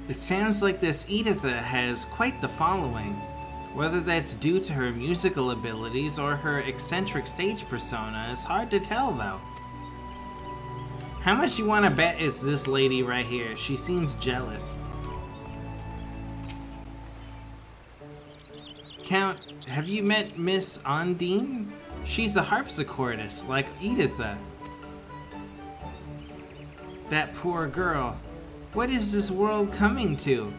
It sounds like this Editha has quite the following. Whether that's due to her musical abilities or her eccentric stage persona is hard to tell though. How much you want to bet it's this lady right here? She seems jealous. Count, have you met Miss Ondine? She's a harpsichordist, like Editha. That poor girl. What is this world coming to?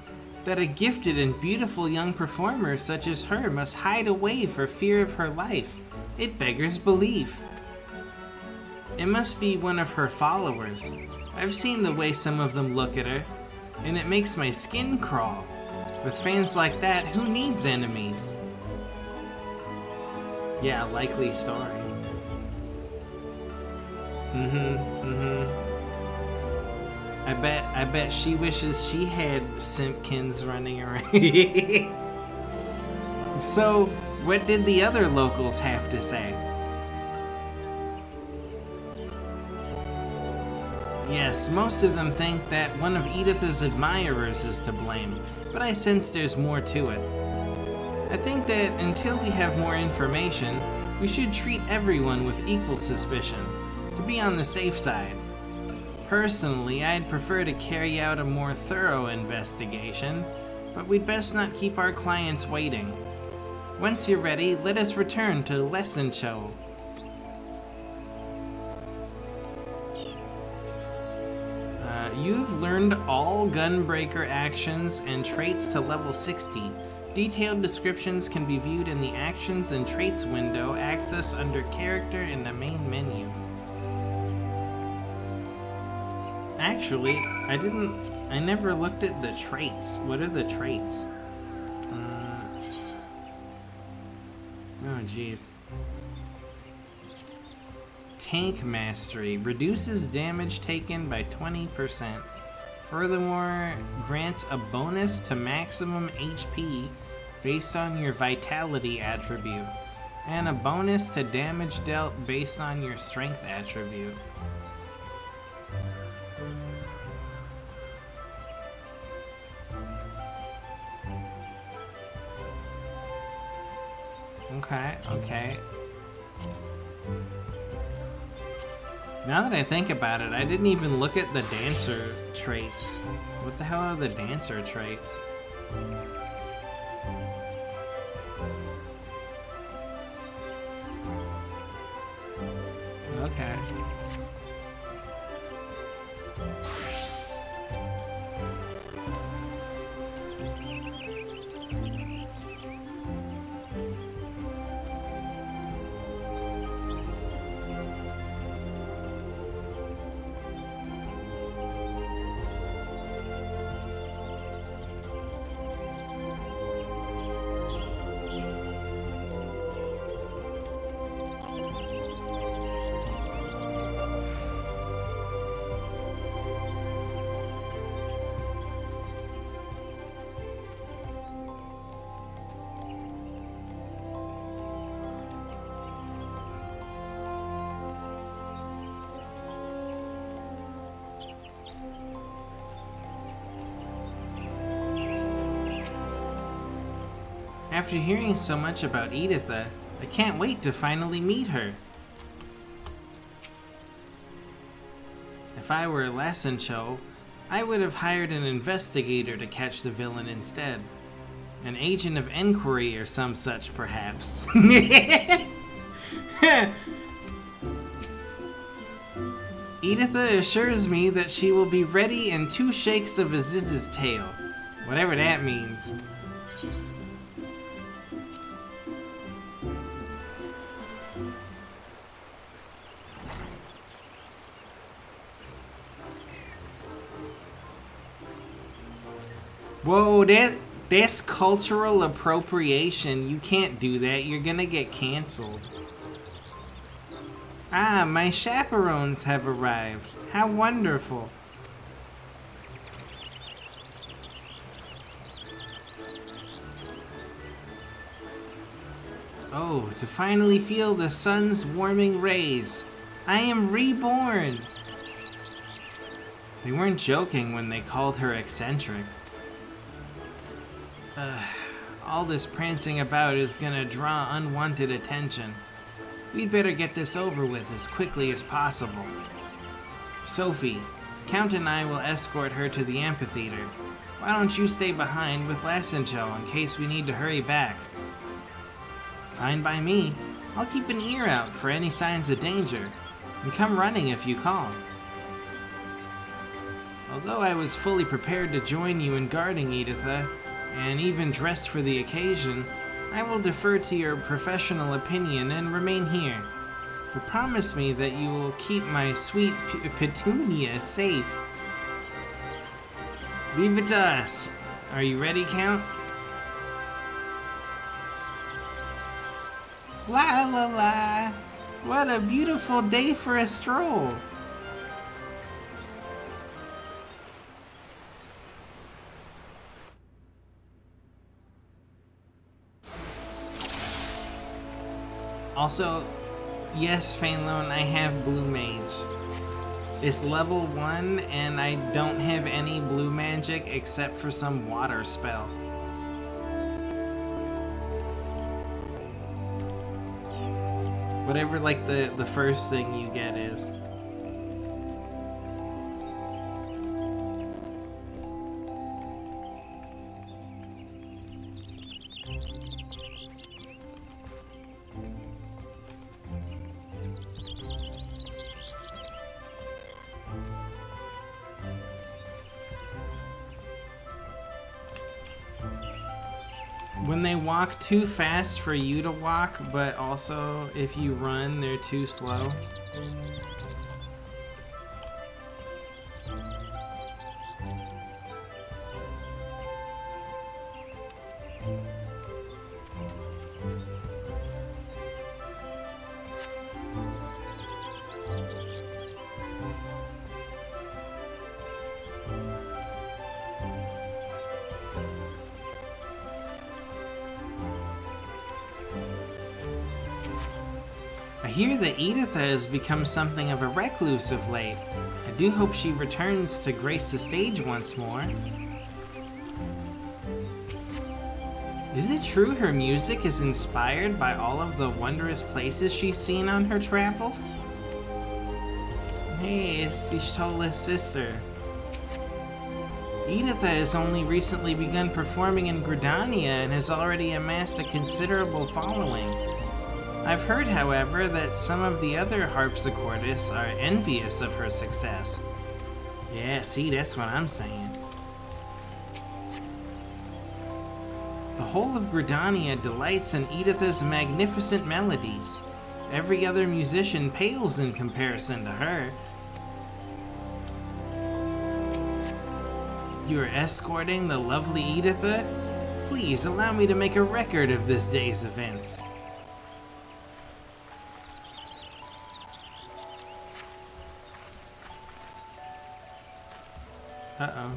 That a gifted and beautiful young performer such as her must hide away for fear of her life. It beggars belief. It must be one of her followers. I've seen the way some of them look at her, and it makes my skin crawl. With fans like that, who needs enemies? Yeah, likely story. I bet she wishes she had Simpkins running around. So, what did the other locals have to say? Yes, most of them think that one of Editha's admirers is to blame, but I sense there's more to it. I think that until we have more information, we should treat everyone with equal suspicion, to be on the safe side. Personally, I'd prefer to carry out a more thorough investigation, but we'd best not keep our clients waiting. Once you're ready, let us return to Lesson Show. You've learned all Gunbreaker actions and traits to level 60. Detailed descriptions can be viewed in the Actions and Traits window, accessed under Character in the main menu. Actually, I never looked at the traits. What are the traits? Oh jeez. Tank Mastery reduces damage taken by 20%. Furthermore, grants a bonus to maximum HP based on your Vitality attribute, and a bonus to damage dealt based on your Strength attribute. Okay. Now that I think about it, I didn't even look at the dancer traits. What the hell are the dancer traits? Okay. After hearing so much about Editha, I can't wait to finally meet her. If I were Lesson Show, I would have hired an investigator to catch the villain instead. An agent of inquiry or some such, perhaps. Editha assures me that she will be ready in 2 shakes of Aziz's tail. Whatever that means. Whoa, that's cultural appropriation. You can't do that. You're gonna get canceled. Ah, my chaperones have arrived. How wonderful. Oh, to finally feel the sun's warming rays. I am reborn. They weren't joking when they called her eccentric. All this prancing about is gonna draw unwanted attention. We'd better get this over with as quickly as possible. Sophie, Count and I will escort her to the amphitheater. Why don't you stay behind with Lassencho in case we need to hurry back? Fine by me. I'll keep an ear out for any signs of danger, and come running if you call. Although I was fully prepared to join you in guarding Editha, and even dressed for the occasion, I will defer to your professional opinion and remain here. But promise me that you will keep my sweet Petunia safe. Leave it to us. Are you ready, Count? La la la! What a beautiful day for a stroll! Also, yes, Fainlone, I have Blue Mage. It's level 1, and I don't have any blue magic except for some water spell. Whatever, like, the first thing you get is. When they walk too fast for you to walk, but also if you run, they're too slow. I hear that Editha has become something of a recluse of late. I do hope she returns to grace the stage once more. Is it true her music is inspired by all of the wondrous places she's seen on her travels? Hey, it's Ishtola's sister. Editha has only recently begun performing in Gridania and has already amassed a considerable following. I've heard, however, that some of the other harpsichordists are envious of her success. Yeah, see, that's what I'm saying. The whole of Gridania delights in Editha's magnificent melodies. Every other musician pales in comparison to her. You are escorting the lovely Editha? Please allow me to make a record of this day's events. Uh-oh.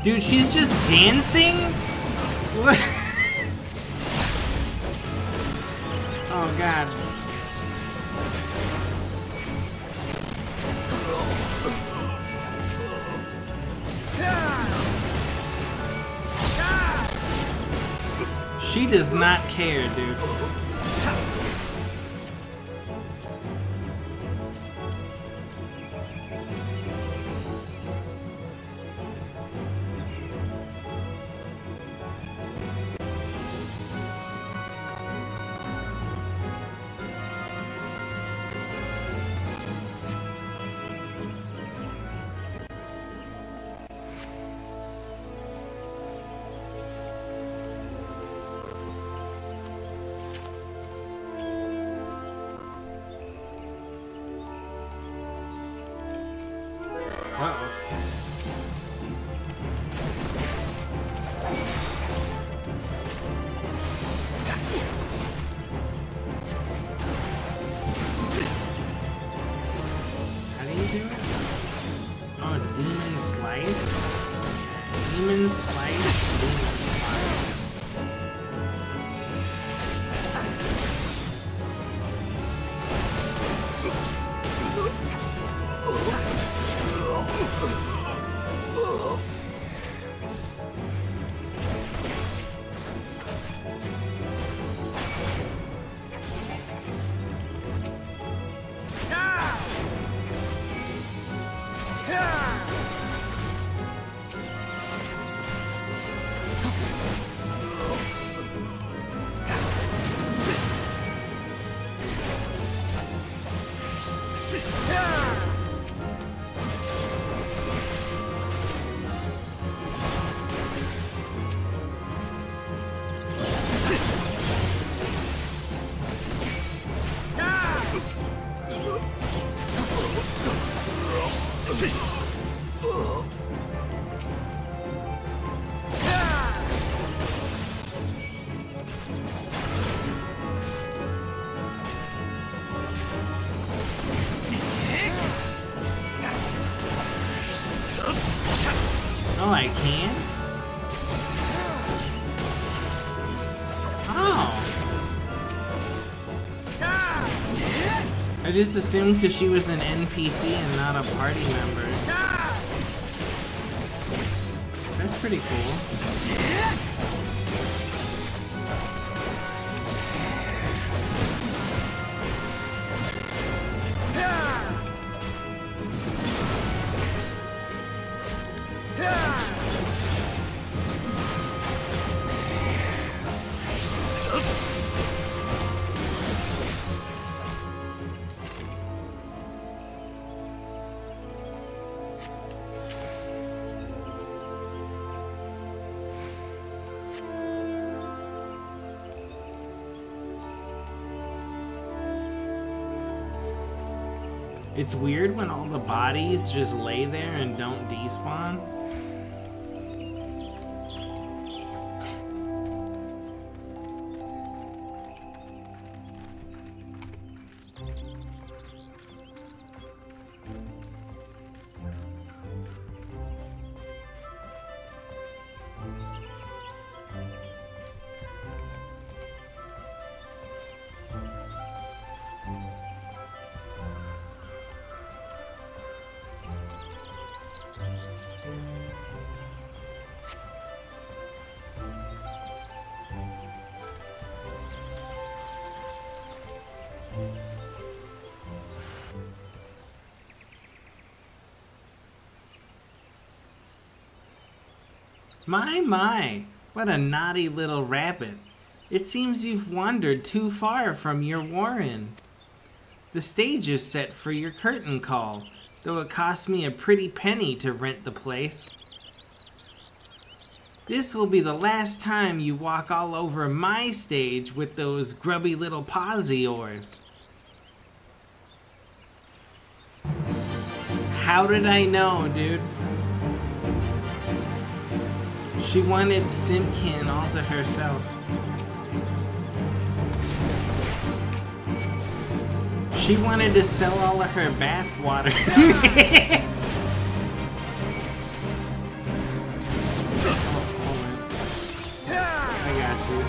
Dude, she's just dancing? What? Oh god. She does not care, dude. Uh-oh. How do you do it? Oh, it's Demon Slice? Demon Slice, Demon Slice. Oh, I can? Oh. I just assumed because she was an NPC and not a party member. That's pretty cool. It's weird when all the bodies just lay there and don't despawn. My, what a naughty little rabbit. It seems you've wandered too far from your warren. The stage is set for your curtain call, though it cost me a pretty penny to rent the place. This will be the last time you walk all over my stage with those grubby little paws of yours. How did I know, dude? She wanted Simpkin all to herself. She wanted to sell all of her bath water. I got you.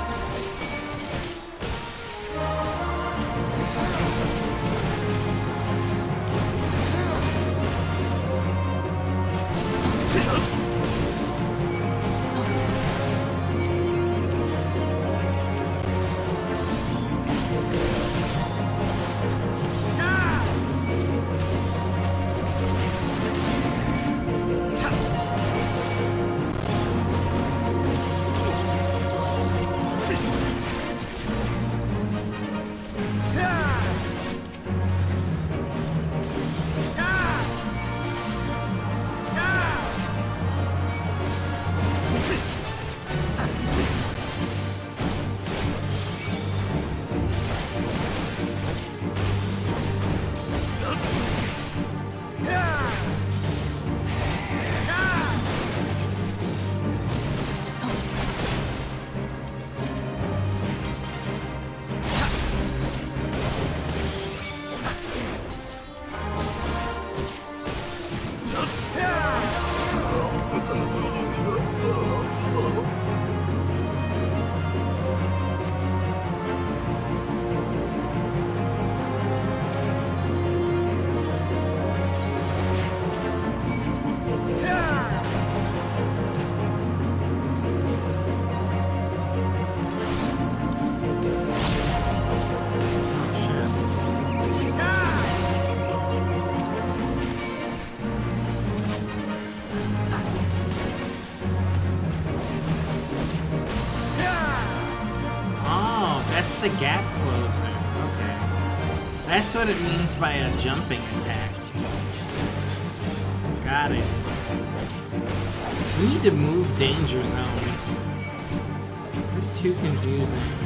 a gap closer. Okay. That's what it means by a jumping attack. Got it. We need to move danger zone. It's too confusing.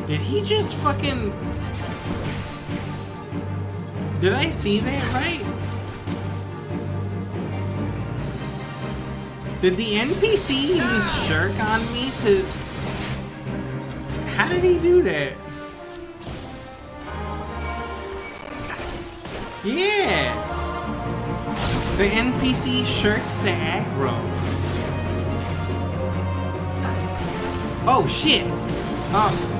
Did he just fucking... Did I see that right? Did the NPC use Shirk on me to... How did he do that? Yeah! The NPC shirks the aggro. Oh shit! Oh.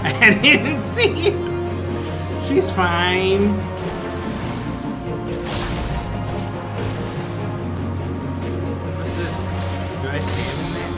I didn't see it. She's fine. What's this? Do I stand in there?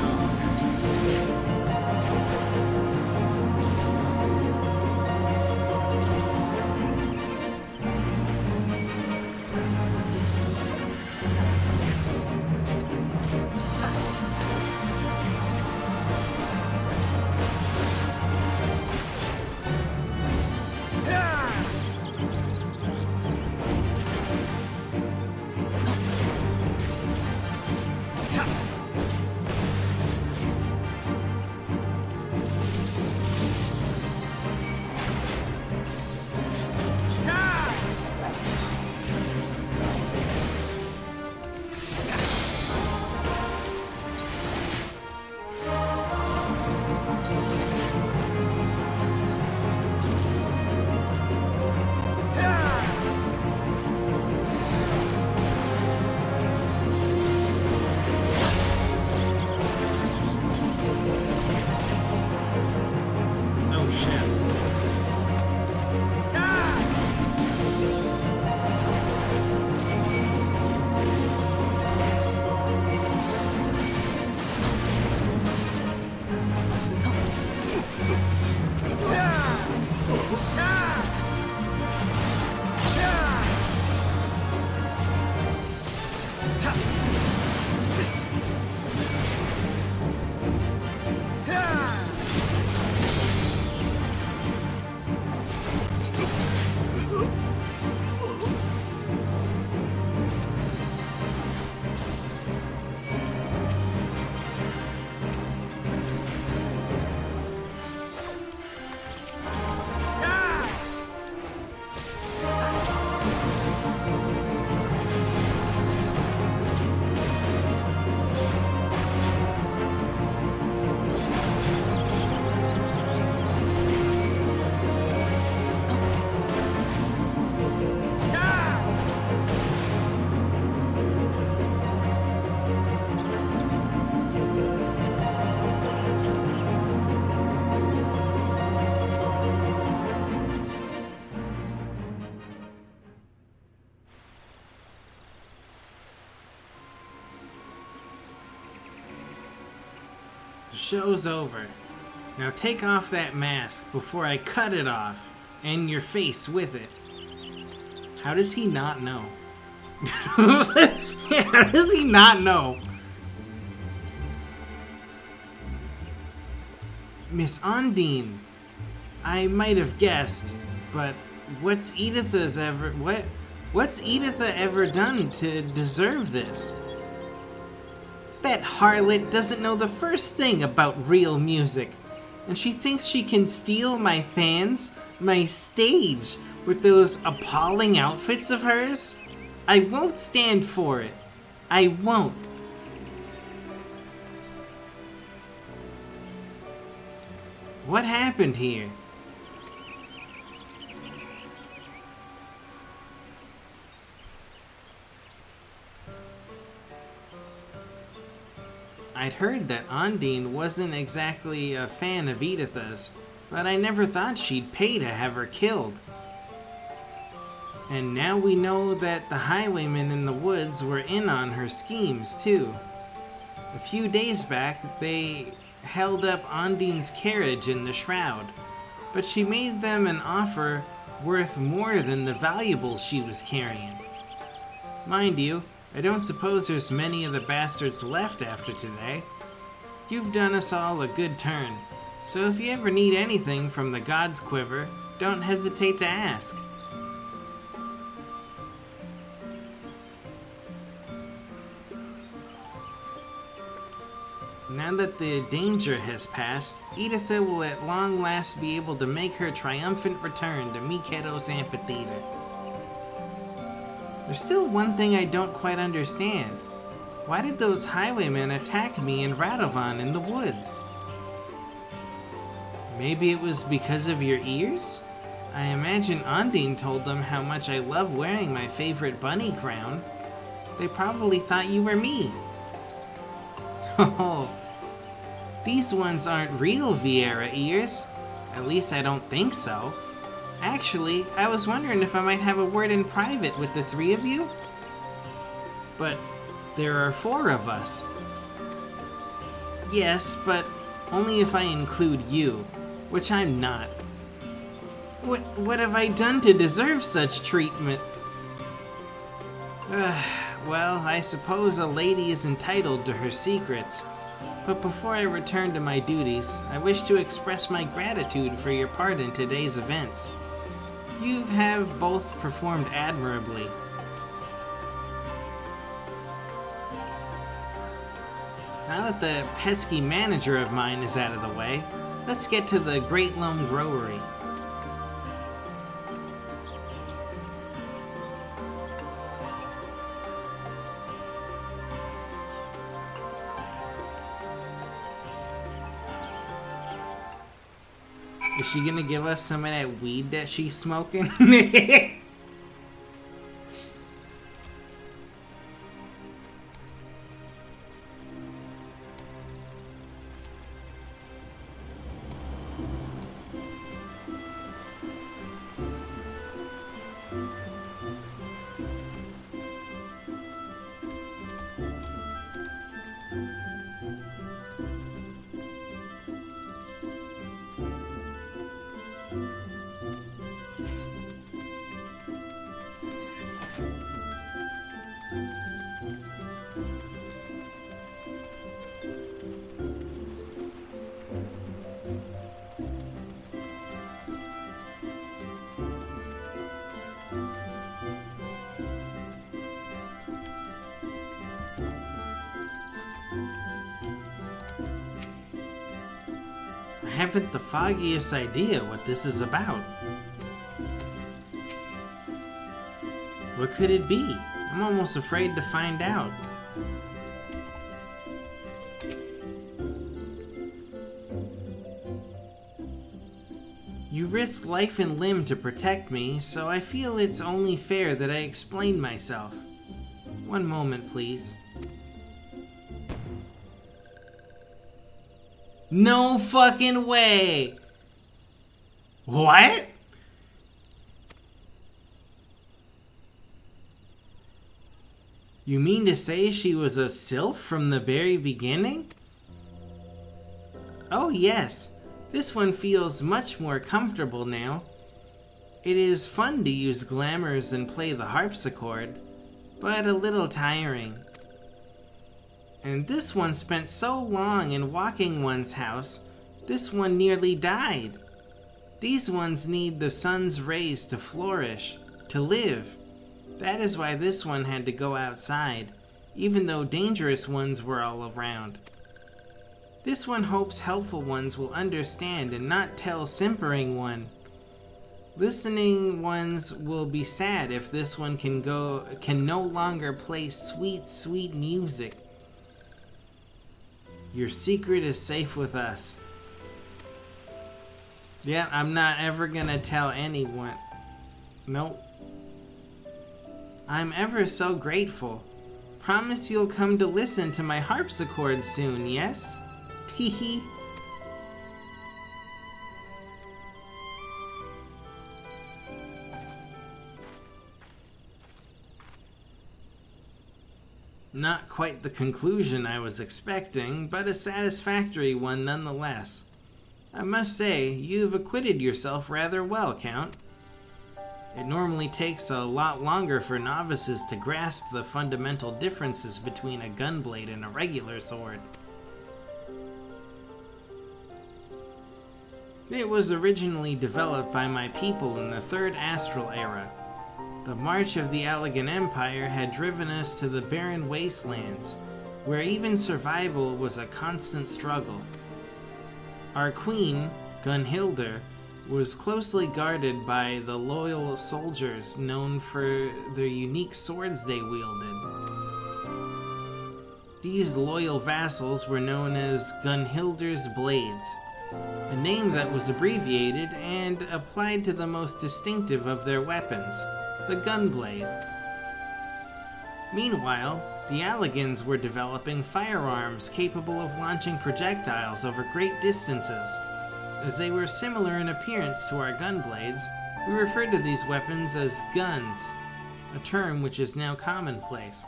The show's over. Now take off that mask before I cut it off, and your face with it. How does he not know? How does he not know? Miss Undine, I might have guessed, but what's Editha's what's Editha ever done to deserve this? That harlot doesn't know the first thing about real music. And she thinks she can steal my fans, my stage, with those appalling outfits of hers? I won't stand for it. I won't. What happened here? I'd heard that Ondine wasn't exactly a fan of Editha's, but I never thought she'd pay to have her killed. And now we know that the highwaymen in the woods were in on her schemes, too. A few days back, they held up Ondine's carriage in the shroud, but she made them an offer worth more than the valuables she was carrying. Mind you, I don't suppose there's many of the bastards left after today. You've done us all a good turn, so if you ever need anything from the God's Quiver, don't hesitate to ask. Now that the danger has passed, Editha will at long last be able to make her triumphant return to Mikedo's amphitheater. There's still one thing I don't quite understand. Why did those highwaymen attack me and Radovan in the woods? Maybe it was because of your ears? I imagine Ondine told them how much I love wearing my favorite bunny crown. They probably thought you were me. Oh, these ones aren't real Vieira ears. At least I don't think so. Actually, I was wondering if I might have a word in private with the three of you. But there are 4 of us. Yes, but only if I include you, which I'm not. What have I done to deserve such treatment? Well, I suppose a lady is entitled to her secrets. But before I return to my duties, I wish to express my gratitude for your part in today's events. You have both performed admirably. Now that the pesky manager of mine is out of the way, let's get to the Great Loam Growery. Is she gonna give us some of that weed that she's smoking? I haven't the foggiest idea what this is about. What could it be? I'm almost afraid to find out. You risked life and limb to protect me, so I feel it's only fair that I explain myself. One moment, please. No fucking way! What? You mean to say she was a sylph from the very beginning? Oh yes, this one feels much more comfortable now. It is fun to use glamours and play the harpsichord, but a little tiring. And this one spent so long in walking one's house, this one nearly died. These ones need the sun's rays to flourish, to live. That is why this one had to go outside, even though dangerous ones were all around. This one hopes helpful ones will understand and not tell simpering one. Listening ones will be sad if this one can no longer play sweet, sweet music. Your secret is safe with us. Yeah, I'm not ever gonna tell anyone. Nope. I'm ever so grateful. Promise you'll come to listen to my harpsichord soon, yes? Teehee. Not quite the conclusion I was expecting, but a satisfactory one nonetheless. I must say, you've acquitted yourself rather well, Count. It normally takes a lot longer for novices to grasp the fundamental differences between a gunblade and a regular sword. It was originally developed by my people in the Third Astral Era. The march of the Allegan Empire had driven us to the barren wastelands, where even survival was a constant struggle. Our queen, Gunhilder, was closely guarded by the loyal soldiers known for their unique swords they wielded. These loyal vassals were known as Gunhilder's Blades, a name that was abbreviated and applied to the most distinctive of their weapons, the gunblade. Meanwhile, the Allegans were developing firearms capable of launching projectiles over great distances. As they were similar in appearance to our gunblades, we referred to these weapons as guns, a term which is now commonplace.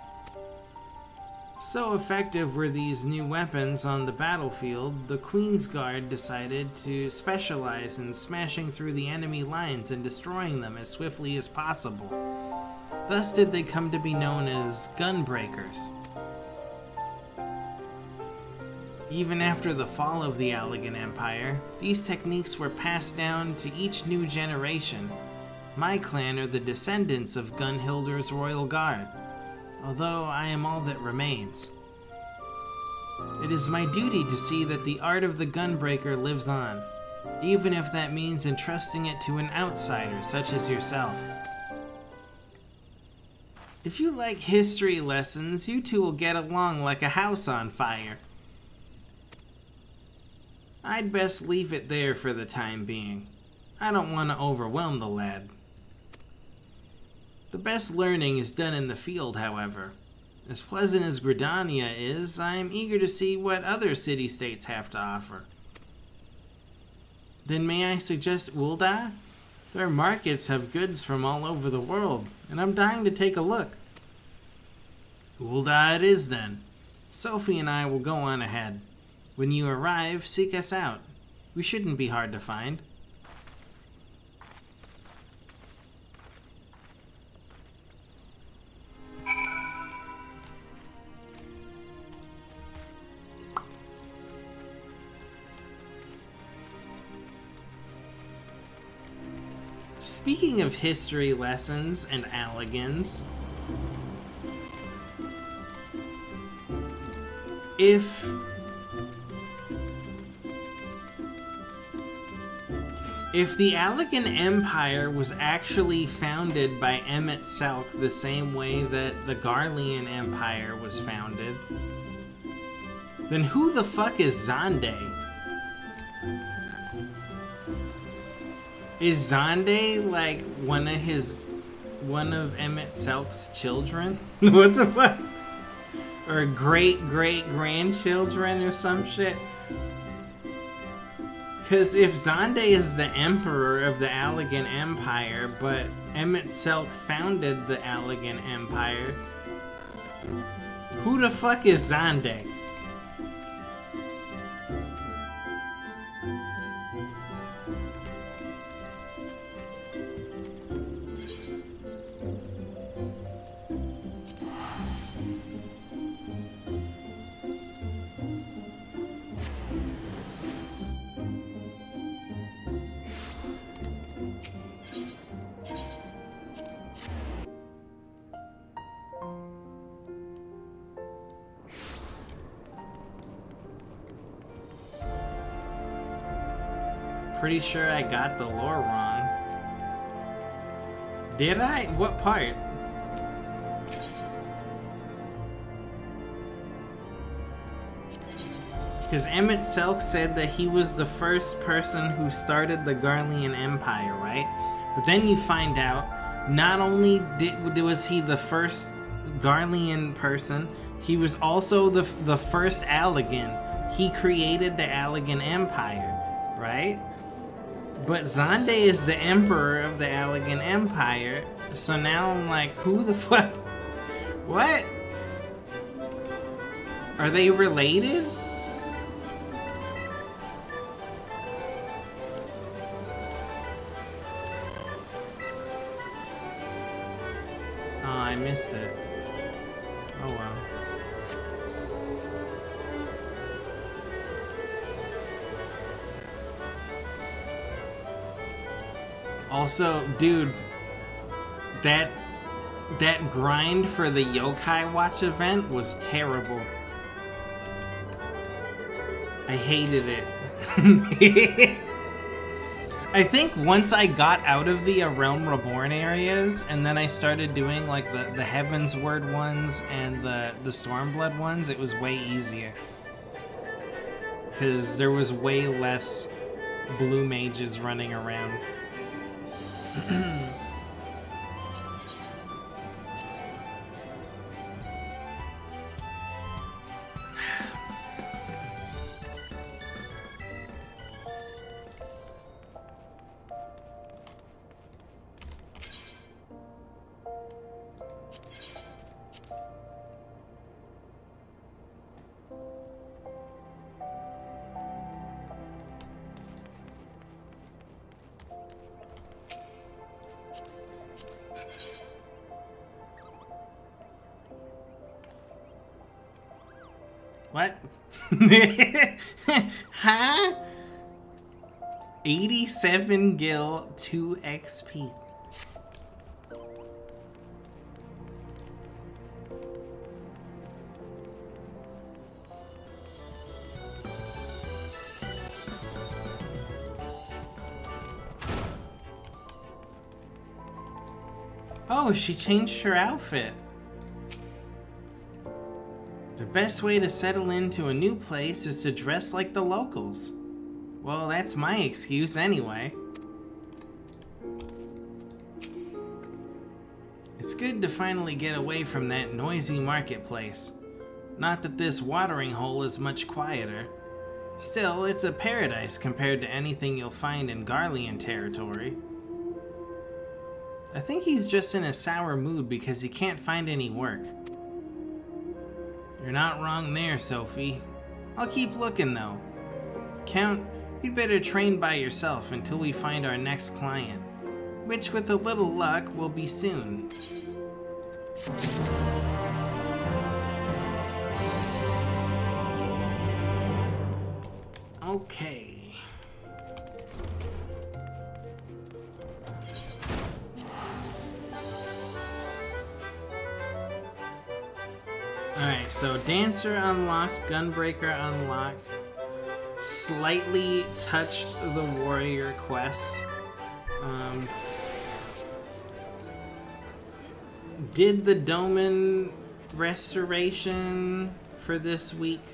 So effective were these new weapons on the battlefield, the Queen's Guard decided to specialize in smashing through the enemy lines and destroying them as swiftly as possible. Thus did they come to be known as gunbreakers. Even after the fall of the Allegan Empire, these techniques were passed down to each new generation. My clan are the descendants of Gunhilder's Royal Guard, although I am all that remains. It is my duty to see that the art of the gunbreaker lives on, even if that means entrusting it to an outsider such as yourself. If you like history lessons, you two will get along like a house on fire. I'd best leave it there for the time being. I don't want to overwhelm the lad. The best learning is done in the field, however. As pleasant as Gridania is, I'm eager to see what other city-states have to offer. Then may I suggest Ul'dah? Their markets have goods from all over the world, and I'm dying to take a look. Ul'dah it is, then. Sophie and I will go on ahead. When you arrive, seek us out. We shouldn't be hard to find. Speaking of history lessons and Allegans, if the Allegan Empire was actually founded by Emmett Selk the same way that the Garlean Empire was founded, then who the fuck is Xande? Is Xande like one of Emmett Selk's children? What the fuck? Or great-great-grandchildren or some shit? Because if Xande is the emperor of the Allegan Empire, but Emmett Selk founded the Allegan Empire, who the fuck is Xande? Pretty sure I got the lore wrong. Did I? What part? Because Emmett Selk said that he was the first person who started the Garlean Empire, right? But then you find out, not only was he the first Garlean person, he was also the first Allegan. He created the Allegan Empire, right? But Xande is the emperor of the Allegan Empire, so now I'm like, who the fuck? What? Are they related? Oh, I missed it. Oh well. Also, dude, that grind for the Yokai Watch event was terrible. I hated it. I think once I got out of the Realm Reborn areas, and then I started doing like the Heavensward ones and the Stormblood ones, it was way easier. Because there was way less blue mages running around. What? Huh? 87 gil, 2 XP. Oh, she changed her outfit. The best way to settle into a new place is to dress like the locals. Well, that's my excuse anyway. It's good to finally get away from that noisy marketplace. Not that this watering hole is much quieter. Still, it's a paradise compared to anything you'll find in Garlean territory. I think he's just in a sour mood because he can't find any work. You're not wrong there, Sophie. I'll keep looking, though. Count, you'd better train by yourself until we find our next client, which with a little luck will be soon. Okay. Alright, so Dancer unlocked, Gunbreaker unlocked, slightly touched the Warrior quests, did the Doman restoration for this week,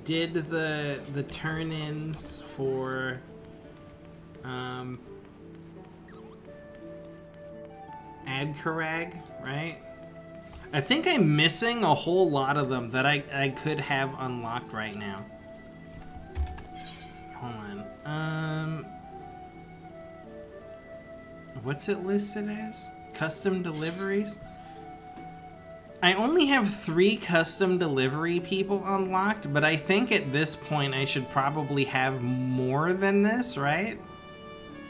did the turn-ins for, Adkarag, right? I think I'm missing a whole lot of them that I could have unlocked right now. Hold on. What's it listed as? Custom deliveries? I only have 3 custom delivery people unlocked, but I think at this point I should probably have more than this, right?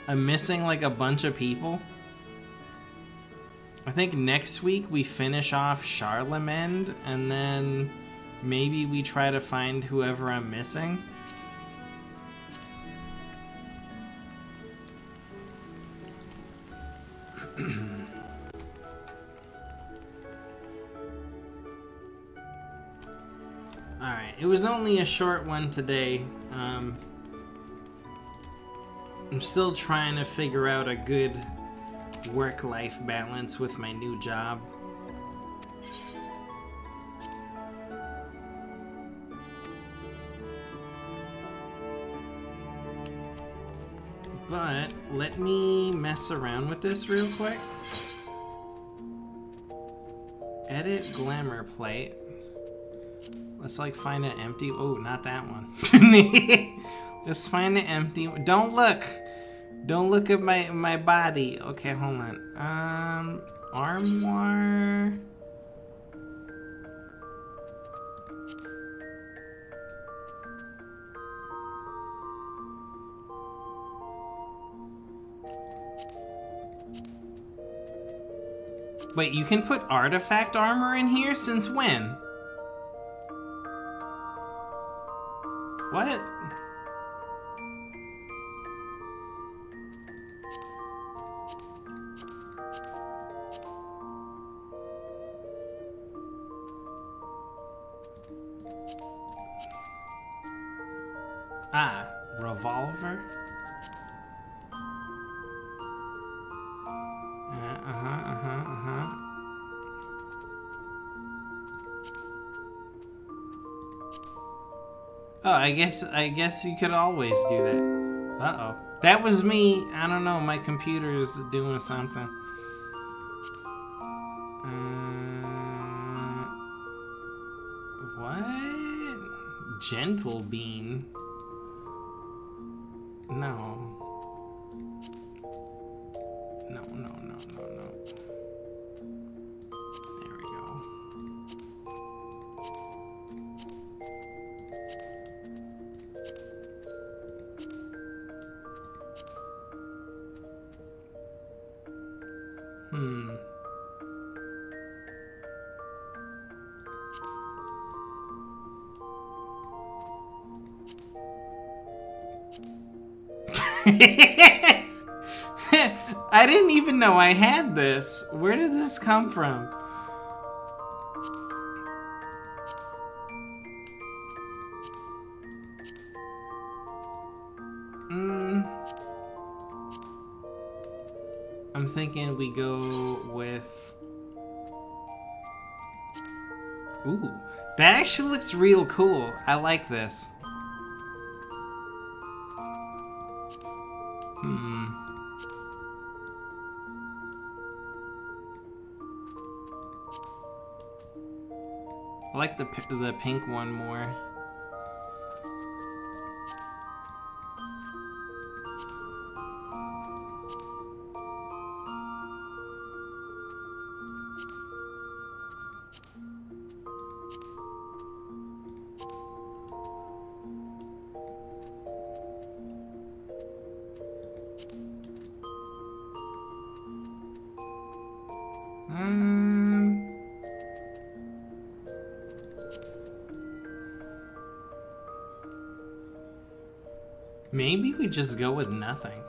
I'm missing like a bunch of people. I think next week we finish off Charlemagne, and then maybe we try to find whoever I'm missing. Alright, it was only a short one today. I'm still trying to figure out a good work-life balance with my new job. But let me mess around with this real quick. Edit glamour plate. Let's like find an empty. Oh, not that one. Let's find an empty. Don't look. Don't look at my body. Okay, hold on. Armoire. Wait, you can put artifact armor in here? Since when? What? Ah, revolver? Oh, I guess you could always do that. Uh-oh. That was me. I don't know, my computer's doing something. What? Gentle bean? No. No. There we go. I didn't even know I had this. Where did this come from? I'm thinking we go with... Ooh, that actually looks real cool. I like this. I like the pink one more. Maybe we just go with nothing.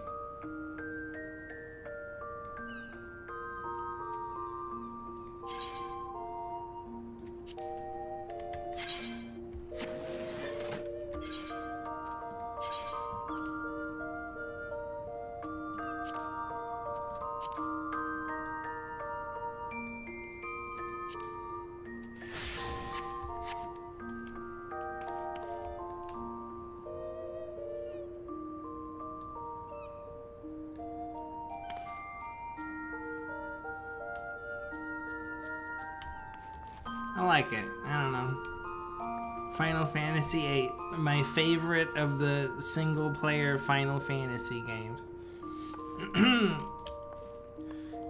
I like it. I don't know. Final Fantasy VIII, my favorite of the single-player Final Fantasy games.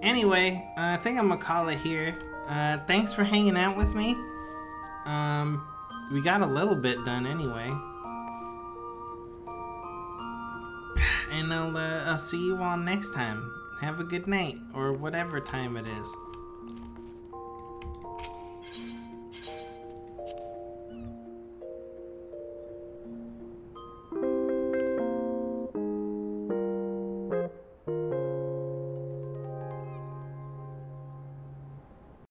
Anyway, I think I'm gonna call it here. Thanks for hanging out with me. We got a little bit done anyway. And I'll see you all next time. Have a good night, or whatever time it is.